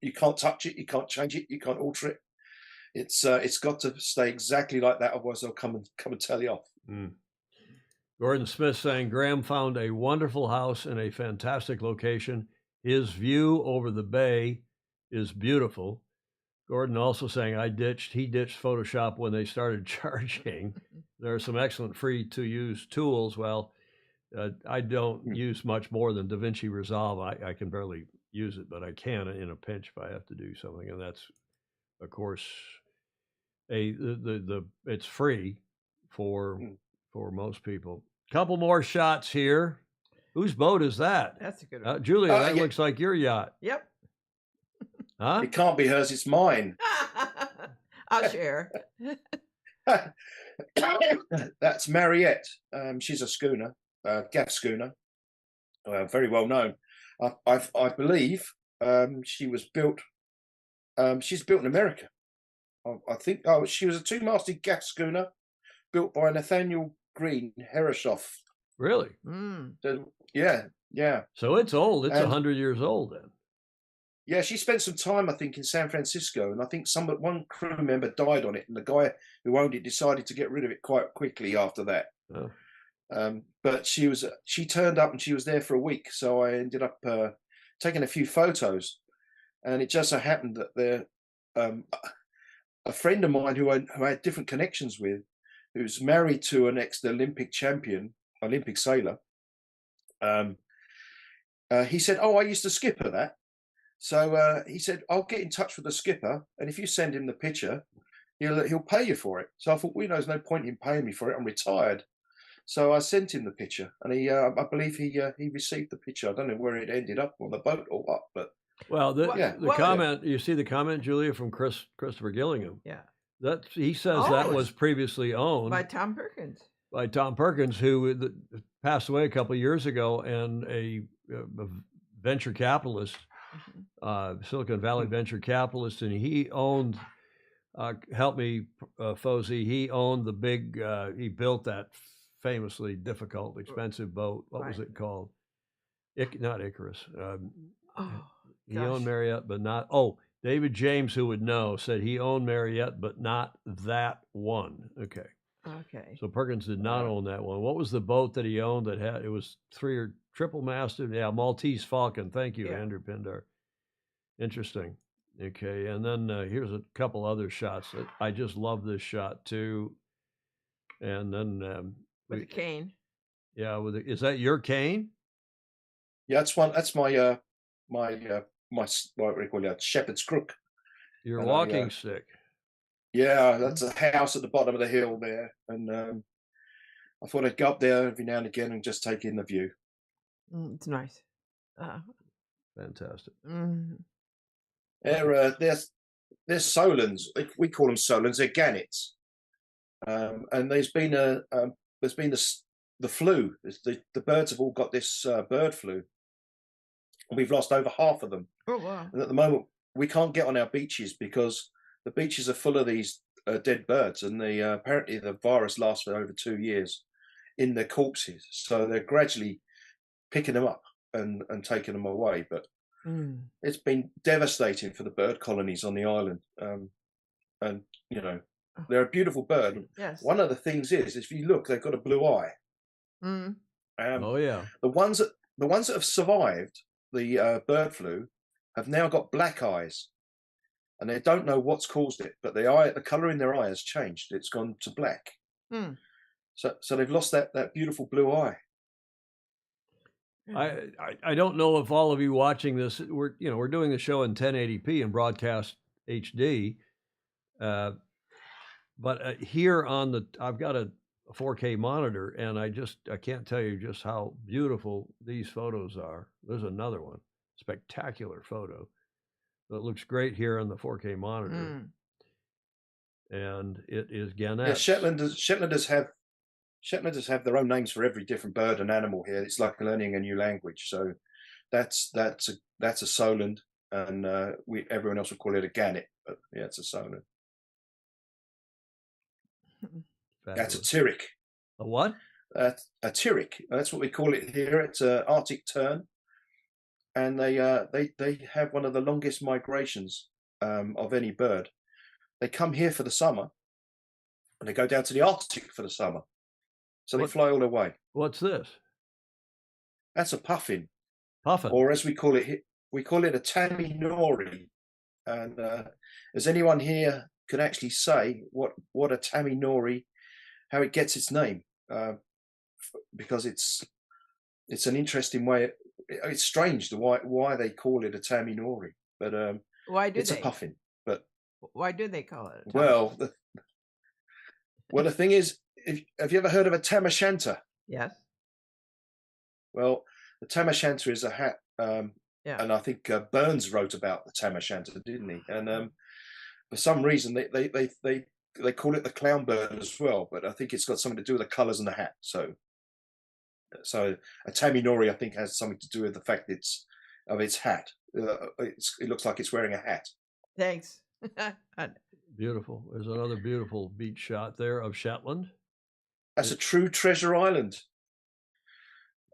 You can't touch it, you can't change it, you can't alter it. It's got to stay exactly like that, otherwise they'll come and tell you off. Gordon Smith saying Graeme found a wonderful house in a fantastic location. His view over the bay is beautiful. Gordon also saying he ditched Photoshop when they started charging. There are some excellent free to use tools. Well, I don't use much more than DaVinci Resolve. I can barely use it, but I can in a pinch if I have to do something. And that's, of course, it's free for most people. Couple more shots here. Whose boat is that? That's a good one. Julia, that looks like your yacht. Yep. Huh? It can't be hers, it's mine. I'll share. That's Mariette. She's a schooner, gaff schooner, very well known. I believe she was built. She's built in America. I think. Oh, she was a 2-masted gaff schooner built by Nathaniel Green Herreshoff. Really? So, yeah. So it's old. It's 100 years old then. Yeah, she spent some time, I think, in San Francisco, and I think one crew member died on it, and the guy who owned it decided to get rid of it quite quickly after that. Oh. But she turned up and she was there for a week, so I ended up taking a few photos, and it just so happened that a friend of mine who I had different connections with, who's married to an ex-Olympic champion, Olympic sailor, he said, "Oh, I used to skipper that." So he said, "I'll get in touch with the skipper, and if you send him the picture, he'll pay you for it." So I thought, well, there's no point in paying me for it. I'm retired. So I sent him the picture, and I believe he received the picture. I don't know where it ended up, on the boat or what, but well, the comment, you see the comment, Julia, from Christopher Gillingham. Yeah. That he says that was previously owned by Tom Perkins. By Tom Perkins, who passed away a couple of years ago, and a venture capitalist, Silicon Valley venture capitalist, and he owned. Help me, FOSI. He owned the big. He built that famously difficult, expensive boat. What was it called? Not Icarus. He owned Marriott, but not. Oh, David James, who would know, said he owned Marriott, but not that one. Okay. So Perkins did not own that one. What was the boat that he owned that had? It was triple masted. Yeah, Maltese Falcon. Thank you, Andrew Pindar. Interesting. Okay, and then here's a couple other shots. I just love this shot too. And then with the cane. Yeah, is that your cane? Yeah, that's my what do you call it? Shepherd's crook. Your walking stick. Yeah, that's a house at the bottom of the hill there, and I thought I'd go up there every now and again and just take in the view. It's nice. Fantastic. They're solons. We call them solons. They're gannets. And there's been the flu. The birds have all got this bird flu. And we've lost over half of them. Oh wow! And at the moment, we can't get on our beaches because the beaches are full of these dead birds, and apparently the virus lasts for over 2 years in their corpses. So they're gradually picking them up and taking them away. But it's been devastating for the bird colonies on the island. And they're a beautiful bird. Yes. One of the things is, if you look, they've got a blue eye. Oh yeah. The ones that have survived the bird flu have now got black eyes, and they don't know what's caused it, but the colour in their eye has changed. It's gone to black. So they've lost that beautiful blue eye. I don't know if all of you watching this, we're doing the show in 1080p and broadcast HD, but here I've got a 4K monitor, and I can't tell you just how beautiful these photos are. There's another one, spectacular photo that looks great here on the 4K monitor, and it is Gannett. Yeah, Shetlanders have Shetlanders have their own names for every different bird and animal here. It's like learning a new language. So that's a Solent, and everyone else would call it a gannet, but yeah, it's a Solent. That's a Tyrrhik. A what? A Tyrrhik. That's what we call it here. It's an Arctic tern, and they have one of the longest migrations of any bird. They come here for the summer, and they go down to the Arctic for the summer. So they fly all the way. What's this? That's a puffin. Puffin. Or as we call it a Taminori. And as anyone here can actually say what a Taminori, how it gets its name, because it's an interesting way. It's strange why they call it a Taminori, but why do it's they? a puffin. But why do they call it? Well, the thing is, have you ever heard of a tam o'shanter? Yes. Well, the tam o'shanter is a hat, yeah. And I think Burns wrote about the tam o'shanter, didn't he? And for some reason, they call it the clown bird as well, but I think it's got something to do with the colours and the hat. So a Taminori, I think, has something to do with the fact its hat. It looks like it's wearing a hat. Thanks. Beautiful. There's another beautiful beach shot there of Shetland. That's a true treasure island.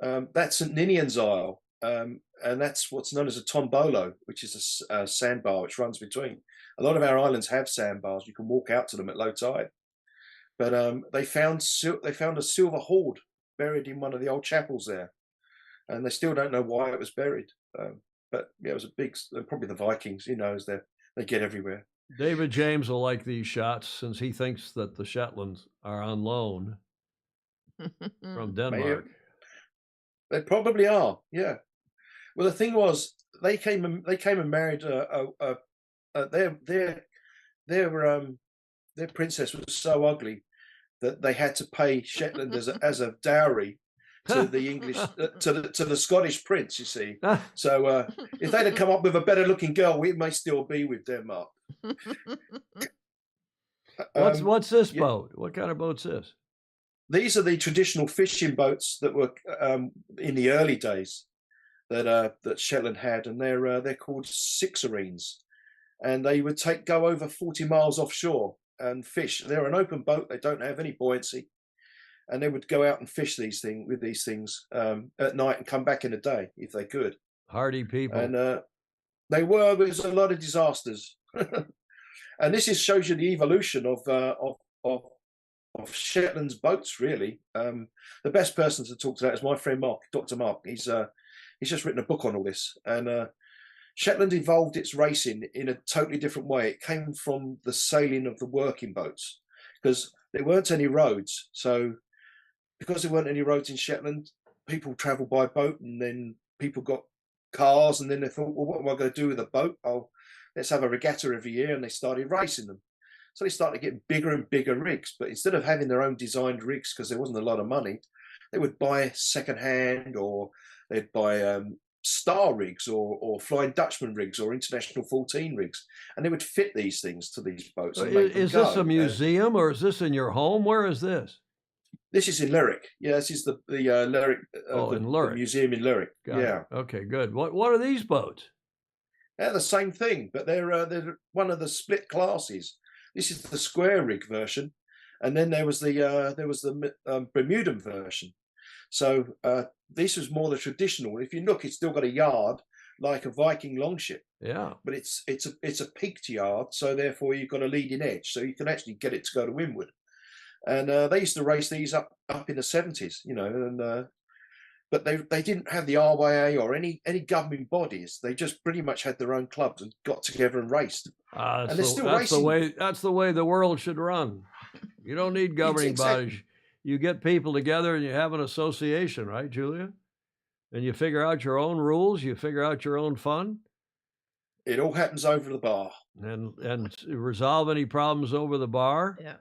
That's St Ninian's Isle, and that's what's known as a tombolo, which is a sandbar which runs between. A lot of our islands have sandbars. You can walk out to them at low tide. But they found a silver hoard buried in one of the old chapels there, and they still don't know why it was buried. But yeah, it was a big, probably the Vikings. As they get everywhere. David James will like these shots since he thinks that the Shetlands are on loan from Denmark. They probably are, yeah. Well, the thing was, they came and married their princess was so ugly that they had to pay Shetland as a dowry to the English to the Scottish prince. You see, so if they'd have come up with a better looking girl, we may still be with Denmark. What's this boat? What kind of boat's this? These are the traditional fishing boats that were in the early days that Shetland had, and they're called sixereens, and they would go over 40 miles offshore and fish. They're an open boat; they don't have any buoyancy, and they would go out and fish these things at night and come back in the day if they could. Hardy people, and there was a lot of disasters, and this shows you the evolution of Shetland's boats, really. The best person to talk to that is my friend Mark, Dr. Mark. He's just written a book on all this, and Shetland evolved its racing in a totally different way. It came from the sailing of the working boats, because there weren't any roads. So because there weren't any roads in Shetland, people travelled by boat, and then people got cars, and then they thought, well, what am I going to do with a boat? Oh, let's have a regatta every year, and they started racing them. So they started getting bigger and bigger rigs, but instead of having their own designed rigs, because there wasn't a lot of money, they would buy second-hand, or they'd buy Star rigs or Flying Dutchman rigs or International 14 rigs, and they would fit these things to these boats. Is this a museum, or is this in your home? Where is this? This is in Lerwick. Yeah, this is the Lerwick, in Lerwick. The museum in Lerwick. Yeah. Okay, good. What are these boats? They're the same thing, but they're one of the split classes. This is the square rig version, and then there was the Bermudan version. So this was more the traditional. If you look, it's still got a yard like a Viking longship. Yeah. But it's a peaked yard, so therefore you've got a leading edge, so you can actually get it to go to windward. And they used to race these up in the 70s, and but they didn't have the RYA or any governing bodies. They just pretty much had their own clubs and got together and raced. And they're still racing. That's the way the world should run. You don't need governing bodies. You get people together and you have an association, right, Julia? And you figure out your own rules. You figure out your own fun. It all happens over the bar. And resolve any problems over the bar. Yeah.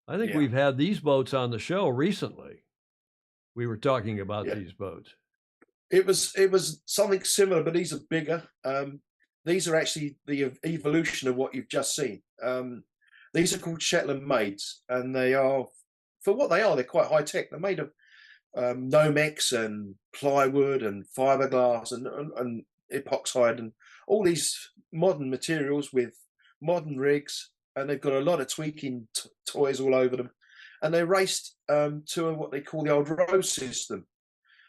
I think we've had these boats on the show recently. We were talking about these boats. It was something similar, but these are bigger. These are actually the evolution of what you've just seen. These are called Shetland Maids, and they are for what they are, they're quite high tech. They're made of Nomex and plywood and fiberglass and epoxide and all these modern materials with modern rigs, and they've got a lot of tweaking toys all over them. And they raced to what they call the old rose system,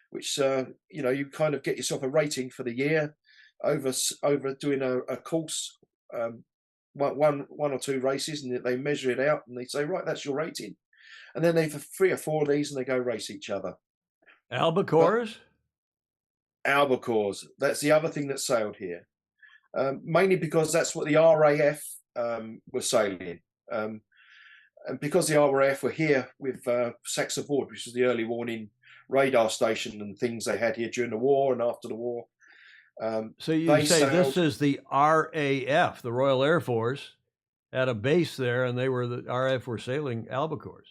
which you kind of get yourself a rating for the year over doing a course, one or two races, and they measure it out and they say, right, that's your rating. And then they have 3 or 4 of these and they go race each other. Albacores? Albacores. That's the other thing that sailed here. Mainly because that's what the RAF was sailing. And because the RAF were here with Saxa Board, which was the early warning radar station and things they had here during the war and after the war. So you say this is the RAF, the Royal Air Force, had a base there, and the RAF were sailing albacores.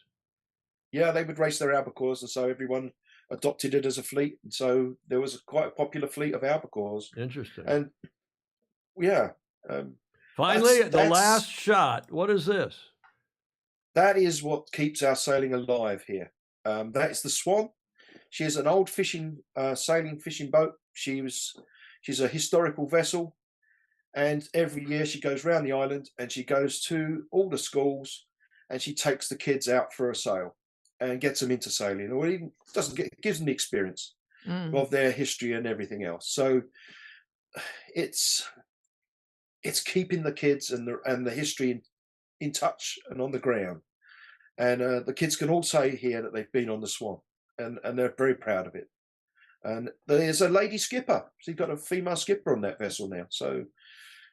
Yeah, they would race their albacores, and so everyone adopted it as a fleet. And so there was quite a popular fleet of albacores. Interesting. And yeah. Finally, the last shot. What is this? That is what keeps our sailing alive here. That is the Swan. She is an old sailing fishing boat. She's a historical vessel, and every year she goes around the island and she goes to all the schools and she takes the kids out for a sail and gets them into sailing, or even gives them the experience of their history and everything else. So it's keeping the kids and the history in touch and on the ground. And the kids can all say here that they've been on the Swan, and they're very proud of it. And there's a lady skipper. She's got a female skipper on that vessel now. So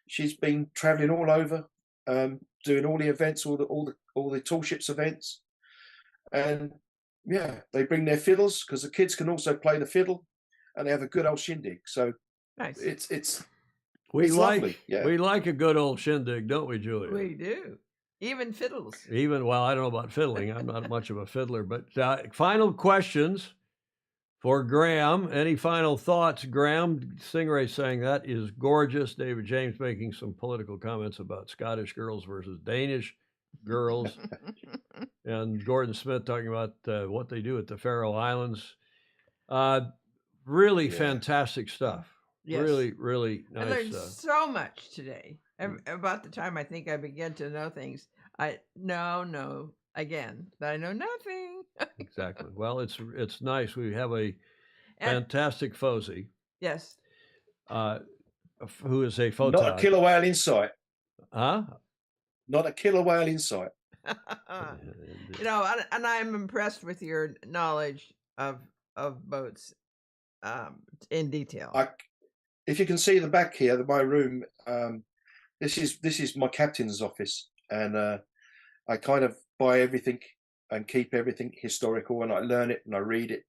she's been traveling all over, doing all the events, all the tall ships events. And yeah, they bring their fiddles because the kids can also play the fiddle, and they have a good old shindig. So nice. It's lovely. Yeah. We like a good old shindig, don't we, Julia? We do. Even fiddles. Well, I don't know about fiddling. I'm not much of a fiddler. But final questions for Graeme. Any final thoughts? Graeme, Stingray saying that is gorgeous. David James making some political comments about Scottish girls versus Danish girls. And Gordon Smith talking about what they do at the Faroe Islands. Really fantastic stuff. Yes. Really, really nice. I learned so much today. About the time I think I began to know things, I know again that I know nothing. Exactly. Well, it's nice. We have a fantastic FOSI. Yes. Who is a photog. Not a killer whale insight. Huh? Not a killer whale insight. And I'm impressed with your knowledge of boats in detail. If you can see the back here, my room, this is my captain's office, and I kind of buy everything and keep everything historical, and I learn it and I read it,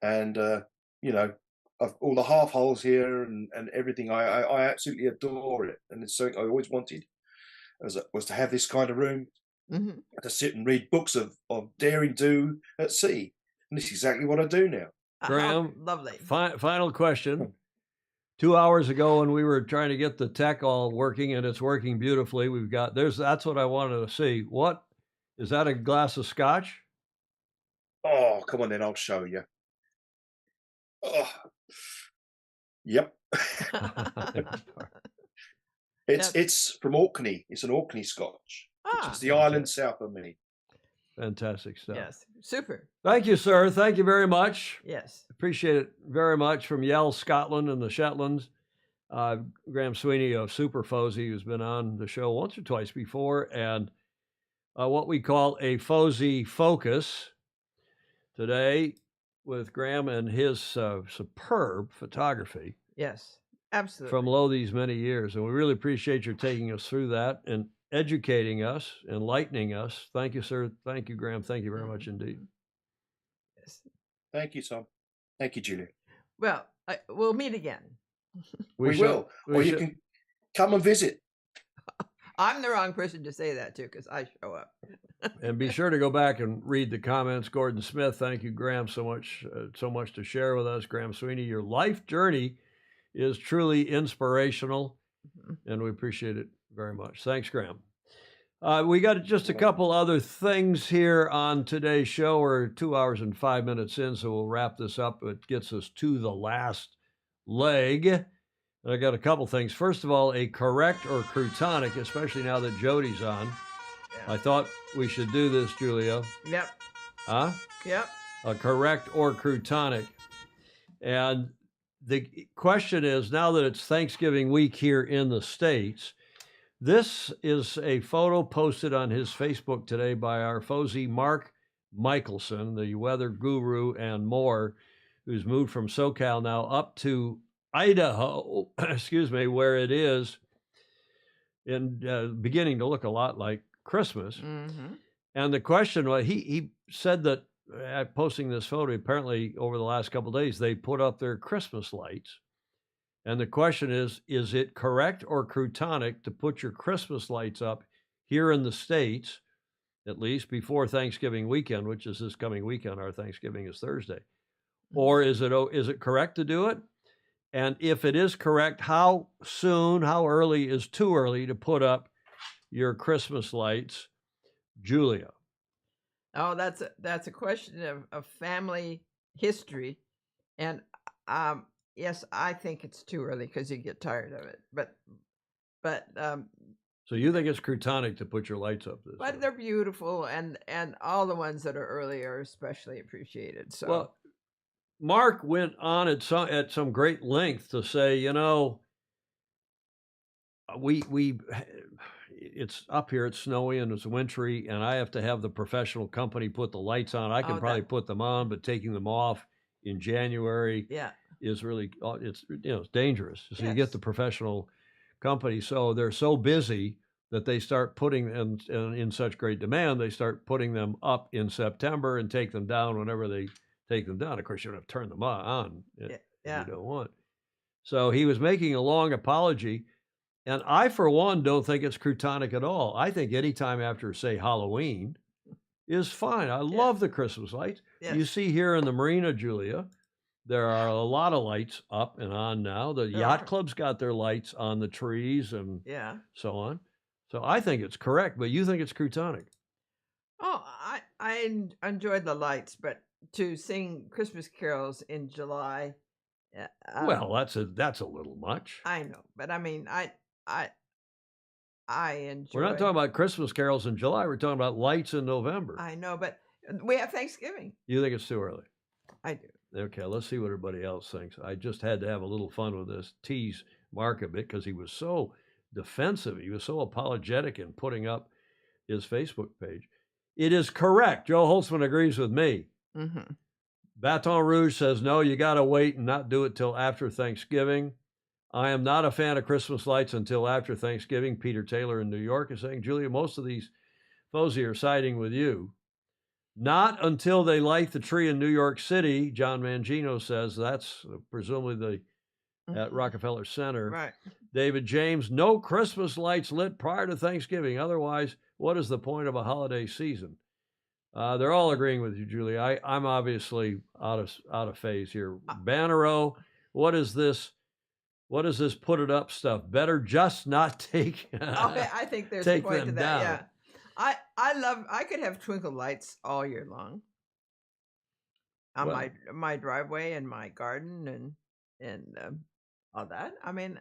and all the half holes here and everything, I absolutely adore it, and it's something I always wanted, was to have this kind of room, to sit and read books of daring do at sea, and this is exactly what I do now. Graeme, lovely. Final question. 2 hours ago, when we were trying to get the tech all working, and it's working beautifully, that's what I wanted to see. What is that? A glass of scotch? Oh, come on then, I'll show you. Oh, yep. It's from Orkney. It's an Orkney Scotch, which is the island south of me. Fantastic stuff. Yes, super. Thank you, sir. Thank you very much. Yes. Appreciate it very much. From Yell, Scotland and the Shetlands, Graeme Sweeney of Super FOSI, who's been on the show once or twice before, and what we call a FOSI Focus today with Graeme and his superb photography. Yes, absolutely. From lo these many years. And we really appreciate your taking us through that and educating us, enlightening us. Thank you, sir. Thank you, Graeme. Thank you very much indeed. Yes. Thank you, Tom. Thank you, Julia. Well, we'll meet again. We will. Or you can come and visit. I'm the wrong person to say that to because I show up. And be sure to go back and read the comments. Gordon Smith, thank you, Graeme, so much to share with us. Graeme Sweeney, your life journey is truly inspirational, and we appreciate it very much. Thanks, Graeme. We got just a couple other things here on today's show. We're 2 hours and 5 minutes in, so we'll wrap this up. It gets us to the last leg. I got a couple things. First of all, a correct or croutonic, especially now that Jody's on. Yeah. I thought we should do this, Julia. Yep. Huh? Yep. A correct or croutonic. And the question is, now that it's Thanksgiving week here in the States, this is a photo posted on his Facebook today by our FOSI Mark Michelson, the weather guru and more, who's moved from SoCal now up to Idaho, excuse me, where it is beginning to look a lot like Christmas. Mm-hmm. And the question was, he said that posting this photo, apparently over the last couple of days, they put up their Christmas lights. And the question is it correct or croutonic to put your Christmas lights up here in the States, at least before Thanksgiving weekend, which is this coming weekend? Our Thanksgiving is Thursday. Or is it correct to do it? And if it is correct, how soon, how early is too early to put up your Christmas lights, Julia? Oh, that's a question of family history. And yes, I think it's too early because you get tired of it. But so you think it's croutonic to put your lights up this but way? They're beautiful, and all the ones that are early are especially appreciated. So well, Mark went on at some great length to say, it's up here, it's snowy and it's wintry, and I have to have the professional company put the lights on. I can probably put them on, but taking them off in January is really, it's dangerous. So you get the professional company. So they're so busy that they start putting them in such great demand, they start putting them up in September and take them down whenever they take them down. Of course, you don't have to turn them on if you don't want. So he was making a long apology. And I, for one, don't think it's croutonic at all. I think any time after, say, Halloween is fine. I love the Christmas lights. Yes. You see here in the marina, Julia, there are a lot of lights up and on now. The yacht club's got their lights on the trees and so on. So I think it's correct, but you think it's croutonic. Oh, I enjoyed the lights, but to sing Christmas carols in July. Well, that's a little much. I know, but I mean, I enjoy. We're not talking about Christmas carols in July. We're talking about lights in November. I know, but we have Thanksgiving. You think it's too early? I do. Okay, let's see what everybody else thinks. I just had to have a little fun with this, tease Mark a bit, because he was so defensive. He was so apologetic in putting up his Facebook page. It is correct. Joe Holtzman agrees with me. Mm-hmm. Baton Rouge says, no, you got to wait and not do it till after Thanksgiving. I am not a fan of Christmas lights until after Thanksgiving. Peter Taylor in New York is saying, Julia, most of these FOSI are siding with you. Not until they light the tree in New York City, John Mangino says. That's presumably at Rockefeller Center. Right. David James, no Christmas lights lit prior to Thanksgiving. Otherwise, what is the point of a holiday season? They're all agreeing with you, Julie. I'm obviously out of phase here. Bannero, what is this? What is this put it up stuff? Better just not take. I think there's a point to that. Down. Yeah, I could have twinkle lights all year long on my driveway and my garden and all that. I mean,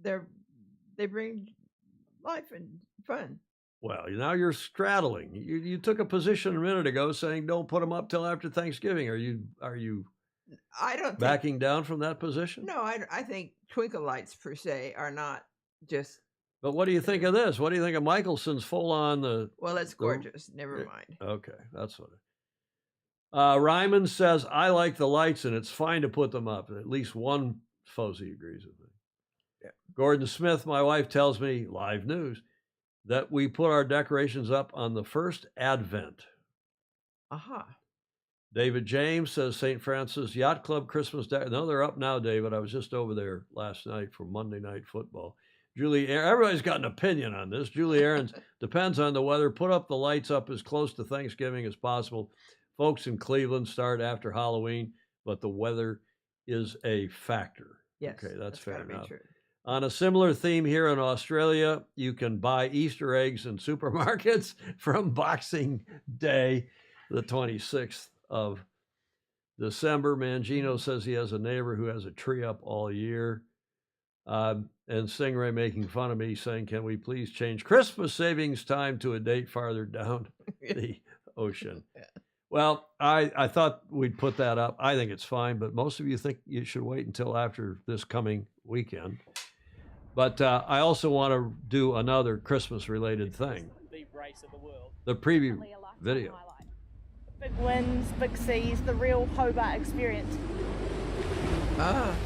they bring life and fun. Well, now you're straddling. You took a position a minute ago saying don't put them up till after Thanksgiving. Are you? I don't backing down from that position. No, I think twinkle lights per se are not just. But what do you think of this? What do you think of Michelson's full on the? Well, it's gorgeous. Never mind. Okay, that's what. Ryman says I like the lights and it's fine to put them up. At least one FOSI agrees with me. Yeah. Gordon Smith, my wife tells me, live news, that we put our decorations up on the first Advent. Aha. David James says St. Francis Yacht Club Christmas Day. No, they're up now, David. I was just over there last night for Monday Night Football. Julie, everybody's got an opinion on this. Julie Aarons, depends on the weather. Put up the lights up as close to Thanksgiving as possible. Folks in Cleveland start after Halloween, but the weather is a factor. Yes, okay, that's fair enough. On a similar theme here in Australia, you can buy Easter eggs in supermarkets from Boxing Day, the 26th of December. Mangino says he has a neighbor who has a tree up all year. And Stingray making fun of me, saying, can we please change Christmas savings time to a date farther down the ocean? Yeah. Well, I thought we'd put that up. I think it's fine, but most of you think you should wait until after this coming weekend. But I also want to do another Christmas-related thing. The preview video. Big winds, big seas, the real Hobart experience. An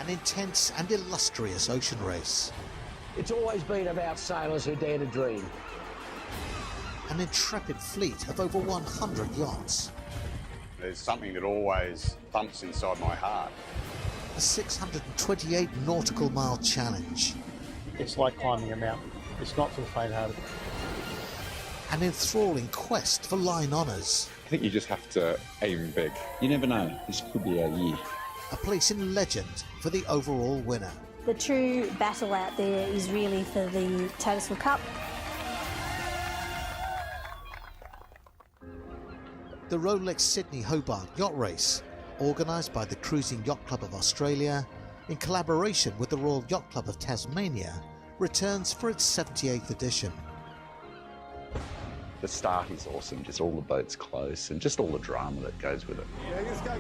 intense and illustrious ocean race. It's always been about sailors who dare to dream. An intrepid fleet of over 100 yachts. There's something that always thumps inside my heart. A 628 nautical mile challenge. It's like climbing a mountain. It's not for the faint-hearted. An enthralling quest for line honours. I think you just have to aim big. You never know. This could be a year. A place in legend for the overall winner. The true battle out there is really for the Tadiswell Cup. The Rolex Sydney Hobart Yacht Race, organised by the Cruising Yacht Club of Australia in collaboration with the Royal Yacht Club of Tasmania, returns for its 78th edition. The start is awesome, just all the boats close and just all the drama that goes with it. Yeah, just go.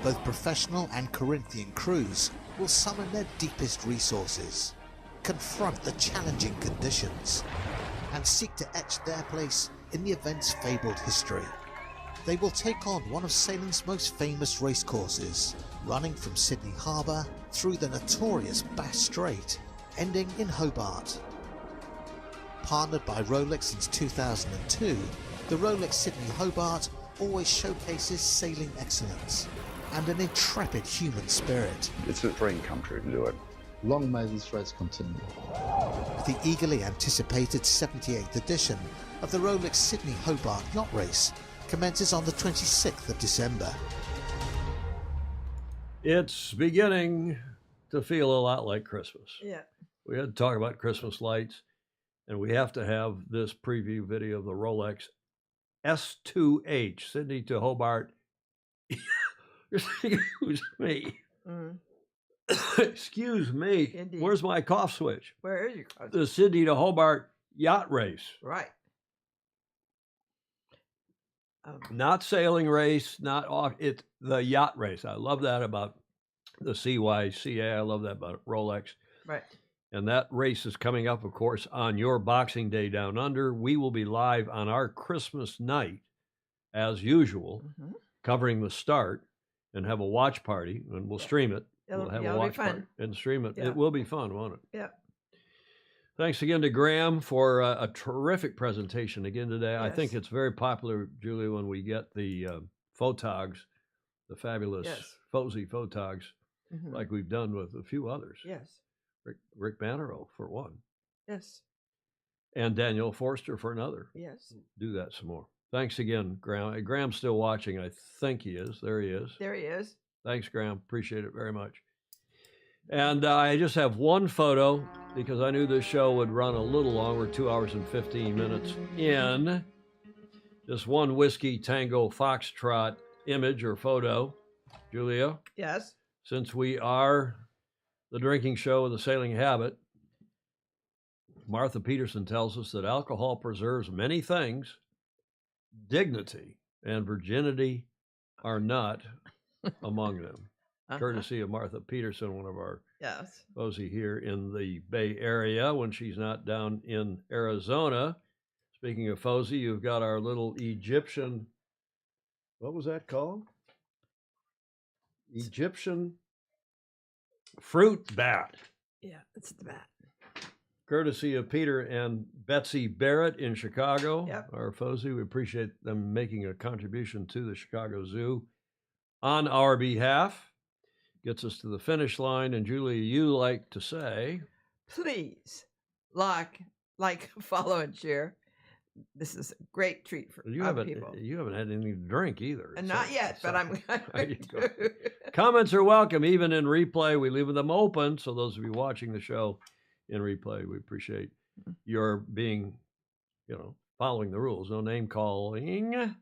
Both professional and Corinthian crews will summon their deepest resources, confront the challenging conditions, and seek to etch their place in the event's fabled history. They will take on one of sailing's most famous racecourses, running from Sydney Harbour through the notorious Bass Strait, ending in Hobart. Partnered by Rolex since 2002, the Rolex Sydney Hobart always showcases sailing excellence and an intrepid human spirit. It's a dream come true to do it. Long may this race continue. The eagerly anticipated 78th edition of the Rolex Sydney Hobart Yacht Race commences on the 26th of December. It's beginning to feel a lot like Christmas. Yeah. We had to talk about Christmas lights, and we have to have this preview video of the Rolex S2H, Sydney to Hobart. Excuse me. Excuse me. Indeed. Where's my cough switch? Where is your cough The Sydney to Hobart yacht race. Right. Not sailing race, not off. It's the yacht race. I love that about the CYCA. I love that about Rolex. Right. And that race is coming up, of course, on your Boxing Day Down Under. We will be live on our Christmas night, as usual, covering the start, and have a watch party, and we'll stream it. We'll have a watch party and stream it. Yeah. It will be fun, won't it? Yeah. Thanks again to Graeme for a terrific presentation again today. I think Yes. it's very popular, Julie, when we get the photogs, the fabulous Yes. FOSI photogs, Mhm. like we've done with a few others. Yes. Rick Bannerow for one, Yes. and Daniel Forster for another. Yes. Do that some more. Thanks again, Graeme. Graham's still watching. I think he is. There he is. There he is. Thanks, Graeme. Appreciate it very much. And I just have one photo because I knew this show would run a little longer, 2 hours and 15 minutes in. Just one Whiskey Tango Foxtrot image or photo. Julia? Yes. Since we are the drinking show with a sailing habit, Martha Peterson tells us that alcohol preserves many things. Dignity and virginity are not among them. Courtesy of Martha Peterson, one of our Yes. FOSI here in the Bay Area when she's not down in Arizona. Speaking of FOSI, you've got our little Egyptian, what was that called? Egyptian fruit bat. Yeah, it's the bat. Courtesy of Peter and Betsy Barrett in Chicago, Yep. our FOSI. We appreciate them making a contribution to the Chicago Zoo on our behalf. Gets us to the finish line. And Julie, you like to say, Please like, follow, and share this is a great treat for You other people. haven't had anything to drink either. And not yet, but I'm There you go. Comments are welcome, even in replay. We leave them open, so those of you watching the show in replay, we appreciate your being, following the rules. No name calling,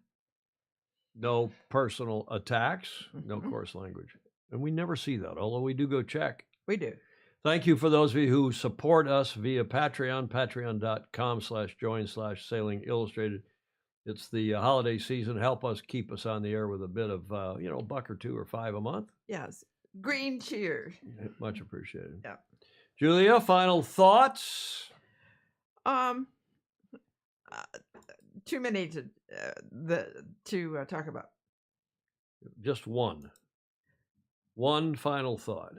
no personal attacks, no coarse language. And we never see that, although we do go check. We do. Thank you for those of you who support us via Patreon, patreon.com/join/Sailing Illustrated. It's the holiday season. Help us keep us on the air with a bit of, $1 or $2 or $5 a month. Yes. Green cheer. Much appreciated. Yeah. Julia, final thoughts? Too many to talk about. Just one. One final thought.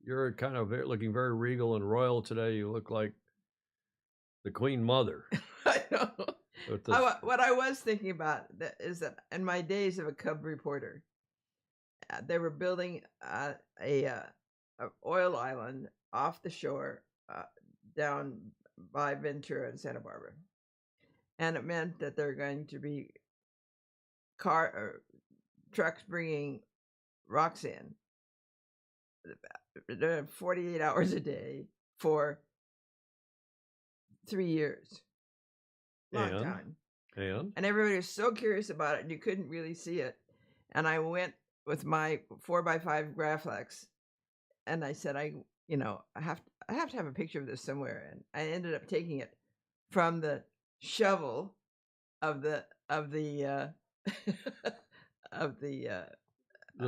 You're kind of looking very regal and royal today. You look like the Queen Mother. I know. What I was thinking about is that in my days of a cub reporter, they were building a oil island off the shore down by Ventura and Santa Barbara. And it meant that there are going to be trucks bringing rocks in 48 hours a day for 3 years. Long time. And everybody was so curious about it, and you couldn't really see it. And I went with my 4x5 Graflex, and I said, I have to have a picture of this somewhere. And I ended up taking it from the shovel of the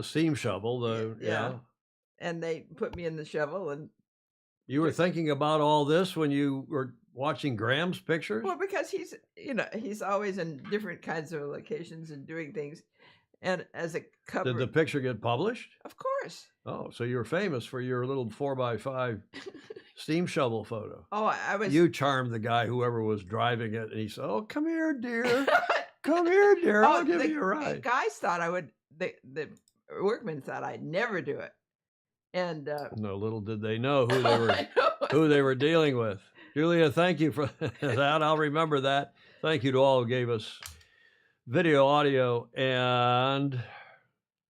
steam shovel. Yeah. And they put me in the shovel, and you were thinking about all this when you were watching Graham's pictures? Well, because he's always in different kinds of locations and doing things. And as a cover. Did the picture get published? Of course. Oh, so you were famous for your little 4x5 steam shovel photo. Oh, I was. You charmed the guy, whoever was driving it, and he said, "Oh, come here, dear. Come here, dear. I'll give you a ride." The guys thought I would. The workmen thought I'd never do it. And no, little did they know who they were dealing with. Julia, thank you for that. I'll remember that. Thank you to all who gave us video, audio, and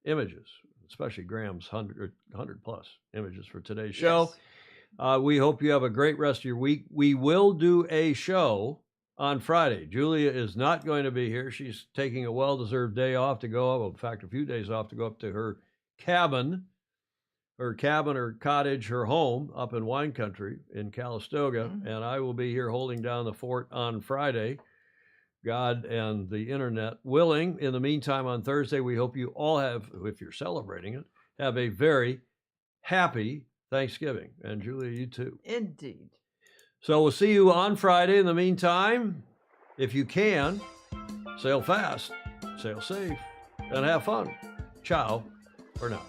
images, especially Graham's 100 plus images for today's show. Yes. We hope you have a great rest of your week. We will do a show on Friday. Julia is not going to be here. She's taking a well-deserved day off to go up. In fact, a few days off to go up to her cabin or cottage, her home up in wine country in Calistoga. Mm-hmm. And I will be here holding down the fort on Friday, God and the internet willing. In the meantime, on Thursday, we hope you all have, if you're celebrating it, have a very happy Thanksgiving. And Julia, you too. Indeed. So we'll see you on Friday. In the meantime, if you can, sail fast, sail safe, and have fun. Ciao for now.